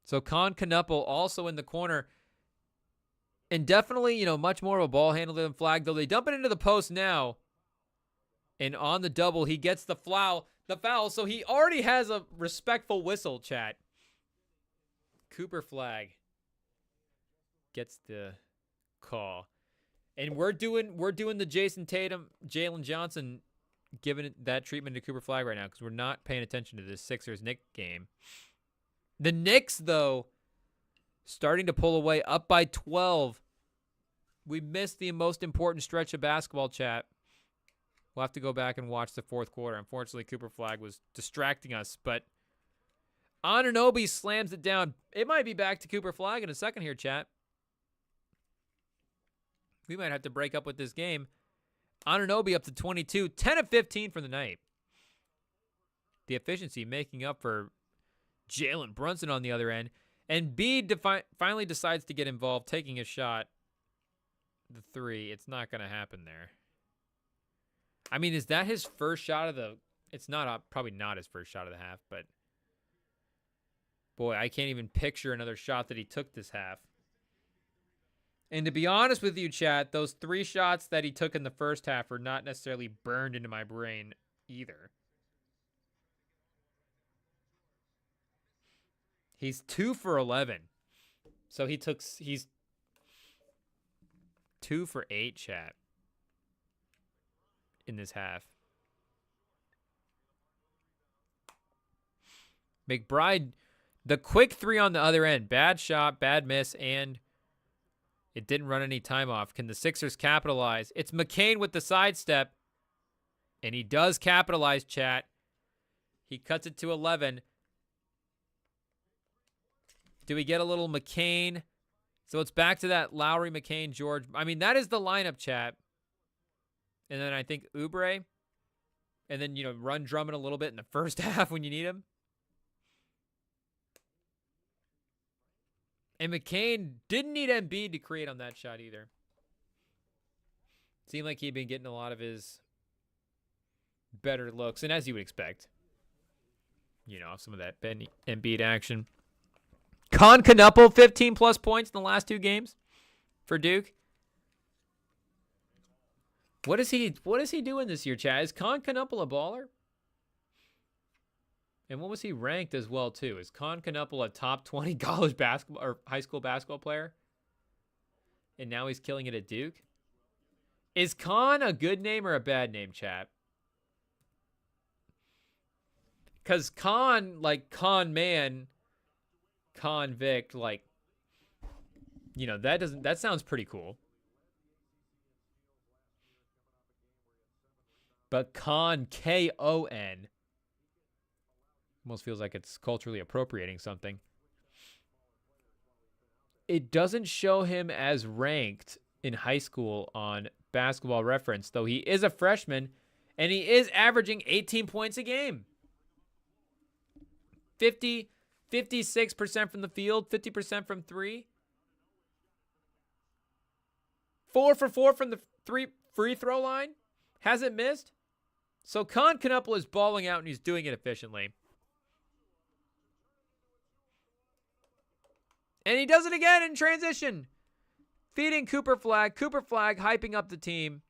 So Con Knuppel also in the corner. And definitely, much more of a ball handler than Flagg, though they dump it into the post now. And on the double, he gets the foul. So he already has a respectful whistle, chat. Cooper Flagg gets the call. And we're doing the Jason Tatum, Jalen Johnson giving that treatment to Cooper Flagg right now because we're not paying attention to this Sixers-Knicks game. The Knicks, though, starting to pull away, up by 12. We missed the most important stretch of basketball, chat. We'll have to go back and watch the fourth quarter. Unfortunately, Cooper Flagg was distracting us, but Anunoby slams it down. It might be back to Cooper Flagg in a second here, chat. We might have to break up with this game. Anunoby up to 22, 10 of 15 for the night. The efficiency making up for Jalen Brunson on the other end. And Embiid finally decides to get involved, taking a shot. The 3. It's not going to happen there. I mean, is that his first shot of the... It's not probably not his first shot of the half, but... Boy, I can't even picture another shot that he took this half. And to be honest with you, chat, those 3 shots that he took in the first half are not necessarily burned into my brain either. He's 2 for 11. So he's 2 for 8, chat, in this half. McBride, the quick 3 on the other end. Bad shot, bad miss, and it didn't run any time off. Can the Sixers capitalize? It's McCain with the sidestep, and he does capitalize, chat. He cuts it to 11. Do we get a little McCain? So it's back to that Lowry, McCain, George. I mean, that is the lineup, chat. And then I think Oubre. And then, run Drummond a little bit in the first half when you need him. And McCain didn't need Embiid to create on that shot either. Seemed like he'd been getting a lot of his better looks, and as you would expect, some of that Embiid action. Con Knuppel, 15-plus points in the last 2 games for Duke. What is he doing this year, Chad? Is Con Knuppel a baller? And what was he ranked as well, too? Is Con Knuppel a top 20 college basketball or high school basketball player? And now he's killing it at Duke? Is Con a good name or a bad name, chat? Because Con, like con man, convict, like, that sounds pretty cool. But Con, K-O-N, almost feels like it's culturally appropriating something. It doesn't show him as ranked in high school on Basketball Reference, though he is a freshman, and he is averaging 18 points a game. 56% from the field, 50% from 3. 4 for 4 from the free throw line. Hasn't missed. So Con Knuppel is balling out, and he's doing it efficiently. And he does it again in transition. Feeding Cooper Flagg. Cooper Flagg hyping up the team.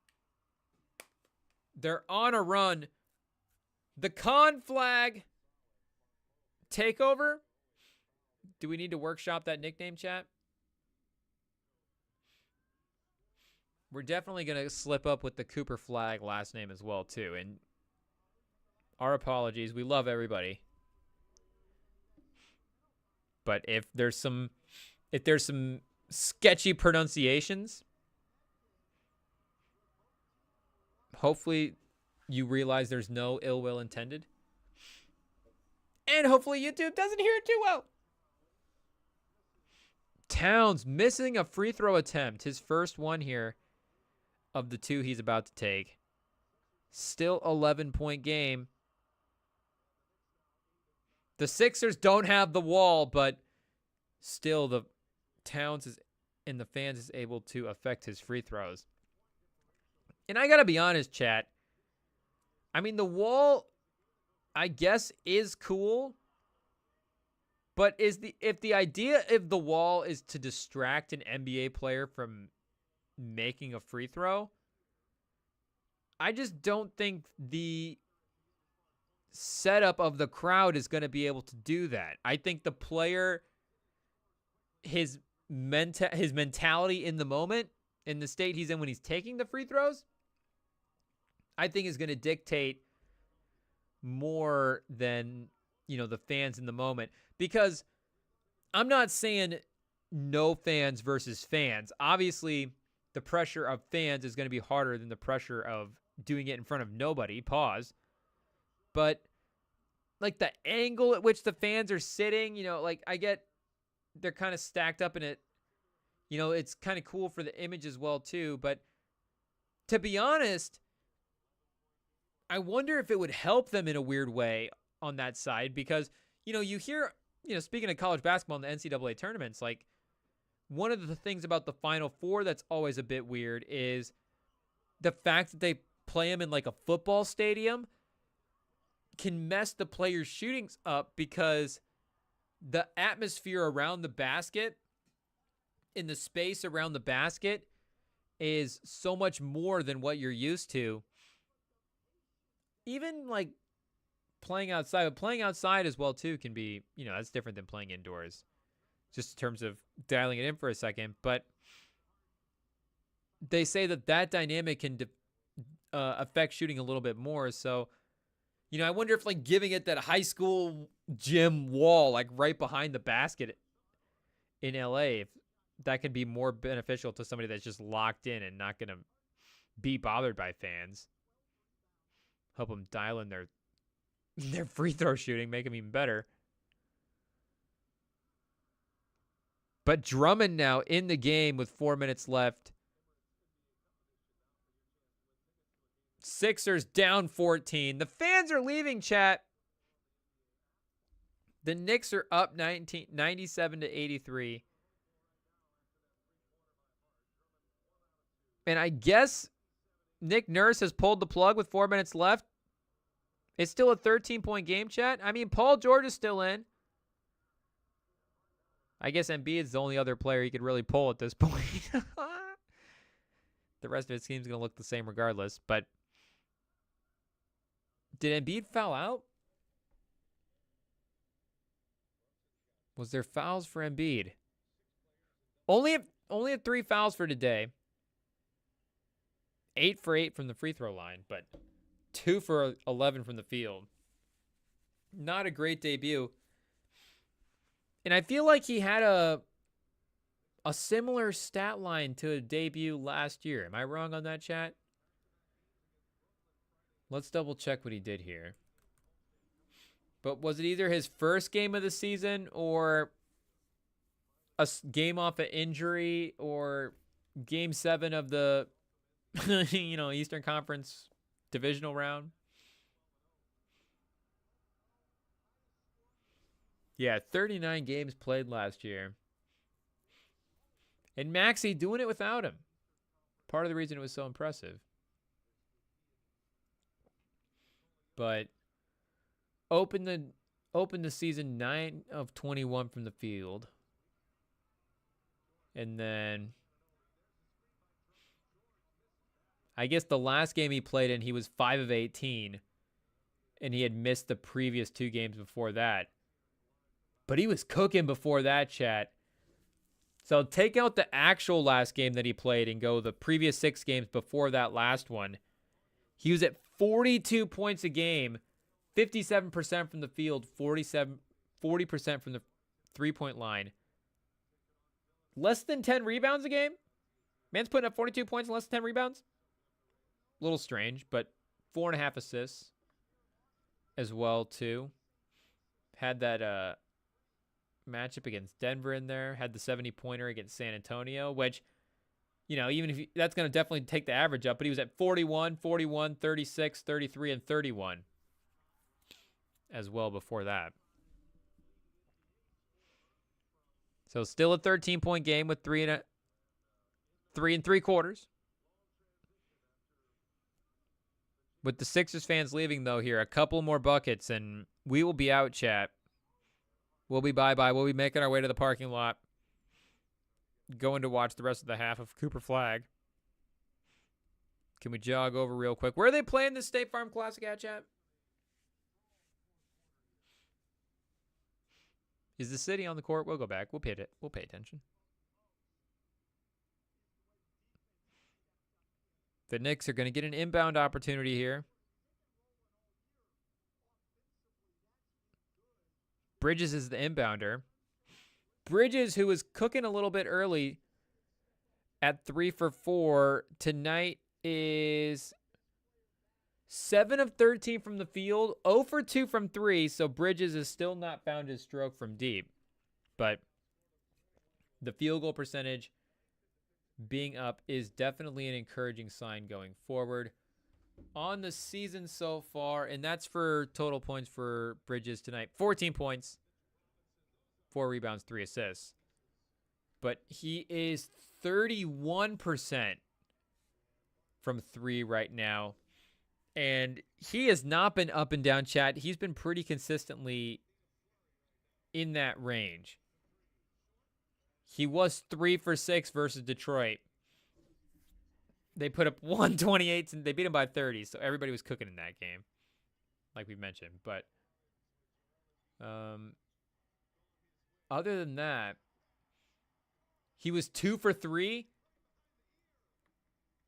They're on a run. The Con Flagg takeover. Do we need to workshop that nickname, chat? We're definitely going to slip up with the Cooper Flagg last name as well, too. And our apologies. We love everybody. But if there's some sketchy pronunciations, hopefully you realize there's no ill will intended. And hopefully YouTube doesn't hear it too well. Towns missing a free throw attempt. His first one here of the 2 he's about to take. Still 11-point game. The Sixers don't have the wall, but still the Towns and the fans is able to affect his free throws. And I got to be honest, chat. I mean, the wall, I guess, is cool. But if the idea of the wall is to distract an NBA player from making a free throw, I just don't think the setup of the crowd is going to be able to do that. I think the player, his mentality in the moment, in the state he's in when he's taking the free throws, I think is going to dictate more than, the fans in the moment. Because I'm not saying no fans versus fans. Obviously, the pressure of fans is going to be harder than the pressure of doing it in front of nobody. Pause. But, like, the angle at which the fans are sitting, I get they're kind of stacked up in it. It's kind of cool for the image as well, too. But to be honest, I wonder if it would help them in a weird way on that side. Because, you hear, speaking of college basketball in the NCAA tournaments, like, one of the things about the Final Four that's always a bit weird is the fact that they play them in, like, a football stadium can mess the players' shootings up because the atmosphere around the basket, in the space around the basket, is so much more than what you're used to. Even, like, playing outside. But playing outside as well, too, can be, that's different than playing indoors. Just in terms of dialing it in for a second. But they say that dynamic can affect shooting a little bit more. So, I wonder if, like, giving it that high school gym wall, like, right behind the basket in LA, if that could be more beneficial to somebody that's just locked in and not going to be bothered by fans. Help them dial in their free throw shooting, make them even better. But Drummond now in the game with 4 minutes left. Sixers down 14. The fans are leaving, chat. The Knicks are up 97 to 83. And I guess Nick Nurse has pulled the plug with 4 minutes left. It's still a 13-point game, chat. I mean, Paul George is still in. I guess Embiid's the only other player he could really pull at this point. The rest of his team's going to look the same regardless. But did Embiid foul out? Was there fouls for Embiid? Only at 3 fouls for today. 8 for 8 from the free throw line, but 2 for 11 from the field. Not a great debut. And I feel like he had a similar stat line to a debut last year. Am I wrong on that, chat? Let's double check what he did here. But was it either his first game of the season or a game off an injury or game 7 of the Eastern Conference divisional round? Yeah, 39 games played last year. And Maxey doing it without him. Part of the reason it was so impressive. But opened the season 9 of 21 from the field. And then I guess the last game he played in, he was 5 of 18. And he had missed the previous 2 games before that. But he was cooking before that, chat. So take out the actual last game that he played and go the previous 6 games before that last one. He was at 42 points a game, 57% from the field, 40% from the three-point line. Less than 10 rebounds a game? Man's putting up 42 points and less than 10 rebounds? A little strange, but 4.5 assists as well, too. Had that matchup against Denver in there. Had the 70-pointer against San Antonio, which, even if that's going to definitely take the average up, but he was at 41, 41, 36, 33, and 31 as well before that. So still a 13-point game with 3 3/4. With the Sixers fans leaving, though, here, a couple more buckets, and we will be out, chat. We'll be bye-bye. We'll be making our way to the parking lot. Going to watch the rest of the half of Cooper Flagg. Can we jog over real quick? Where are they playing this State Farm Classic at, chat? Is the city on the court? We'll go back. We'll pay attention. The Knicks are going to get an inbound opportunity here. Bridges is the inbounder. Bridges, who was cooking a little bit early at 3 for 4, tonight is 7 of 13 from the field, 0 for 2 from 3, so Bridges has still not found his stroke from deep. But the field goal percentage being up is definitely an encouraging sign going forward. On the season so far, and that's for total points for Bridges tonight, 14 points, 4 rebounds, 3 assists. But he is 31% from 3 right now. And he has not been up and down, chat. He's been pretty consistently in that range. He was 3 for 6 versus Detroit. They put up 128 and they beat him by 30, so everybody was cooking in that game, like we mentioned. But other than that, he was 2 for 3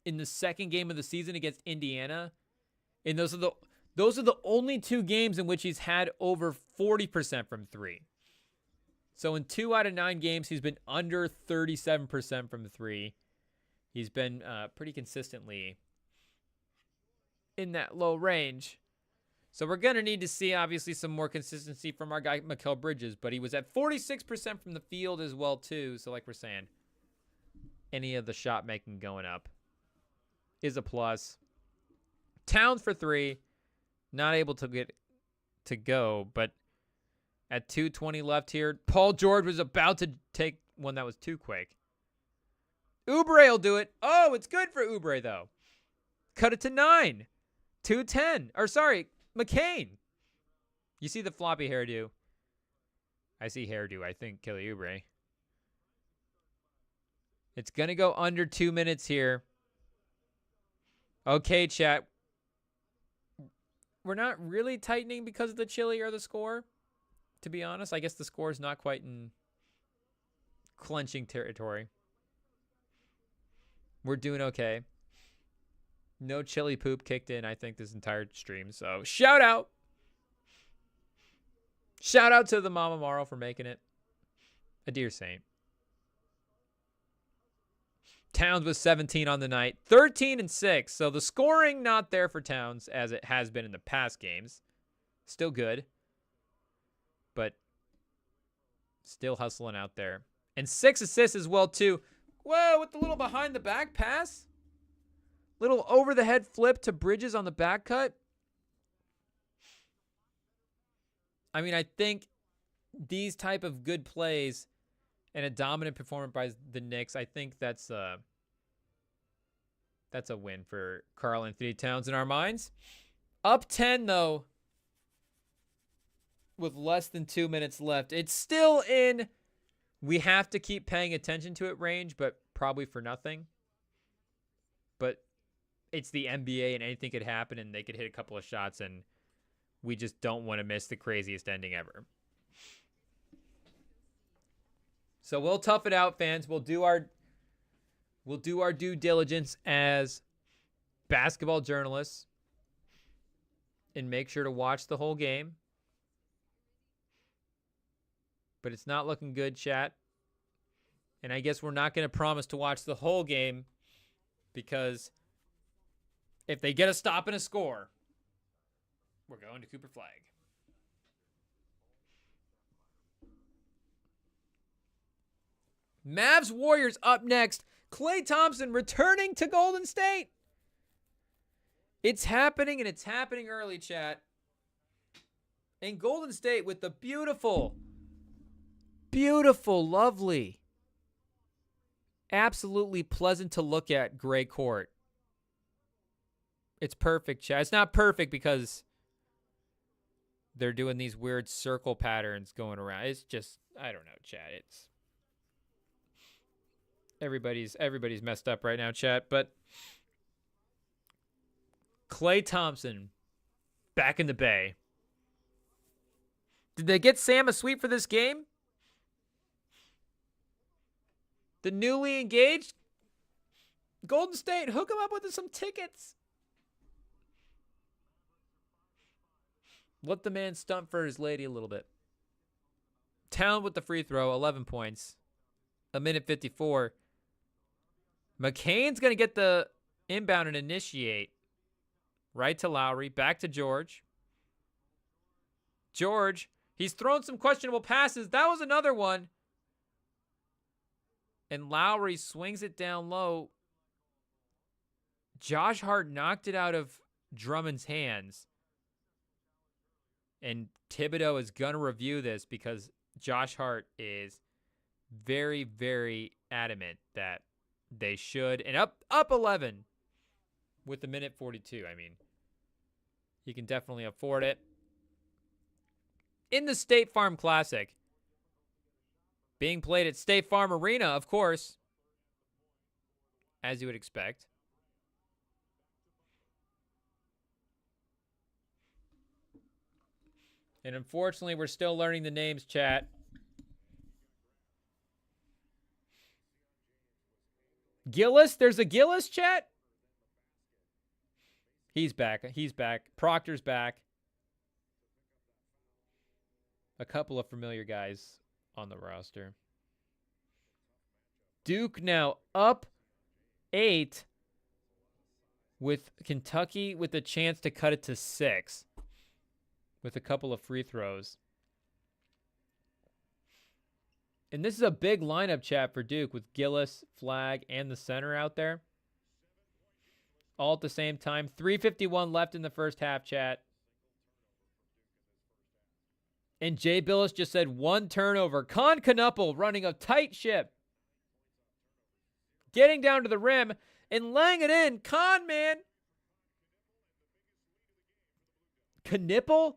in the second game of the season against Indiana, and those are the only 2 games in which he's had over 40% from 3. So in 2 out of 9 games, he's been under 37% from 3. He's been pretty consistently in that low range. So we're going to need to see, obviously, some more consistency from our guy, Mikal Bridges. But he was at 46% from the field as well, too. So like we're saying, any of the shot making going up is a plus. Towns for 3. Not able to get to go, but at 2:20 left here, Paul George was about to take one that was too quick. Oubre will do it. Oh, it's good for Oubre, though. Cut it to 9. 2-10. Or, sorry, McCain. You see the floppy hairdo. I see hairdo. I think Kelly Oubre. It's going to go under 2 minutes here. Okay, chat. We're not really tightening because of the chili or the score, to be honest. I guess the score is not quite in clenching territory. We're doing okay. No chili poop kicked in, I think, this entire stream. So, shout out. Shout out to the Mama Morrow for making it. A dear saint. Towns with 17 on the night. 13 and 6. So the scoring not there for Towns as it has been in the past games. Still good. But still hustling out there. And 6 assists as well, too. Whoa, with the little behind the back pass. Little over the head flip to Bridges on the back cut. I mean, I think these type of good plays and a dominant performance by the Knicks, I think that's a win for Karl Anthony Towns in our minds. Up 10, though, with less than 2 minutes left. It's still in we have to keep paying attention to it range, but probably for nothing. But it's the NBA, and anything could happen, and they could hit a couple of shots, and we just don't want to miss the craziest ending ever. So we'll tough it out, fans. We'll do our due diligence as basketball journalists and make sure to watch the whole game. But it's not looking good, chat. And I guess we're not going to promise to watch the whole game because if they get a stop and a score, we're going to Cooper Flagg. Mavs Warriors up next. Klay Thompson returning to Golden State. It's happening, and it's happening early, chat. And Golden State with the beautiful, lovely, absolutely pleasant to look at gray court. It's perfect, chat. It's not perfect because they're doing these weird circle patterns going around. It's just, I don't know, chat. It's everybody's messed up right now, chat. But Klay Thompson back in the Bay. Did they get Sam a sweep for this game? The newly engaged Golden State, hook him up with some tickets. Let the man stunt for his lady a little bit. Town with the free throw, 11 points. A minute 54. McCain's going to get the inbound and initiate. Right to Lowry. Back to George. George. He's thrown some questionable passes. That was another one. And Lowry swings it down low. Josh Hart knocked it out of Drummond's hands. And Thibodeau is going to review this because Josh Hart is very, very adamant that they should. And up 11 with a minute 42. I mean, he can definitely afford it. In the State Farm Classic, being played at State Farm Arena, of course, as you would expect. And unfortunately, we're still learning the names, chat. Gillis? There's a Gillis, chat? He's back. He's back. Proctor's back. A couple of familiar guys on the roster. Duke now up 8 with Kentucky with a chance to cut it to 6 with a couple of free throws. And this is a big lineup, chat, for Duke with Gillis, Flagg, and the center out there. All at the same time. 3:51 left in the first half, chat. And Jay Billis just said 1 turnover. Con Knuppel running a tight ship. getting down to the rim and laying it in. Con man. Knipple?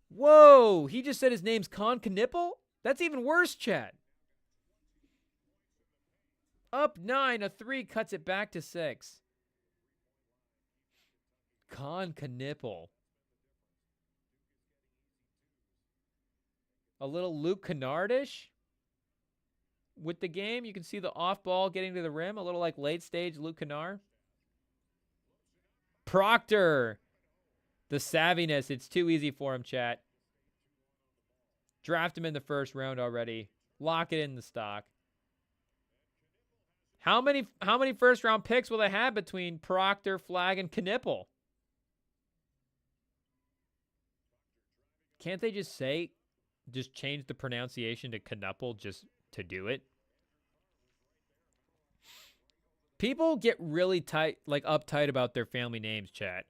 Whoa, he just said his name's Con Knipple? That's even worse, chat. Up 9, a 3 cuts it back to 6. Con Knipple. A little Luke Kennard-ish with the game. You can see the off ball getting to the rim. A little like late stage Luke Kennard. Proctor. The savviness. It's too easy for him, chat. Draft him in the first round already. Lock it in the stock. How many first round picks will they have between Proctor, Flagg, and Knipple? Can't they just change the pronunciation to Knipple just to do it? People get really uptight about their family names, chat.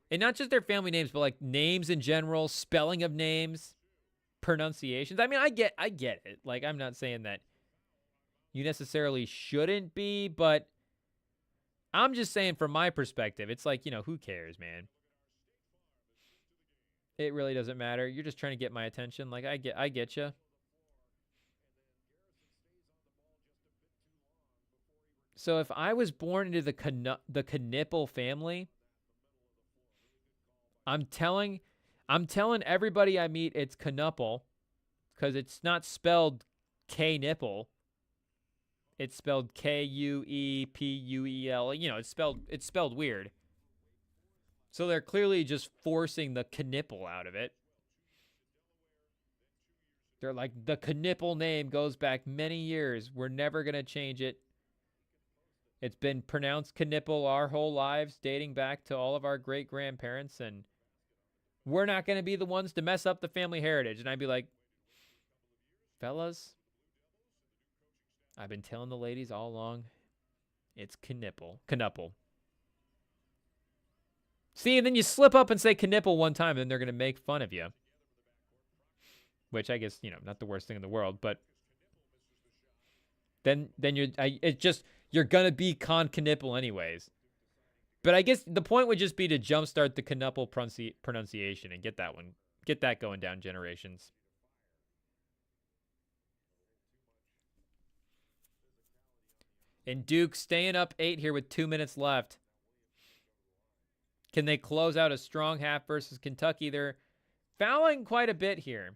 And not just their family names, but like names in general, spelling of names, pronunciations. I mean, I get it. Like, I'm not saying that you necessarily shouldn't be, but I'm just saying from my perspective, it's like, who cares, man? It really doesn't matter. You're just trying to get my attention. Like, I get you. So if I was born into the Knipple family, I'm telling everybody I meet it's Knuple, because it's not spelled K-nipple. It's spelled Kuepuel. It's spelled weird. So they're clearly just forcing the Knipple out of it. They're like, the Knipple name goes back many years. We're never going to change it. It's been pronounced Knipple our whole lives, dating back to all of our great-grandparents, and we're not going to be the ones to mess up the family heritage. And I'd be like, fellas, I've been telling the ladies all along, it's Knuple. See, and then you slip up and say Knipple one time, and they're going to make fun of you. Which I guess, not the worst thing in the world, but then you're going to be Con Knipple anyways. But I guess the point would just be to jumpstart the Knuple pronunciation and get that going down generations. And Duke staying up 8 here with 2 minutes left. Can they close out a strong half versus Kentucky? They're fouling quite a bit here.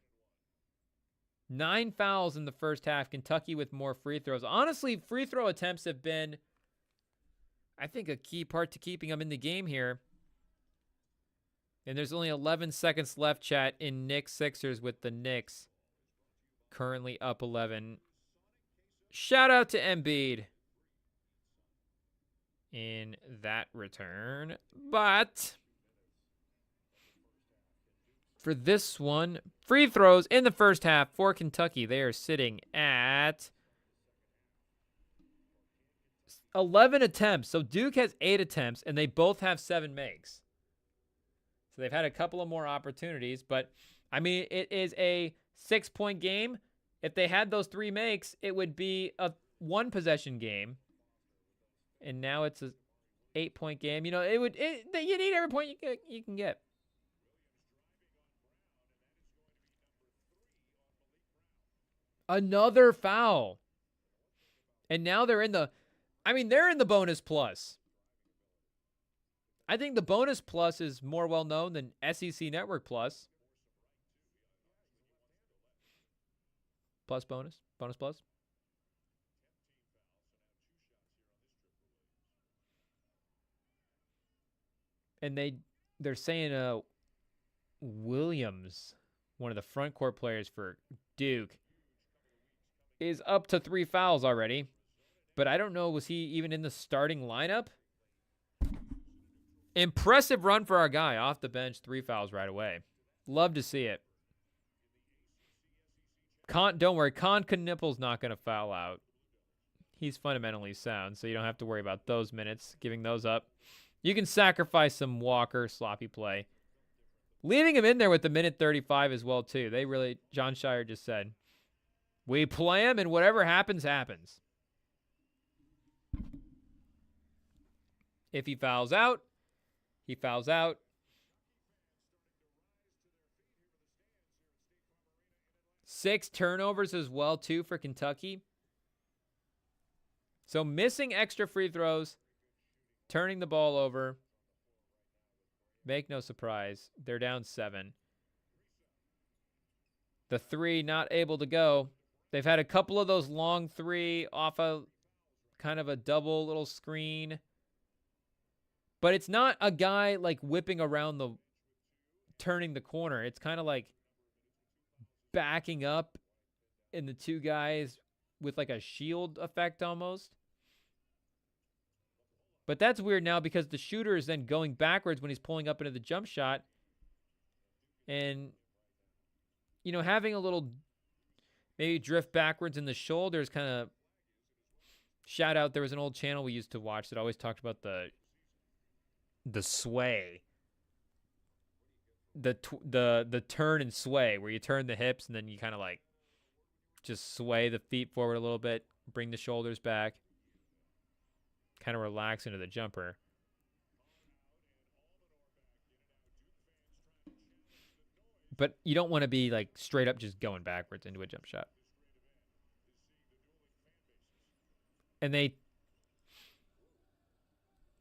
9 fouls in the first half. Kentucky with more free throws. Honestly, free throw attempts have been, I think, a key part to keeping them in the game here. And there's only 11 seconds left, chat, in Knicks Sixers with the Knicks currently up 11. Shout out to Embiid in that return. But for this one, free throws in the first half for Kentucky. They are sitting at 11 attempts. So Duke has 8 attempts, and they both have 7 makes. So they've had a couple of more opportunities. But, I mean, it is a 6-point game. If they had those 3 makes, it would be a 1-possession game. And now it's a 8-point game. You need every point you can get. Another foul. And now they're in the bonus plus. I think the bonus plus is more well known than SEC Network plus. Plus bonus. Bonus plus. And they're saying Williams, one of the front court players for Duke, is up to 3 fouls already. But I don't know, was he even in the starting lineup? Impressive run for our guy. Off the bench, 3 fouls right away. Love to see it. Don't worry, Con Knipple's not going to foul out. He's fundamentally sound, so you don't have to worry about those minutes, giving those up. You can sacrifice some Walker sloppy play. Leaving him in there with the minute 35 as well, too. John Shire just said, we play him, and whatever happens, happens. If he fouls out, he fouls out. Six turnovers as well, too, for Kentucky. So missing extra free throws, turning the ball over. Make no surprise. They're down 7. The 3 not able to go. They've had a couple of those long 3 off a kind of a double little screen. But it's not a guy like whipping around the, turning the corner. It's kind of like backing up in the 2 guys with like a shield effect almost. But that's weird now because the shooter is then going backwards when he's pulling up into the jump shot. And, you know, having a little maybe drift backwards in the shoulders kind of, shout out, there was an old channel we used to watch that always talked about the sway. The turn and sway, where you turn the hips and then you kind of like just sway the feet forward a little bit, bring the shoulders back, kind of relax into the jumper. But you don't want to be like straight up just going backwards into a jump shot. And I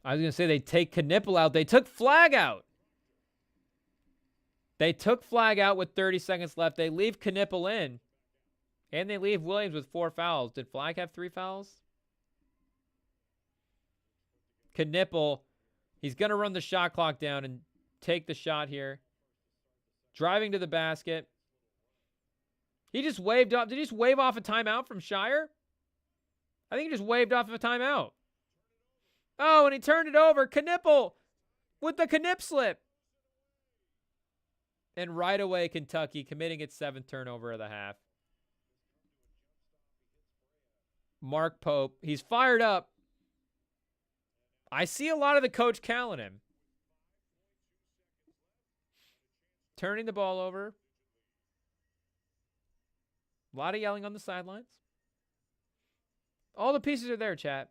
was going to say they take Knipple out. They took Flagg out. They took Flagg out with 30 seconds left. They leave Knipple in. And they leave Williams with 4 fouls. Did Flagg have 3 fouls? Knipple, he's going to run the shot clock down and take the shot here. Driving to the basket. He just waved off. Did he just wave off a timeout from Shire? I think he just waved off a timeout. Oh, and he turned it over. Knipple with the Knip slip. And right away, Kentucky committing its 7th turnover of the half. Mark Pope, he's fired up. I see a lot of the coach Cal in him. Turning the ball over. A lot of yelling on the sidelines. All the pieces are there, chat.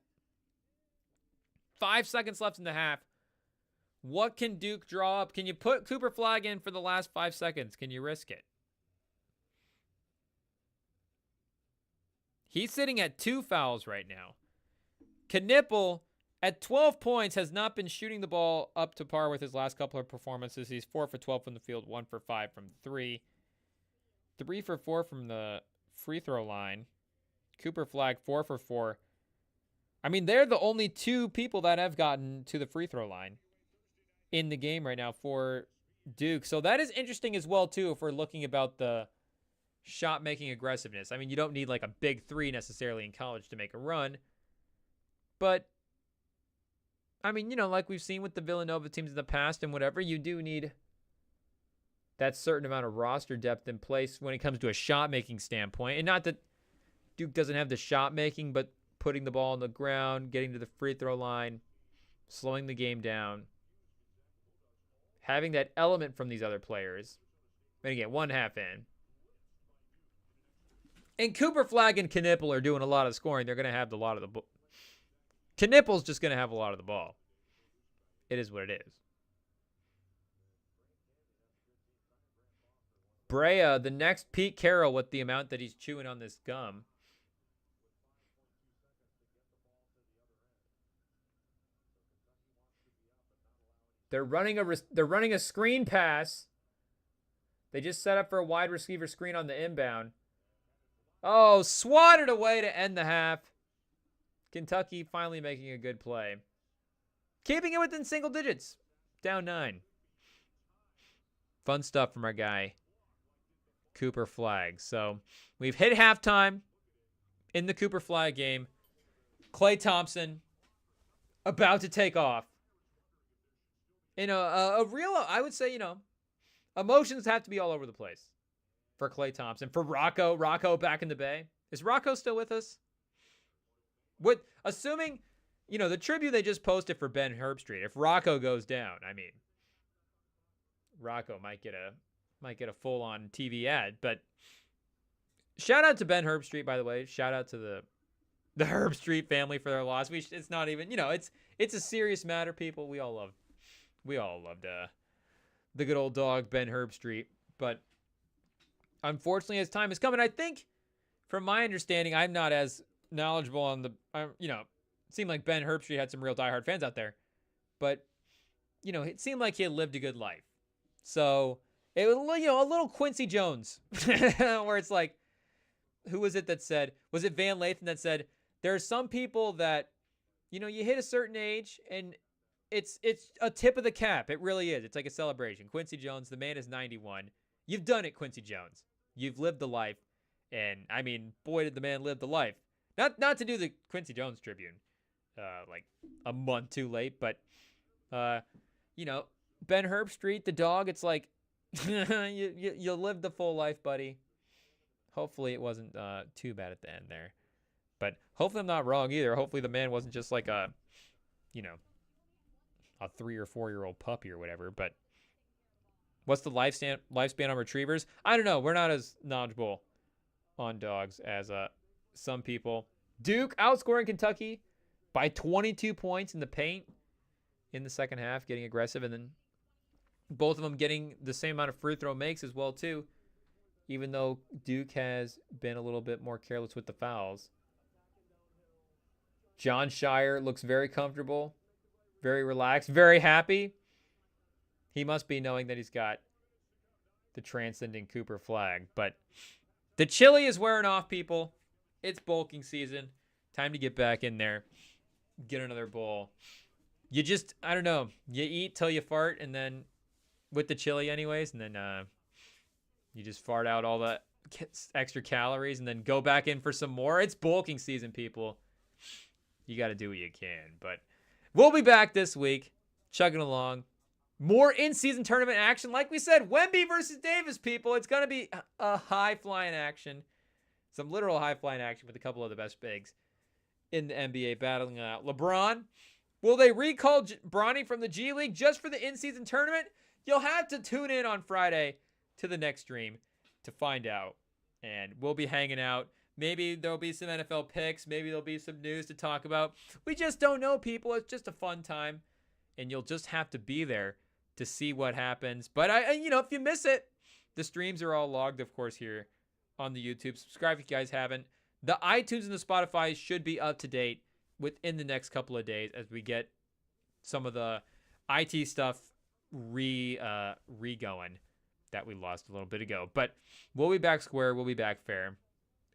5 seconds left in the half. What can Duke draw up? Can you put Cooper Flagg in for the last 5 seconds? Can you risk it? He's sitting at 2 fouls right now. Knipple, at 12 points, has not been shooting the ball up to par with his last couple of performances. He's 4 for 12 from the field, 1 for 5 from 3. 3 for 4 from the free throw line. Cooper Flagg, 4 for 4. I mean, they're the only 2 people that have gotten to the free throw line in the game right now for Duke. So that is interesting as well, too, if we're looking about the shot-making aggressiveness. I mean, you don't need like a big 3 necessarily in college to make a run. But, I mean, you know, like we've seen with the Villanova teams in the past and whatever, you do need that certain amount of roster depth in place when it comes to a shot-making standpoint. And not that Duke doesn't have the shot-making, but putting the ball on the ground, getting to the free throw line, slowing the game down, having that element from these other players. And again, 1 half in. And Cooper Flagg and Knipple are doing a lot of scoring. They're going to have a lot of the ball. Knipple's just going to have a lot of the ball. It is what it is. Brea, the next Pete Carroll with the amount that he's chewing on this gum. They're running a screen pass. They just set up for a wide receiver screen on the inbound. Oh, swatted away to end the half. Kentucky finally making a good play. Keeping it within single digits. Down 9. Fun stuff from our guy, Cooper Flagg. So we've hit halftime in the Cooper Flagg game. Klay Thompson about to take off. In a real, I would say, you know, emotions have to be all over the place for Klay Thompson. For Rocco back in the Bay. Is Rocco still with us? What, assuming, you know, the tribute they just posted for Ben Herbstreit, if Rocco goes down, I mean, Rocco might get a full-on TV ad. But shout out to Ben Herbstreit, by the way. Shout out to the Herbstreit family for their loss. It's not even, you know, It's a serious matter, people. We all loved the good old dog, Ben Herbstreit. But unfortunately, as time is coming, I think, from my understanding, I'm not as knowledgeable on the, it seemed like Ben Herbstreit had some real diehard fans out there. But, it seemed like he had lived a good life. So, it was, a little Quincy Jones, where it's like, who was it that said, was it Van Lathan that said, there are some people that, you hit a certain age and it's a tip of the cap. It really is. It's like a celebration. Quincy Jones, the man is 91. You've done it, Quincy Jones. You've lived the life. And, I mean, boy, did the man live the life. Not to do the Quincy Jones Tribune, like a month too late, but, Ben Herbstreit, the dog, it's like, you lived the full life, buddy. Hopefully it wasn't too bad at the end there. But hopefully I'm not wrong either. Hopefully the man wasn't just like a 3 or 4 year old puppy or whatever. But what's the lifespan on retrievers? I don't know. We're not as knowledgeable on dogs as some people. Duke outscoring Kentucky by 22 points in the paint in the second half, getting aggressive, and then both of them getting the same amount of free throw makes as well too, even though Duke has been a little bit more careless with the fouls. John Shire looks very comfortable, very relaxed, very happy. He must be knowing that he's got the transcending Cooper Flagg. But the chili is wearing off, people. It's bulking season. Time to get back in there. Get another bowl. You just, I don't know. You eat till you fart, and then with the chili anyways, and then you just fart out all the extra calories and then go back in for some more. It's bulking season, people. You got to do what you can. But we'll be back this week, chugging along. More in-season tournament action. Like we said, Wemby versus Davis, people. It's going to be a high-flying action. Some literal high-flying action with a couple of the best bigs in the NBA battling out. LeBron, will they recall Bronny from the G League just for the in-season tournament? You'll have to tune in on Friday to the next stream to find out. And we'll be hanging out. Maybe there'll be some NFL picks. Maybe there'll be some news to talk about. We just don't know, people. It's just a fun time. And you'll just have to be there to see what happens. But, if you miss it, the streams are all logged, of course, here on the YouTube. Subscribe if you guys haven't. The iTunes and the Spotify should be up to date within the next couple of days as we get some of the IT stuff re-going that we lost a little bit ago. But we'll be back square. We'll be back fair.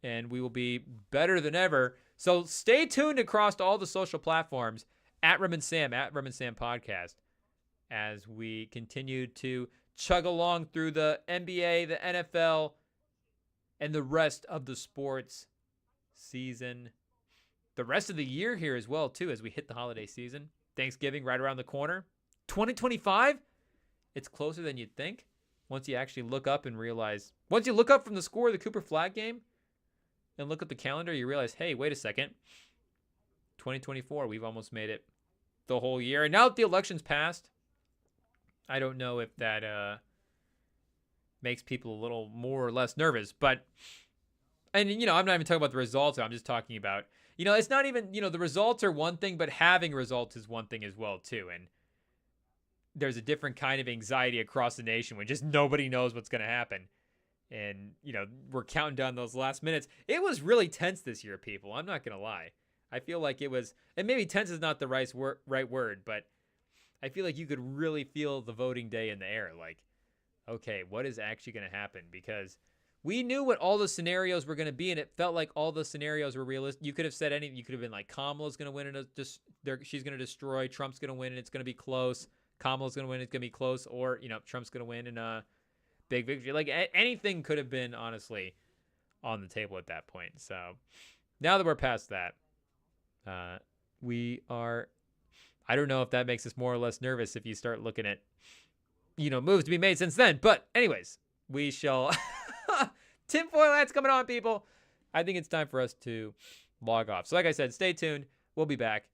And we will be better than ever. So stay tuned across all the social platforms at Rem and Sam Podcast, as we continue to chug along through the NBA, the NFL, and the rest of the sports season. The rest of the year here as well, too, as we hit the holiday season. Thanksgiving right around the corner. 2025, it's closer than you'd think. Once you actually look up and realize, once you look up from the score of the Cooper Flagg game and look at the calendar, you realize, hey, wait a second. 2024, we've almost made it the whole year. And now that the election's passed, I don't know if that makes people a little more or less nervous. But, and, I'm not even talking about the results. I'm just talking about, it's not even, the results are one thing, but having results is one thing as well, too. And there's a different kind of anxiety across the nation when just nobody knows what's going to happen. And, we're counting down those last minutes. It was really tense this year, people. I'm not going to lie. I feel like it was, and maybe tense is not the right word, but I feel like you could really feel the voting day in the air. Like, okay, what is actually going to happen? Because we knew what all the scenarios were going to be, and it felt like all the scenarios were realistic. You could have said anything. You could have been like, Kamala's going to win, and she's going to destroy. Trump's going to win, and it's going to be close. Kamala's going to win, it's going to be close. Or, Trump's going to win in a big victory. Like, anything could have been, honestly, on the table at that point. So, now that we're past that, we are, I don't know if that makes us more or less nervous if you start looking at, moves to be made since then. But anyways, we shall, tinfoil hats coming on, people. I think it's time for us to log off. So like I said, stay tuned. We'll be back.